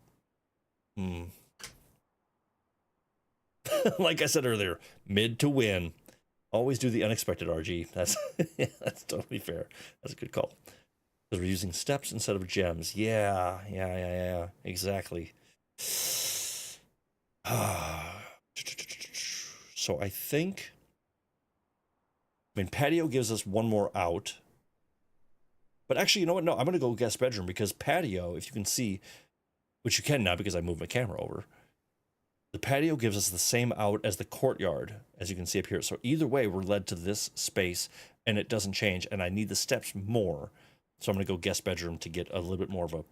Speaker 1: like I said earlier, mid to win. Always do the unexpected, RG. That's that's totally fair. That's a good call. Because we're using steps instead of gems. Yeah, exactly. So I think, patio gives us one more out. But actually, you know what? No, I'm going to go guest bedroom because patio, if you can see, which you can now because I moved my camera over, the patio gives us the same out as the courtyard, as you can see up here. So either way, we're led to this space and it doesn't change. And I need the steps more. So I'm going to go guest bedroom to get a little bit more of a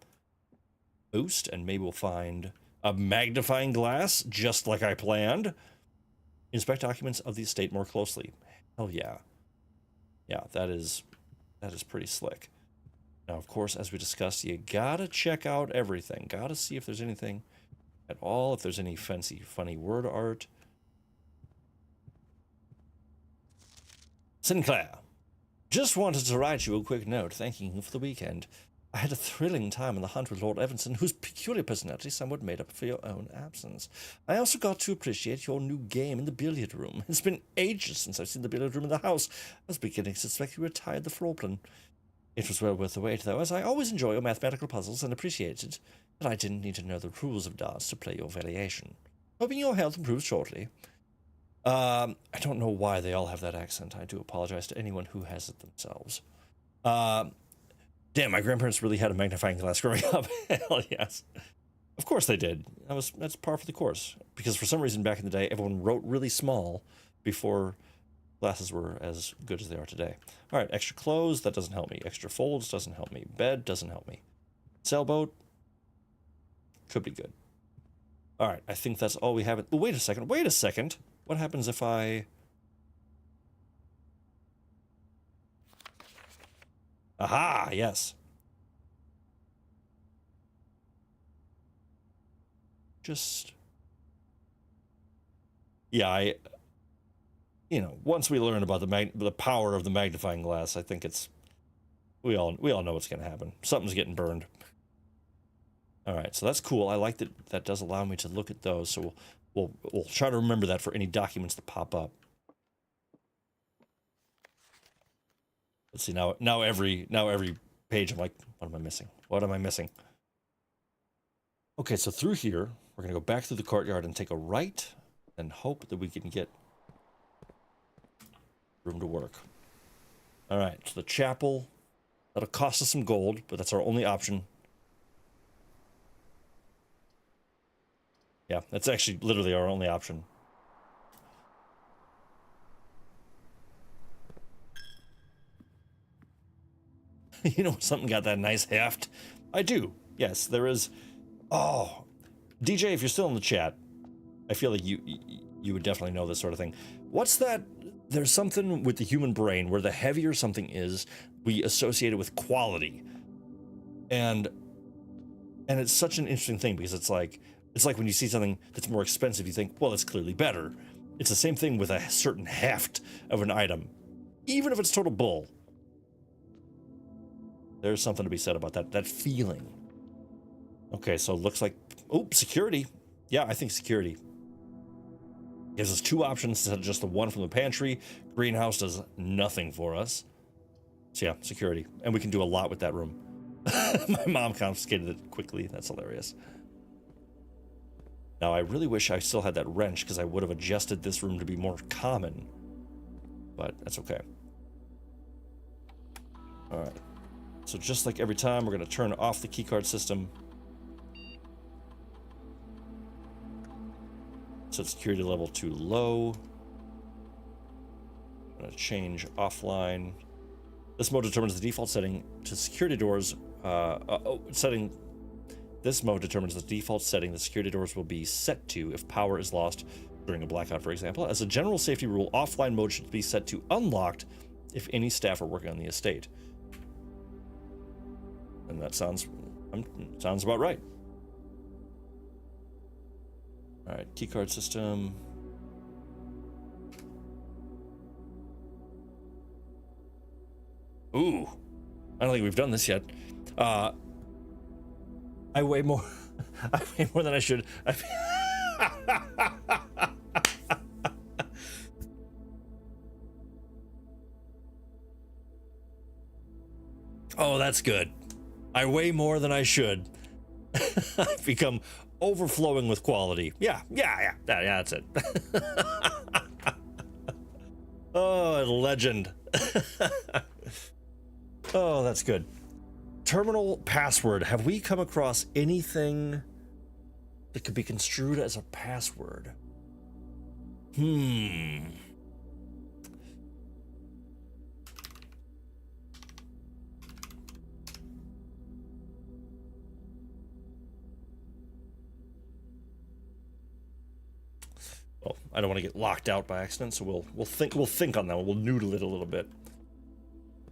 Speaker 1: boost. And maybe we'll find a magnifying glass, just like I planned. Inspect documents of the estate more closely. Hell yeah. Yeah, that is pretty slick. Now, of course, as we discussed, you gotta check out everything. Gotta see if there's anything at all, if there's any fancy, funny word art. Sinclair, just wanted to write you a quick note thanking you for the weekend. I had a thrilling time in the hunt with Lord Evanson, whose peculiar personality somewhat made up for your own absence. I also got to appreciate your new game in the billiard room. It's been ages since I've seen the billiard room in the house. I was beginning to suspect you retired the floor plan. It was well worth the wait, though, as I always enjoy your mathematical puzzles and appreciated that I didn't need to know the rules of darts to play your variation. Hoping your health improves shortly. I don't know why they all have that accent. I do apologize to anyone who has it themselves. Damn, my grandparents really had a magnifying glass growing up. Hell yes. Of course they did. That's par for the course. Because for some reason back in the day, everyone wrote really small before glasses were as good as they are today. All right, extra clothes, that doesn't help me. Extra folds doesn't help me. Bed doesn't help me. Sailboat could be good. All right, I think that's all we have. Oh, wait a second. What happens if I... Aha, yes. Just... Yeah, once we learn about the power of the magnifying glass, I think it's... We all know what's going to happen. Something's getting burned. All right, so that's cool. I like that does allow me to look at those, so we'll try to remember that for any documents that pop up. Let's see, now every page I'm like, what am I missing? What am I missing? Okay, so through here, we're going to go back through the courtyard and take a right and hope that we can get room to work. All right, so the chapel, that'll cost us some gold, but that's our only option. Yeah, that's actually literally our only option. You know, something got that nice heft. I do. Yes, there is. Oh, DJ, if you're still in the chat, I feel like you would definitely know this sort of thing. What's that? There's something with the human brain where the heavier something is, we associate it with quality. And it's such an interesting thing because it's like when you see something that's more expensive, you think, well, it's clearly better. It's the same thing with a certain heft of an item, even if it's total bull. There's something to be said about that feeling. Okay, so it looks like, security. Yeah, I think security. Gives us two options instead of just the one from the pantry. Greenhouse does nothing for us. So yeah, security. And we can do a lot with that room. My mom confiscated it quickly. That's hilarious. Now, I really wish I still had that wrench because I would have adjusted this room to be more common. But that's okay. All right. So just like every time, we're going to turn off the keycard system. Set security level to low. I'm going to change offline. This mode determines the default setting to security doors. This mode determines the default setting the security doors will be set to if power is lost during a blackout, for example. As a general safety rule, offline mode should be set to unlocked if any staff are working on the estate. And that sounds about right. All right, keycard system. Ooh, I don't think we've done this yet. I weigh more. I weigh more than I should. Oh, that's good. I weigh more than I should. I've become overflowing with quality. Yeah, that's it. Oh, legend. Oh, that's good. Terminal password. Have we come across anything that could be construed as a password? Well, I don't want to get locked out by accident, so we'll think on that one. We'll noodle it a little bit.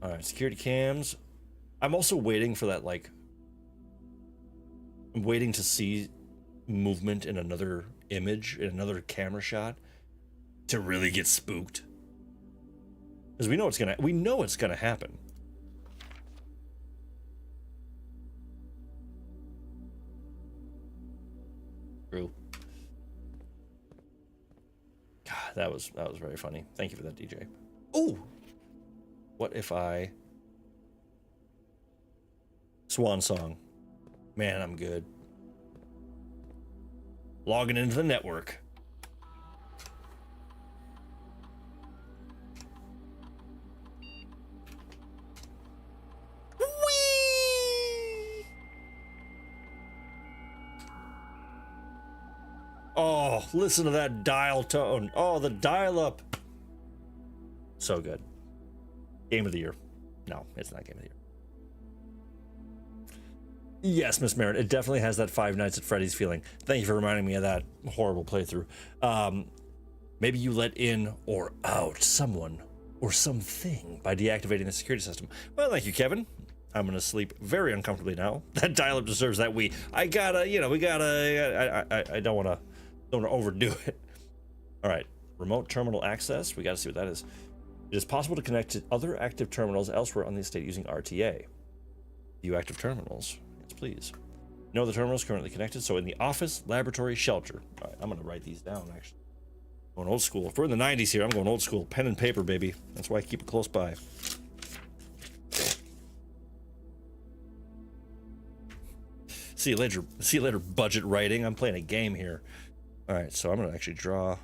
Speaker 1: All right, security cams. I'm also waiting for that, like, I'm waiting to see movement in another image, in another camera shot, to really get spooked. Because we know it's gonna happen. True. God, that was very funny. Thank you for that, DJ. Oh, what if I swan song? Man, I'm good. Logging into the network. Whee! Oh, listen to that dial tone. Oh, the dial up. So good. Game of the year. No, it's not game of the year. Yes, Miss Merritt, it definitely has that Five Nights at Freddy's feeling. Thank you for reminding me of that horrible playthrough. Maybe you let in or out someone or something by deactivating the security system. Well, thank you, Kevin. I'm gonna sleep very uncomfortably now. That dial-up deserves that we. I gotta, we gotta. I don't wanna overdo it. All right, remote terminal access. We gotta see what that is. It is possible to connect to other active terminals elsewhere on the estate using RTA. View active terminals. Yes, please. No other terminals currently connected, so in the office, laboratory, shelter. All right, I'm going to write these down, actually. Going old school. If we're in the 90s here, I'm going old school. Pen and paper, baby. That's why I keep it close by. See you later, budget writing. I'm playing a game here. All right, so I'm going to actually draw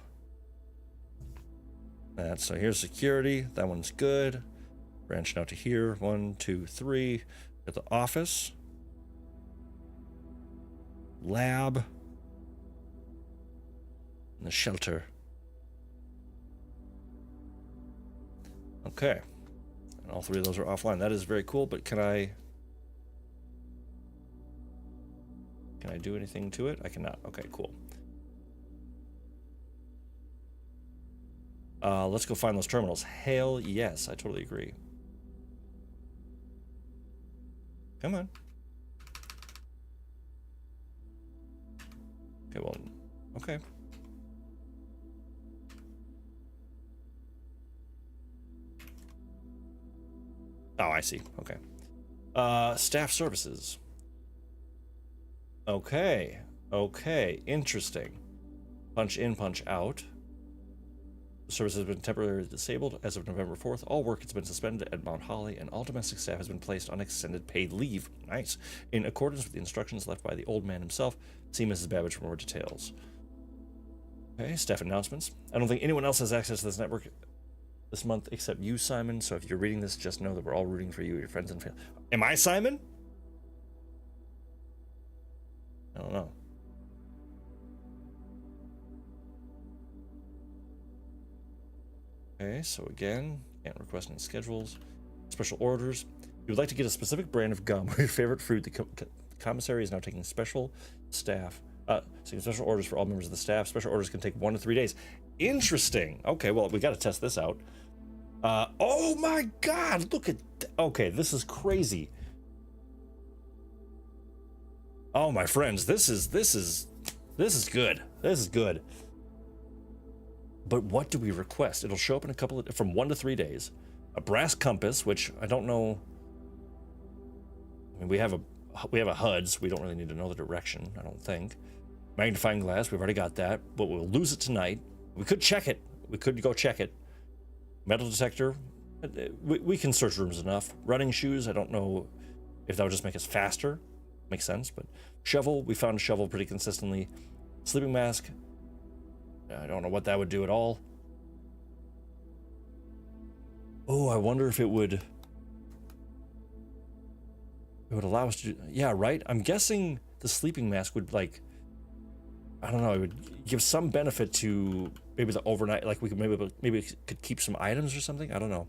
Speaker 1: that. So here's security. That one's good. Branching out to here. 1, 2, 3. At the office. Lab. And the shelter. Okay. And all three of those are offline. That is very cool, but can I do anything to it? I cannot. Okay, cool. Let's go find those terminals. Hell yes, I totally agree. Come on. Okay, well, okay. Oh, I see. Okay. Staff services. Okay. Okay. Interesting. Punch in, punch out. The service has been temporarily disabled as of November 4th. All work has been suspended at Mount Holly, and all domestic staff has been placed on extended paid leave. Nice. In accordance with the instructions left by the old man himself. See Mrs. Babbage for more details. Okay, staff announcements. I don't think anyone else has access to this network this month except you, Simon. So if you're reading this, just know that we're all rooting for you, your friends and family. Am I Simon? I don't know. Okay, so again, can't request any schedules. Special orders. If you would like to get a specific brand of gum or your favorite fruit, the commissary is now taking special orders for all members of the staff. Special orders can take 1 to 3 days. Interesting. Okay, well, we got to test this out. Oh my God, look at, okay, this is crazy. Oh, my friends, this is good. This is good. But what do we request? It'll show up in from 1 to 3 days. A brass compass, which I don't know. I mean, we have a HUD, so we don't really need to know the direction, I don't think. Magnifying glass, we've already got that, but we'll lose it tonight. We could check it. We could go check it. Metal detector, we can search rooms enough. Running shoes, I don't know if that would just make us faster. Makes sense, but shovel, we found a shovel pretty consistently. Sleeping mask, I don't know what that would do at all. Oh, I wonder if it would allow us to do, yeah, right? I'm guessing the sleeping mask would, like, I don't know, it would give some benefit to maybe the overnight, like we could maybe could keep some items or something. I don't know.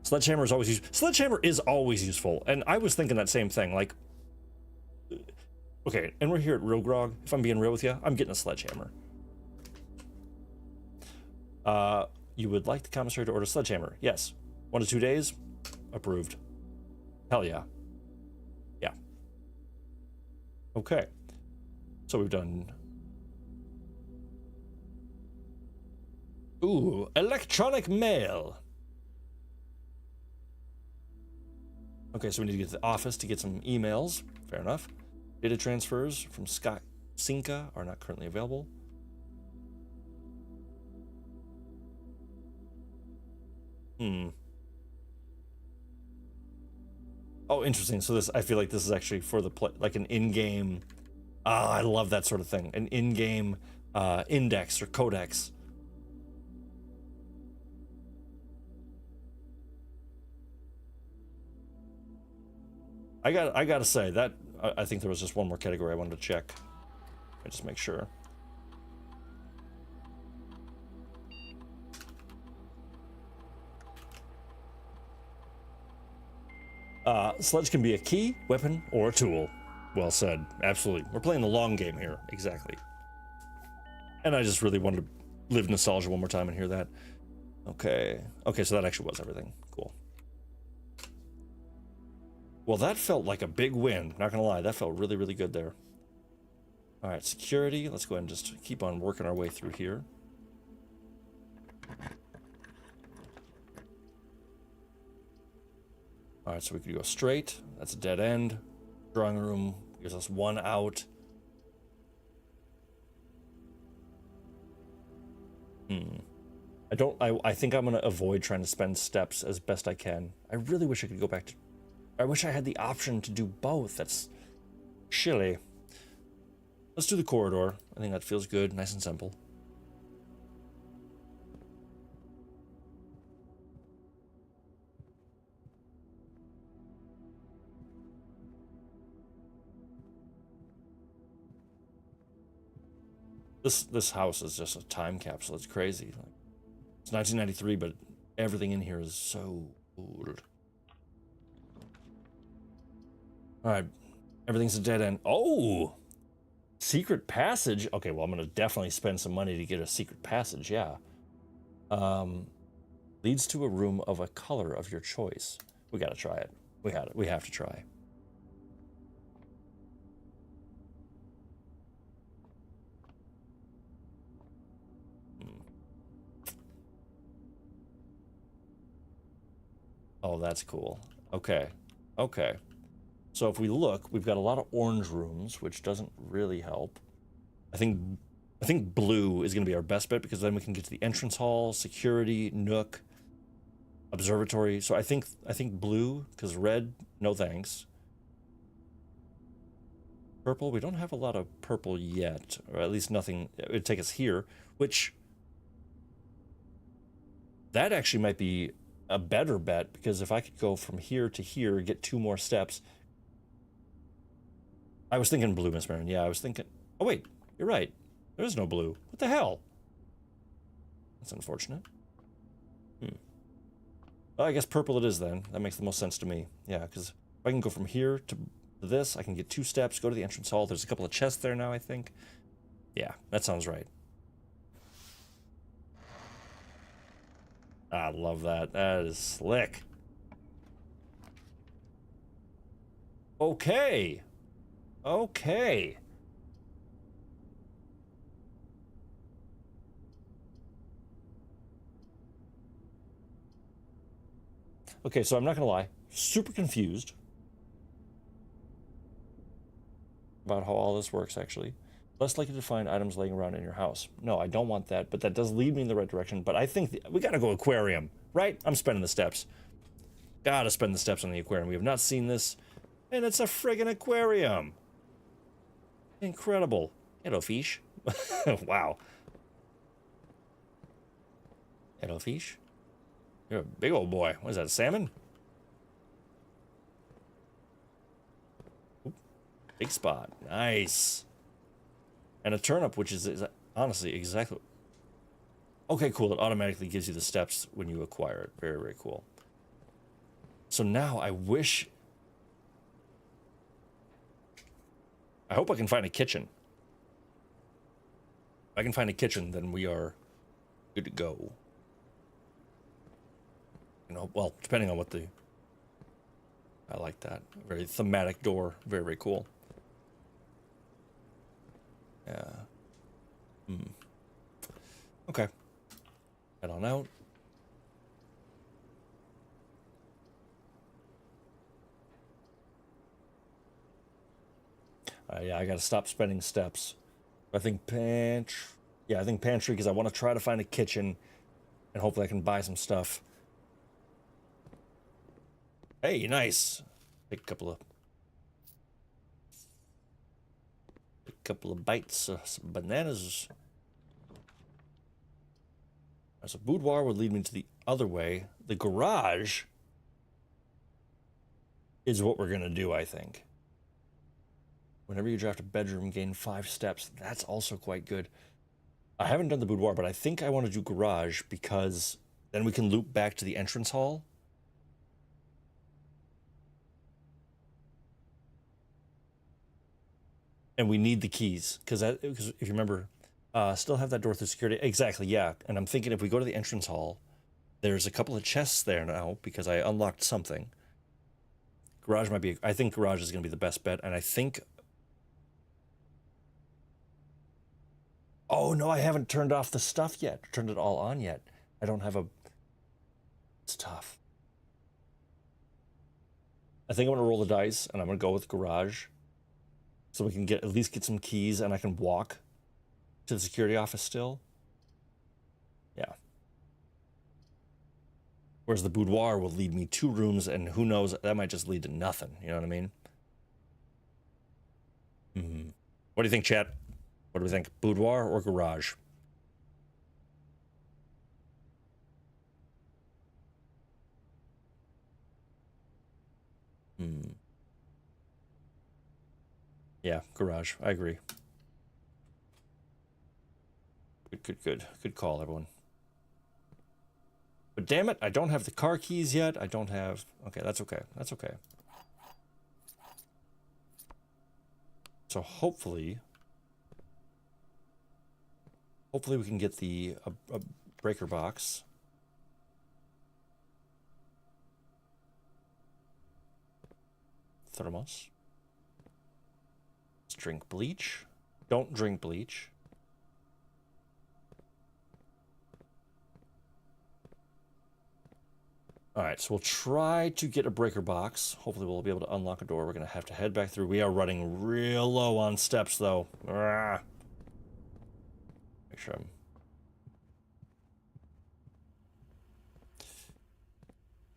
Speaker 1: Sledgehammer is always useful, and I was thinking that same thing. Like, okay, and we're here at RealGrogg. If I'm being real with you, I'm getting a sledgehammer. You would like the commissary to order sledgehammer? Yes. 1 to 2 days? Approved. Hell yeah. Yeah. Okay. So we've done... Ooh, electronic mail. Okay, so we need to get to the office to get some emails. Fair enough. Data transfers from Cinca are not currently available. Oh, interesting. So this, I feel like this is actually for the play, like an in-game. I love that sort of thing. An in-game index or codex. I gotta say that I think there was just one more category I wanted to check. I just make sure. Sledge can be a key, weapon, or a tool. Well said. Absolutely. We're playing the long game here. Exactly. And I just really wanted to live nostalgia one more time and hear that. Okay. Okay, so that actually was everything. Cool. Well, that felt like a big win. Not gonna lie, that felt really, really good there. All right, security. Let's go ahead and just keep on working our way through here. All right, so we could go straight. That's a dead end. Drawing room gives us 1 out. I think I'm gonna avoid trying to spend steps as best I can. I really wish I could go back to... I wish I had the option to do both. That's chilly. Let's do the corridor. I think that feels good, nice and simple. This house is just a time capsule. It's crazy. Like, it's 1993, but everything in here is so old. All right, everything's a dead end. Oh, secret passage. Okay, well, I'm gonna definitely spend some money to get a secret passage. Yeah. Leads to a room of a color of your choice. We gotta try it. We have to try. Oh, that's cool. Okay. Okay. So if we look, we've got a lot of orange rooms, which doesn't really help. I think blue is going to be our best bet because then we can get to the entrance hall, security, nook, observatory. So I think blue, because red, no thanks. Purple, we don't have a lot of purple yet, or at least nothing. It would take us here, which That actually might be a better bet, because if I could go from here to here, get 2 more steps. I was thinking blue, Miss Marin. Yeah, I was thinking... Oh, wait. You're right. There is no blue. What the hell? That's unfortunate. Well, I guess purple it is then. That makes the most sense to me. Yeah, because if I can go from here to this, I can get 2 steps, go to the entrance hall. There's a couple of chests there now, I think. Yeah, that sounds right. I love that. That is slick. Okay. Okay. Okay, so I'm not gonna lie. Super confused about how all this works, actually. Less likely to find items laying around in your house. No, I don't want that, but that does lead me in the right direction. But I think we gotta go aquarium, right? I'm spending the steps. Gotta spend the steps on the aquarium. We have not seen this, and it's a friggin' aquarium. Incredible. Hello, fish. Wow. Hello, fish. You're a big old boy. What is that, salmon? Oop. Big spot. Nice. And a turnip, which is honestly exactly... Okay, cool. It automatically gives you the steps when you acquire it. Very, very cool. So now I wish... I hope I can find a kitchen. If I can find a kitchen, then we are good to go. You know, well, depending on what the... I like that. Very thematic door. Very, very cool. Yeah. Okay. Head on out. Yeah, I gotta stop spending steps. I think pantry. Yeah, I think pantry, because I want to try to find a kitchen, and hopefully I can buy some stuff. Hey, nice. Take a couple of bites of some bananas. So boudoir would lead me to the other way. The garage is what we're gonna do, I think. Whenever you draft a bedroom, gain 5 steps. That's also quite good. I haven't done the boudoir, but I think I want to do garage, because then we can loop back to the entrance hall. And we need the keys, because if you remember, still have that door through security. Exactly, yeah. And I'm thinking if we go to the entrance hall, there's a couple of chests there now, because I unlocked something. Garage might be... I think garage is going to be the best bet, and I think... Oh, no, I haven't turned off the stuff yet. Turned it all on yet. I don't have a... It's tough. I think I'm going to roll the dice, and I'm going to go with garage. So we can at least get some keys, and I can walk to the security office still. Yeah. Whereas the boudoir will lead me 2 rooms, and who knows, that might just lead to nothing. You know what I mean? What do you think, chat? What do we think? Boudoir or garage? Yeah, garage. I agree. Good call, everyone. But damn it, I don't have the car keys yet. I don't have... Okay, that's okay. That's okay. So hopefully we can get the a breaker box. Thermos. Let's drink bleach. Don't drink bleach. Alright, so we'll try to get a breaker box. Hopefully we'll be able to unlock a door. We're going to have to head back through. We are running real low on steps, though. Make sure I'm...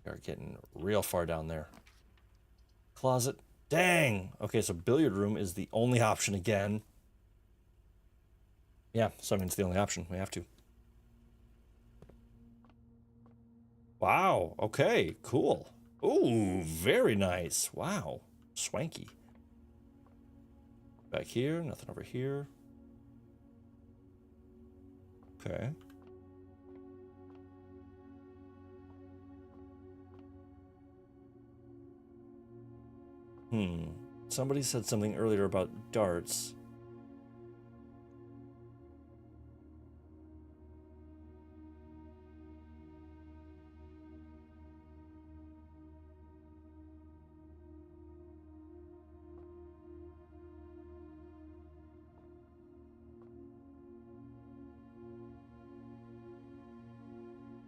Speaker 1: We are getting real far down there. Closet. Dang! Okay, so billiard room is the only option again. Yeah, so I mean it's the only option. We have to. Wow. Okay. Cool. Ooh, very nice. Wow. Swanky. Back here. Nothing over here. Okay. Somebody said something earlier about darts.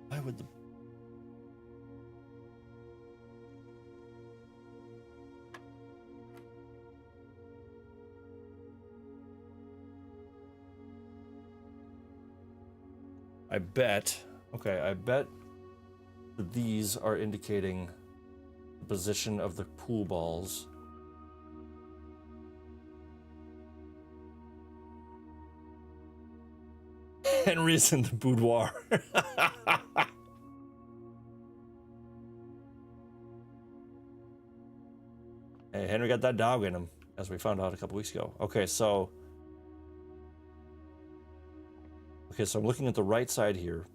Speaker 1: Why would the... I bet... Okay, I bet that these are indicating the position of the pool balls. Henry's in the boudoir. Hey, Henry got that dog in him, as we found out a couple weeks ago. Okay, so I'm looking at the right side here.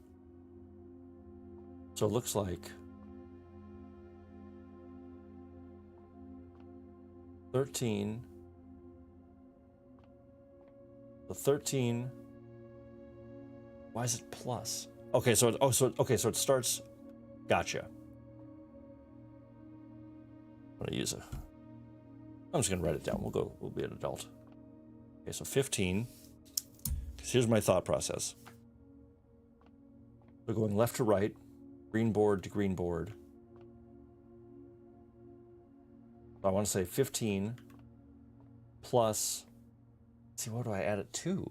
Speaker 1: So it looks like 13. The 13. Why is it plus? Okay, so it starts. Gotcha. I'm gonna use a. I'm just gonna write it down. We'll be an adult. Okay, so 15. Because here's my thought process. We're going left to right, green board to green board. So I want to say 15 plus. Let's see, what do I add it to?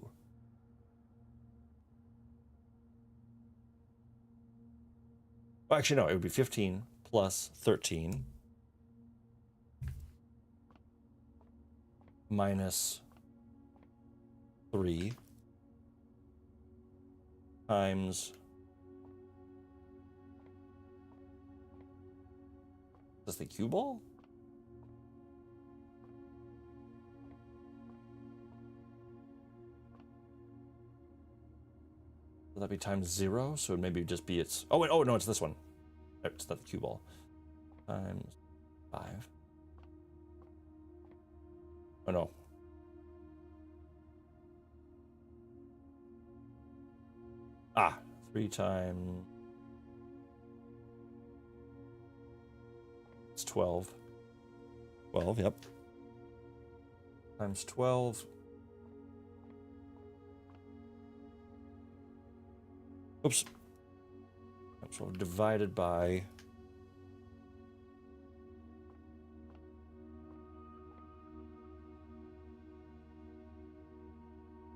Speaker 1: Well, actually, no, it would be 15 plus 13 minus 3 times... Is this the cue ball? Would that be times 0? So it maybe just be its... Oh, wait, oh, no, it's this one. It's not the cue ball. Times 5. Oh, no. Ah, 3 times... It's 12. 12, yep. Times 12... Oops. So divided by...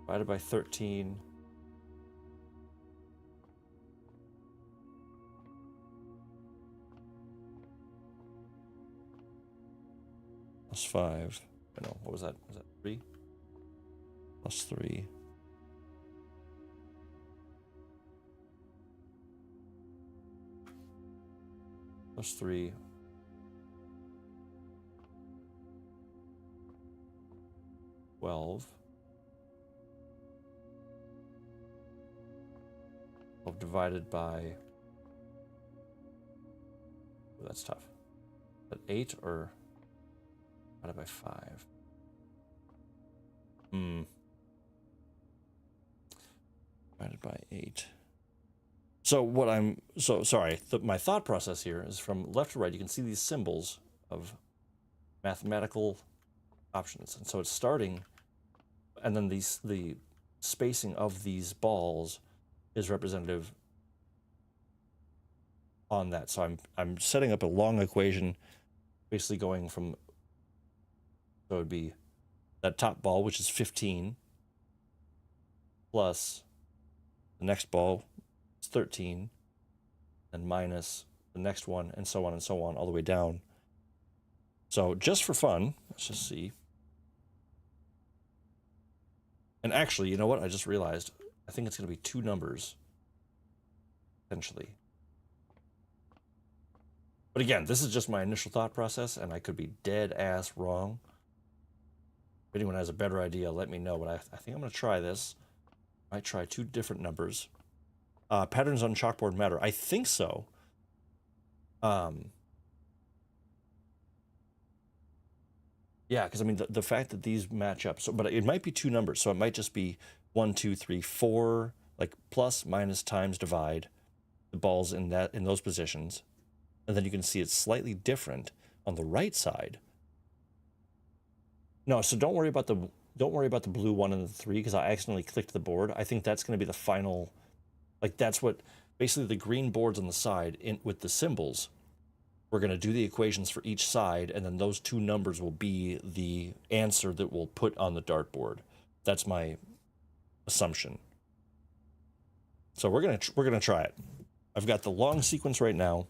Speaker 1: Divided by 13. Plus 5. I know, what was that? Was that 3? Plus 3. Plus 3. 12. 12 divided by... Oh, that's tough. Is that 8 or divided by 5? Divided by 8. So what I'm... So, sorry. My thought process here is from left to right. You can see these symbols of mathematical options. And so it's starting... And then the spacing of these balls is representative on that. So I'm setting up a long equation, basically going from... So it would be that top ball, which is 15, plus the next ball is 13, and minus the next one, and so on, all the way down. So just for fun, let's just see. And actually, you know what? I just realized, I think it's going to be 2 numbers, potentially. But again, this is just my initial thought process, and I could be dead ass wrong. If anyone has a better idea, let me know. But I think I'm going to try this. I might try 2 different numbers. Patterns on chalkboard matter. I think so. Yeah, because I mean the fact that these match up. So, but it might be 2 numbers. So it might just be 1, 2, 3, 4, like plus, minus, times, divide the balls in those positions, and then you can see it's slightly different on the right side. No, so don't worry about the blue 1 and the 3 because I accidentally clicked the board. I think that's going to be the final, like that's what basically the green boards on the side with the symbols. We're going to do the equations for each side, and then those 2 numbers will be the answer that we'll put on the dartboard. That's my assumption. So we're gonna try it. I've got the long sequence right now,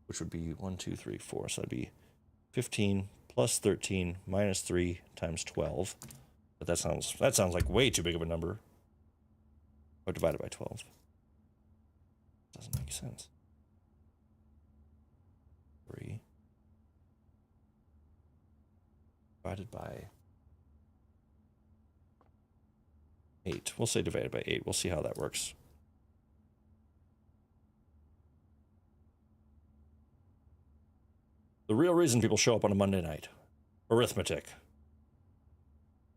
Speaker 1: which would be 1, 2, 3, 4. So that'd be 15 plus 13 minus 3 times 12. But that sounds like way too big of a number. Or divided by 12. Doesn't make sense. 3 divided by 8. We'll say divided by 8. We'll see how that works. The real reason people show up on a Monday night. Arithmetic.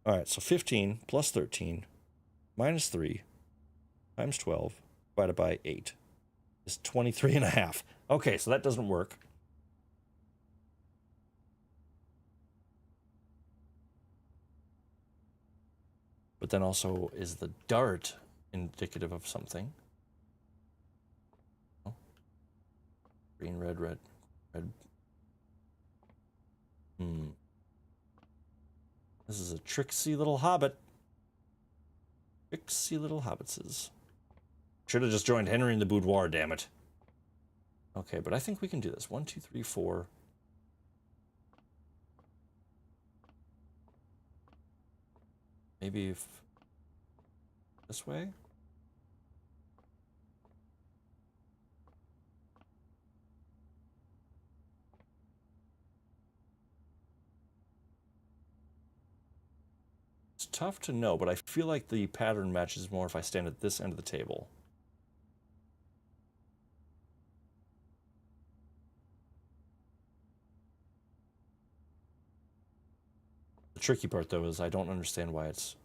Speaker 1: All right, so 15 plus 13 minus 3 times 12 divided by 8 is 23 and a half. Okay, so that doesn't work. But then also, is the dart indicative of something? Green, red, red, red. This is a tricksy little hobbit. Tricksy little hobbitses. Should have just joined Henry in the boudoir, damn it. Okay, but I think we can do this. 1, 2, 3, 4. Maybe if this way? It's tough to know, but I feel like the pattern matches more if I stand at this end of the table. The tricky part, though, is I don't understand why it's...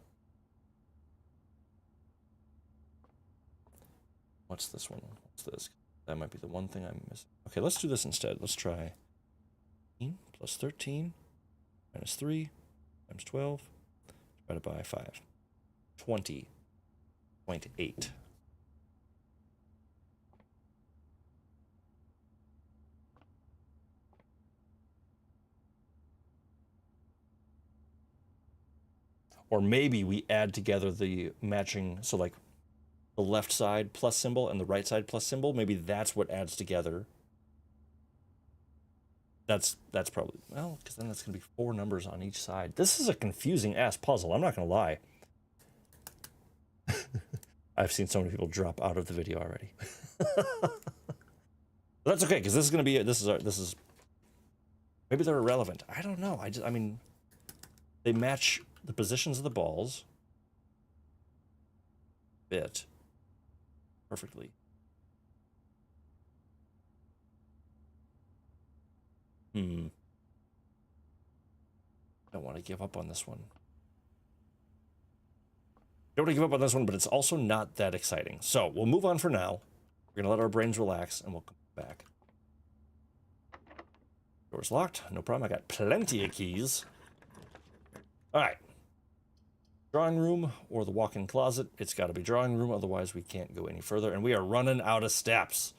Speaker 1: What's this one? What's this? That might be the one thing I'm missing. Okay, let's do this instead. Let's try 13 plus 13 minus 3 times 12 divided by 5. 20.8. Or maybe we add together the matching, so like the left side plus symbol and the right side plus symbol, maybe that's what adds together. That's probably, well, because then that's going to be 4 numbers on each side. This is a confusing ass puzzle, I'm not going to lie. I've seen so many people drop out of the video already. That's okay, because this is going to be, this is, maybe they're irrelevant. I don't know, I mean, they match the positions of the balls bit perfectly. Don't want to give up on this one. Don't want to give up on this one, but it's also not that exciting. So we'll move on for now. We're going to let our brains relax, and we'll come back. Door's locked. No problem. I got plenty of keys. All right. Drawing room or the walk-in closet. It's got to be drawing room, otherwise we can't go any further. And we are running out of steps.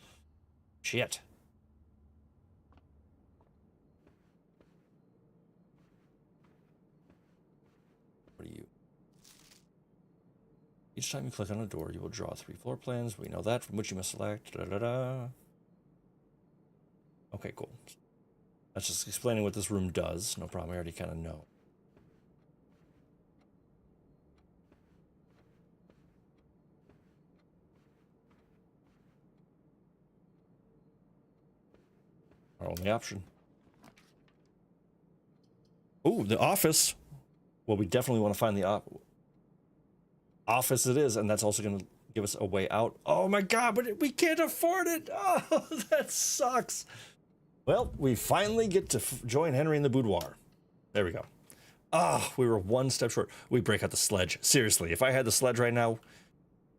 Speaker 1: Shit. What are you? Each time you click on a door, you will draw 3 floor plans. We know that, from which you must select. Okay, cool. That's just explaining what this room does. No problem. I already kind of know. Our only option. Ooh, the office. Well, we definitely want to find the office it is, and that's also going to give us a way out. Oh my god, but we can't afford it! Oh, that sucks! Well, we finally get to join Henry in the boudoir. There we go. Ah, we were one step short. We break out the sledge. Seriously, if I had the sledge right now,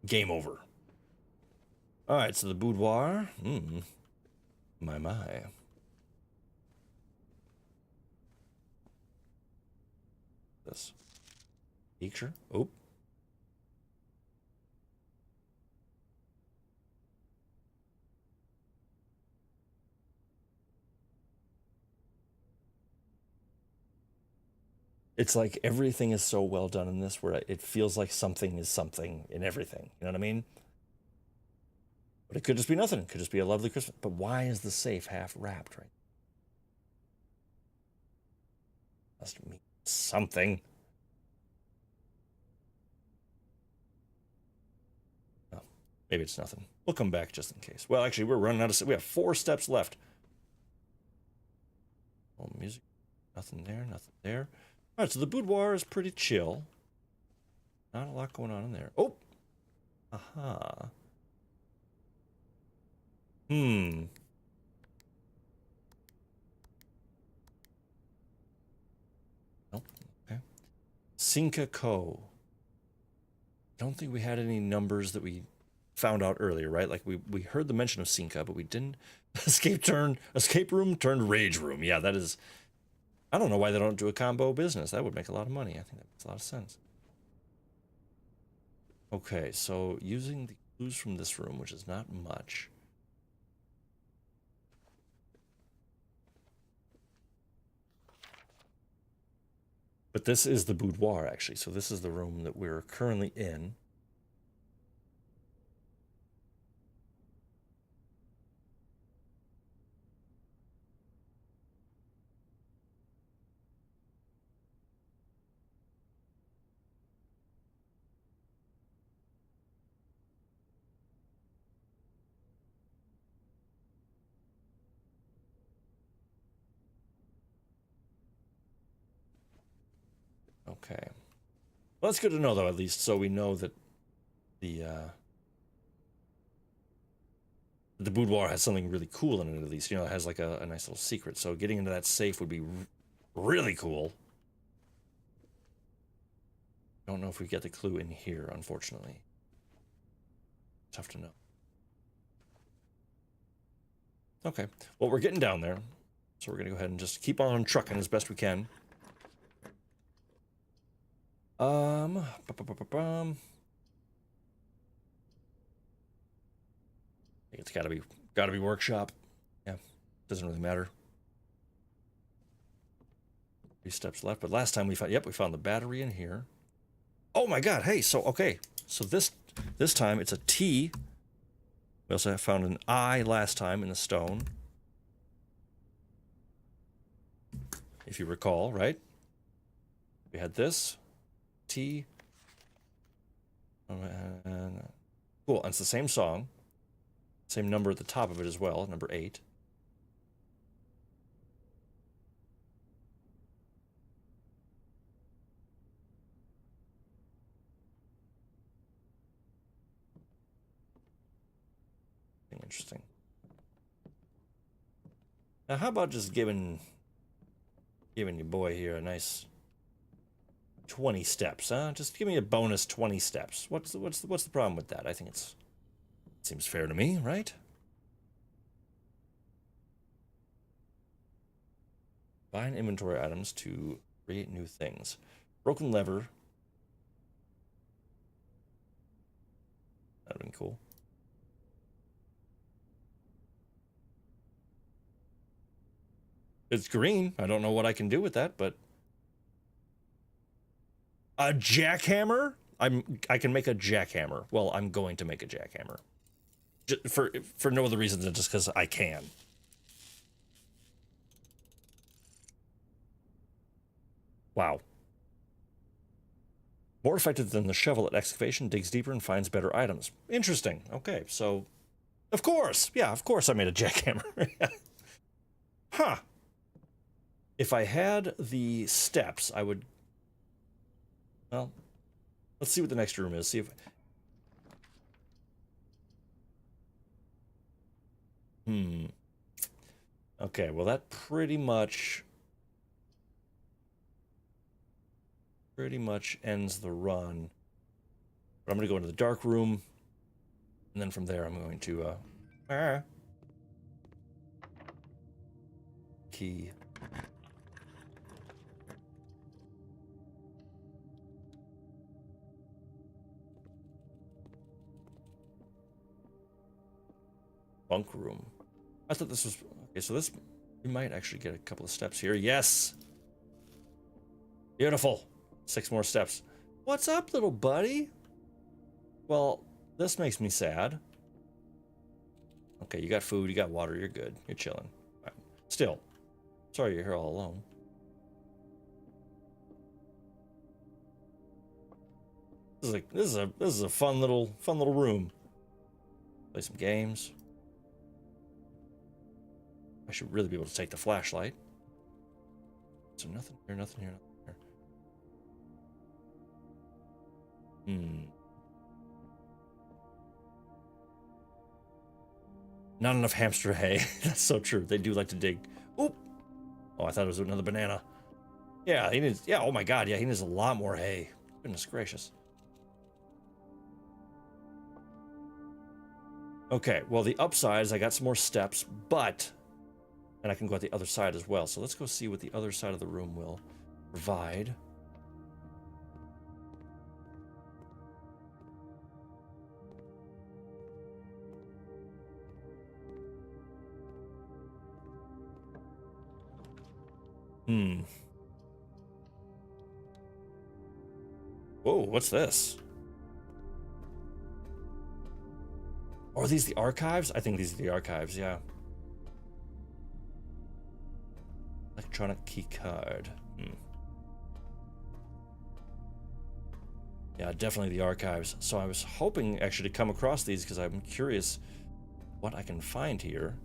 Speaker 1: game over. Alright, so the boudoir. My. This. Picture. Oh. It's like everything is so well done in this where it feels like something is something in everything. You know what I mean? But it could just be nothing. It could just be a lovely Christmas. But why is the safe half wrapped, right? Must mean something. Oh, maybe it's nothing. We'll come back just in case. Well, actually, we're running out of... We have 4 steps left. Oh, music. Nothing there, nothing there. All right, so the boudoir is pretty chill. Not a lot going on in there. Oh! Aha. Oh, okay. Sinka Co. I don't think we had any numbers that we found out earlier, right? Like we heard the mention of Sinka, but we didn't. Escape room turned rage room. Yeah, that is... I don't know why they don't do a combo business. That would make a lot of money. I think that makes a lot of sense. Okay, so using the clues from this room, which is not much. But this is the boudoir, actually. So this is the room that we're currently in. Okay. Well, that's good to know, though, at least, so we know that the boudoir has something really cool in it, at least. You know, it has like a nice little secret. So getting into that safe would be really cool. Don't know if we get the clue in here, unfortunately. Tough to know. Okay. Well, we're getting down there. So we're going to go ahead and just keep on trucking as best we can. It's gotta be workshop. Yeah, doesn't really matter. 3 steps left, but last time we found the battery in here. Oh my god, hey, so okay. So this time it's a T. We also found an I last time in the stone. If you recall, right? We had this T. Cool, and it's the same song. Same number at the top of it as well, number 8. Interesting. Now, how about just giving your boy here a nice 20 steps, huh? Just give me a bonus 20 steps. What's the problem with that? I think it seems fair to me, right? Find inventory items to create new things. Broken lever. That'd have been cool. It's green. I don't know what I can do with that, but a jackhammer? I can make a jackhammer. Well, I'm going to make a jackhammer. For no other reason than just because I can. Wow. More effective than the shovel at excavation, digs deeper and finds better items. Interesting. Okay, so of course. Yeah, of course I made a jackhammer. Huh. If I had the steps, I would... Well, let's see what the next room is. See if... Okay, well that pretty much ends the run. But I'm going to go into the dark room, and then from there I'm going to... Key. Bunk room. I thought this was... Okay, so this... We might actually get a couple of steps here. Yes! Beautiful. 6 more steps. What's up, little buddy? Well, this makes me sad. Okay, you got food, you got water, you're good. You're chilling. Right. Still, sorry you're here all alone. This is a fun little room. Play some games. I should really be able to take the flashlight. So nothing here, nothing here, nothing here. Not enough hamster hay. That's so true. They do like to dig. Oop. Oh, I thought it was another banana. Yeah, he needs... Yeah, oh my god, yeah, he needs a lot more hay. Goodness gracious. Okay, well, the upside is I got some more steps, but... And I can go out the other side as well. So let's go see what the other side of the room will provide. Whoa, what's this? Are these the archives? I think these are the archives, yeah. Electronic key card. Yeah, definitely the archives. So I was hoping actually to come across these because I'm curious what I can find here.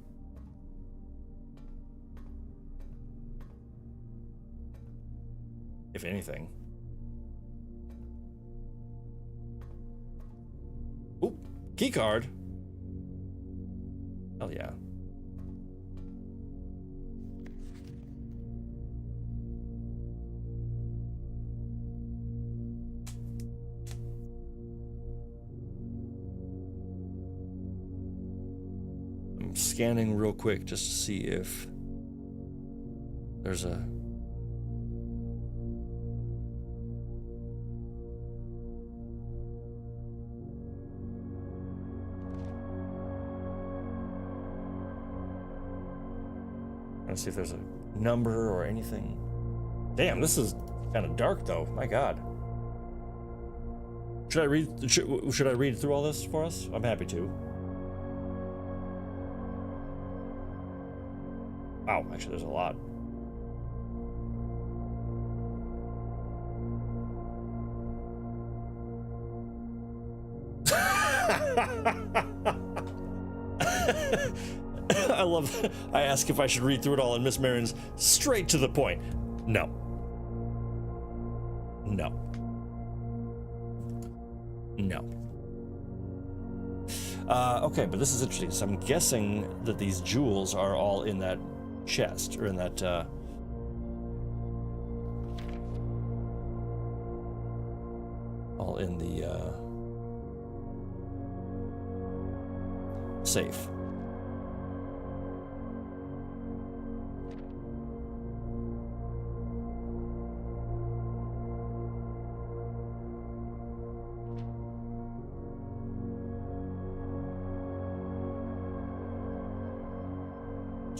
Speaker 1: If anything. Oop, key card. Hell yeah. I'm scanning real quick just to see if there's a... Let's see if there's a number or anything. Damn, this is kind of dark though. My God. Should I read through all this for us? I'm happy to. Wow, actually there's a lot. I love that. I ask if I should read through it all, and Miss Marion's straight to the point. No. No. No. Okay, but this is interesting. So I'm guessing that these jewels are all in that chest, or in that, all in the, safe.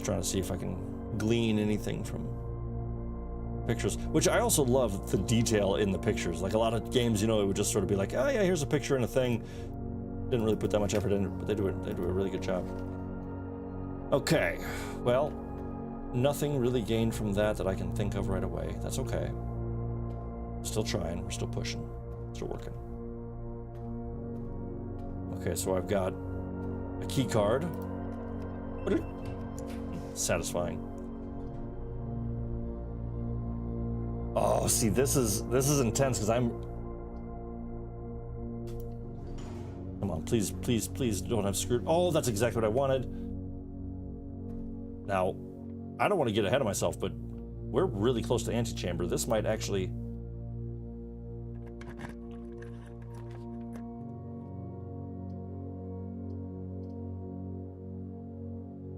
Speaker 1: Trying to see if I can glean anything from pictures, which I also love the detail in the pictures. Like a lot of games, you know, it would just sort of be like, oh yeah, here's a picture and a thing. Didn't really put that much effort in it, but they do a really good job. Okay, well, nothing really gained from that I can think of right away. That's okay. Still trying, we're still pushing, still working. Okay, so I've got a key card. Satisfying. Oh, see, this is intense because I'm. Come on, please, please, please don't have screwed. Oh, that's exactly what I wanted. Now, I don't want to get ahead of myself, but we're really close to antechamber. This might actually.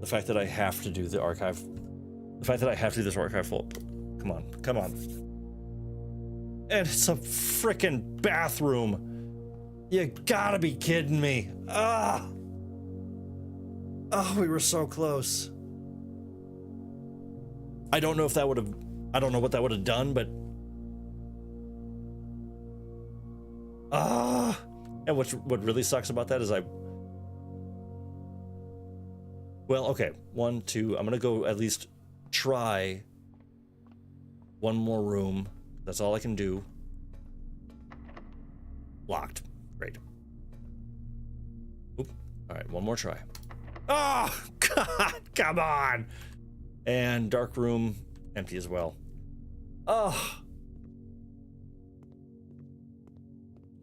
Speaker 1: The fact that I have to do the archive. The fact that I have to do this archive full. Come on, come on. And it's a frickin' bathroom. You gotta be kidding me. Ah! Oh, we were so close. I don't know if that would have, I don't know what that would have done, but. Ah! And what really sucks about that is well, okay, 1, 2, I'm gonna go at least try one more room. That's all I can do. Locked. Great. Oop. All right, one more try. Oh, God, come on. And dark room, empty as well. Oh.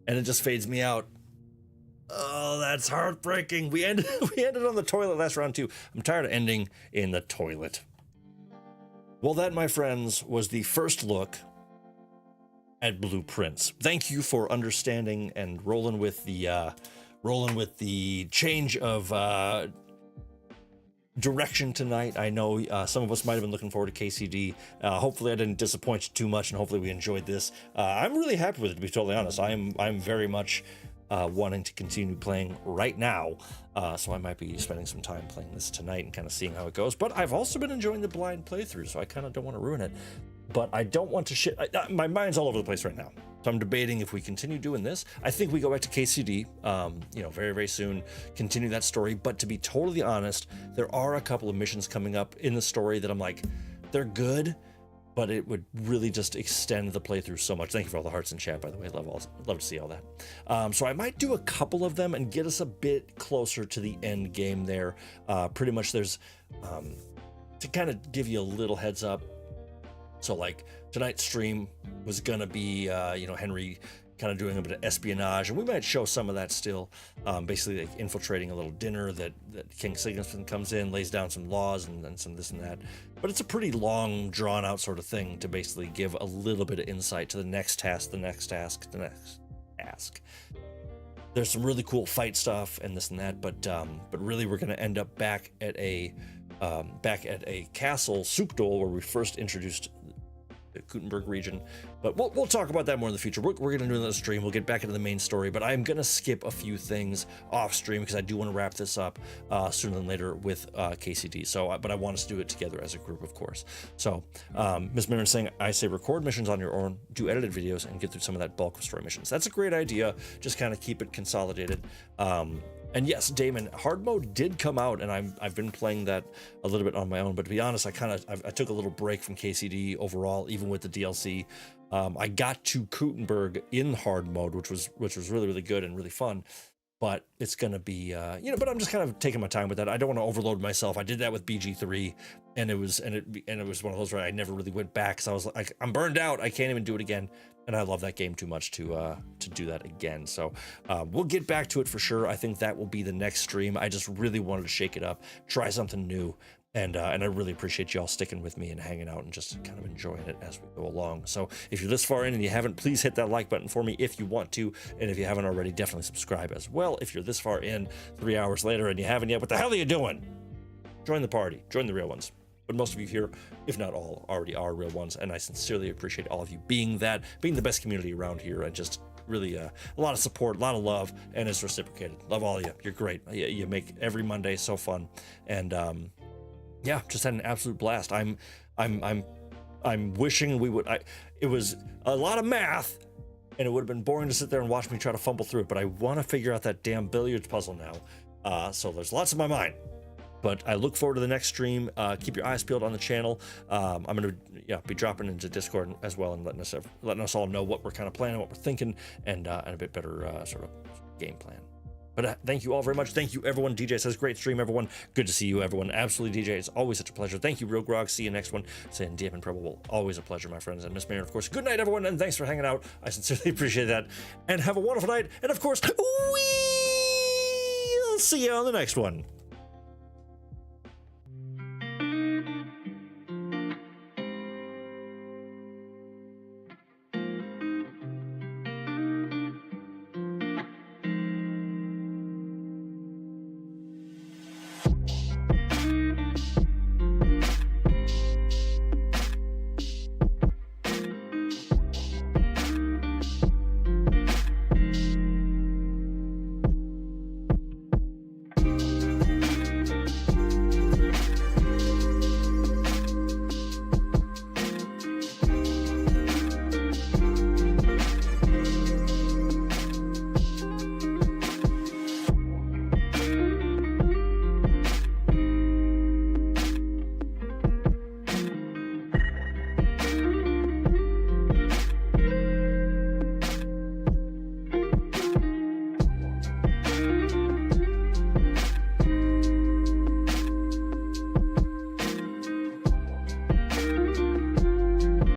Speaker 1: And it just fades me out. Oh, that's heartbreaking. We ended on the toilet last round too. I'm tired of ending in the toilet. Well, that, my friends, was the first look at Blueprints. Thank you for understanding and rolling with the change of direction tonight. I know some of us might have been looking forward to KCD. Hopefully I didn't disappoint you too much, and hopefully we enjoyed this. I'm really happy with it, to be totally honest. I'm very much wanting to continue playing right now, so I might be spending some time playing this tonight and kind of seeing how it goes. But I've also been enjoying the blind playthrough, so I kind of don't want to ruin it. But I don't want to my mind's all over the place right now. So I'm debating if we continue doing this. I think we go back to KCD, very, very soon, continue that story. But to be totally honest, there are a couple of missions coming up in the story that I'm like, they're good, but it would really just extend the playthrough so much. Thank you for all the hearts in chat, by the way. Love to see all that. So I might do a couple of them and get us a bit closer to the end game there. Pretty much there's, to kind of give you a little heads up. So like tonight's stream was gonna be, Henry kind of doing a bit of espionage, and we might show some of that still. Basically like infiltrating a little dinner that King Sigismund comes in, lays down some laws and some this and that. But it's a pretty long, drawn out sort of thing to basically give a little bit of insight to the next task, the next task, the next task. There's some really cool fight stuff and this and that, but really we're gonna end up back at a castle soup dole where we first introduced the Gutenberg region. But we'll talk about that more in the future. We're going to do another stream. We'll get back into the main story, but I'm going to skip a few things off stream because I do want to wrap this up sooner than later with KCD. So, but I want us to do it together as a group, of course. So, Ms. Mirren saying, I say record missions on your own, do edited videos, and get through some of that bulk of story missions. That's a great idea. Just kind of keep it consolidated. And yes, Damon, hard mode did come out, and I've been playing that a little bit on my own. But to be honest, I took a little break from KCD overall, even with the DLC. I got to Gutenberg in hard mode, which was really, really good and really fun. But it's gonna be, but I'm just kind of taking my time with that. I don't want to overload myself. I did that with BG3, and it was one of those where I never really went back because I was like, I'm burned out. I can't even do it again. And I love that game too much to do that again. So we'll get back to it for sure. I think that will be the next stream. I just really wanted to shake it up, try something new. And I really appreciate y'all sticking with me and hanging out and just kind of enjoying it as we go along. So if you're this far in and you haven't, please hit that like button for me if you want to. And if you haven't already, definitely subscribe as well. If you're this far in 3 hours later and you haven't yet, what the hell are you doing? Join the party, join the real ones. But most of you here, if not all, already are real ones. And I sincerely appreciate all of you being the best community around here, and just really a lot of support, a lot of love, and it's reciprocated. Love all of you. You're great. You make every Monday so fun. And yeah, just had an absolute blast. I'm wishing we would. It was a lot of math, and it would have been boring to sit there and watch me try to fumble through it. But I want to figure out that damn billiards puzzle now. So there's lots in my mind. But I look forward to the next stream. Keep your eyes peeled on the channel. I'm going to be dropping into Discord as well and letting us all know what we're kind of planning, what we're thinking, and a bit better sort of game plan. But thank you all very much. Thank you, everyone. DJ says, great stream, everyone. Good to see you, everyone. Absolutely, DJ. It's always such a pleasure. Thank you, RealGrogg. See you next one. Saying DM and Probable. Always a pleasure, my friends. And Miss Mayor, of course. Good night, everyone. And thanks for hanging out. I sincerely appreciate that. And have a wonderful night. And of course, we'll see you on the next one.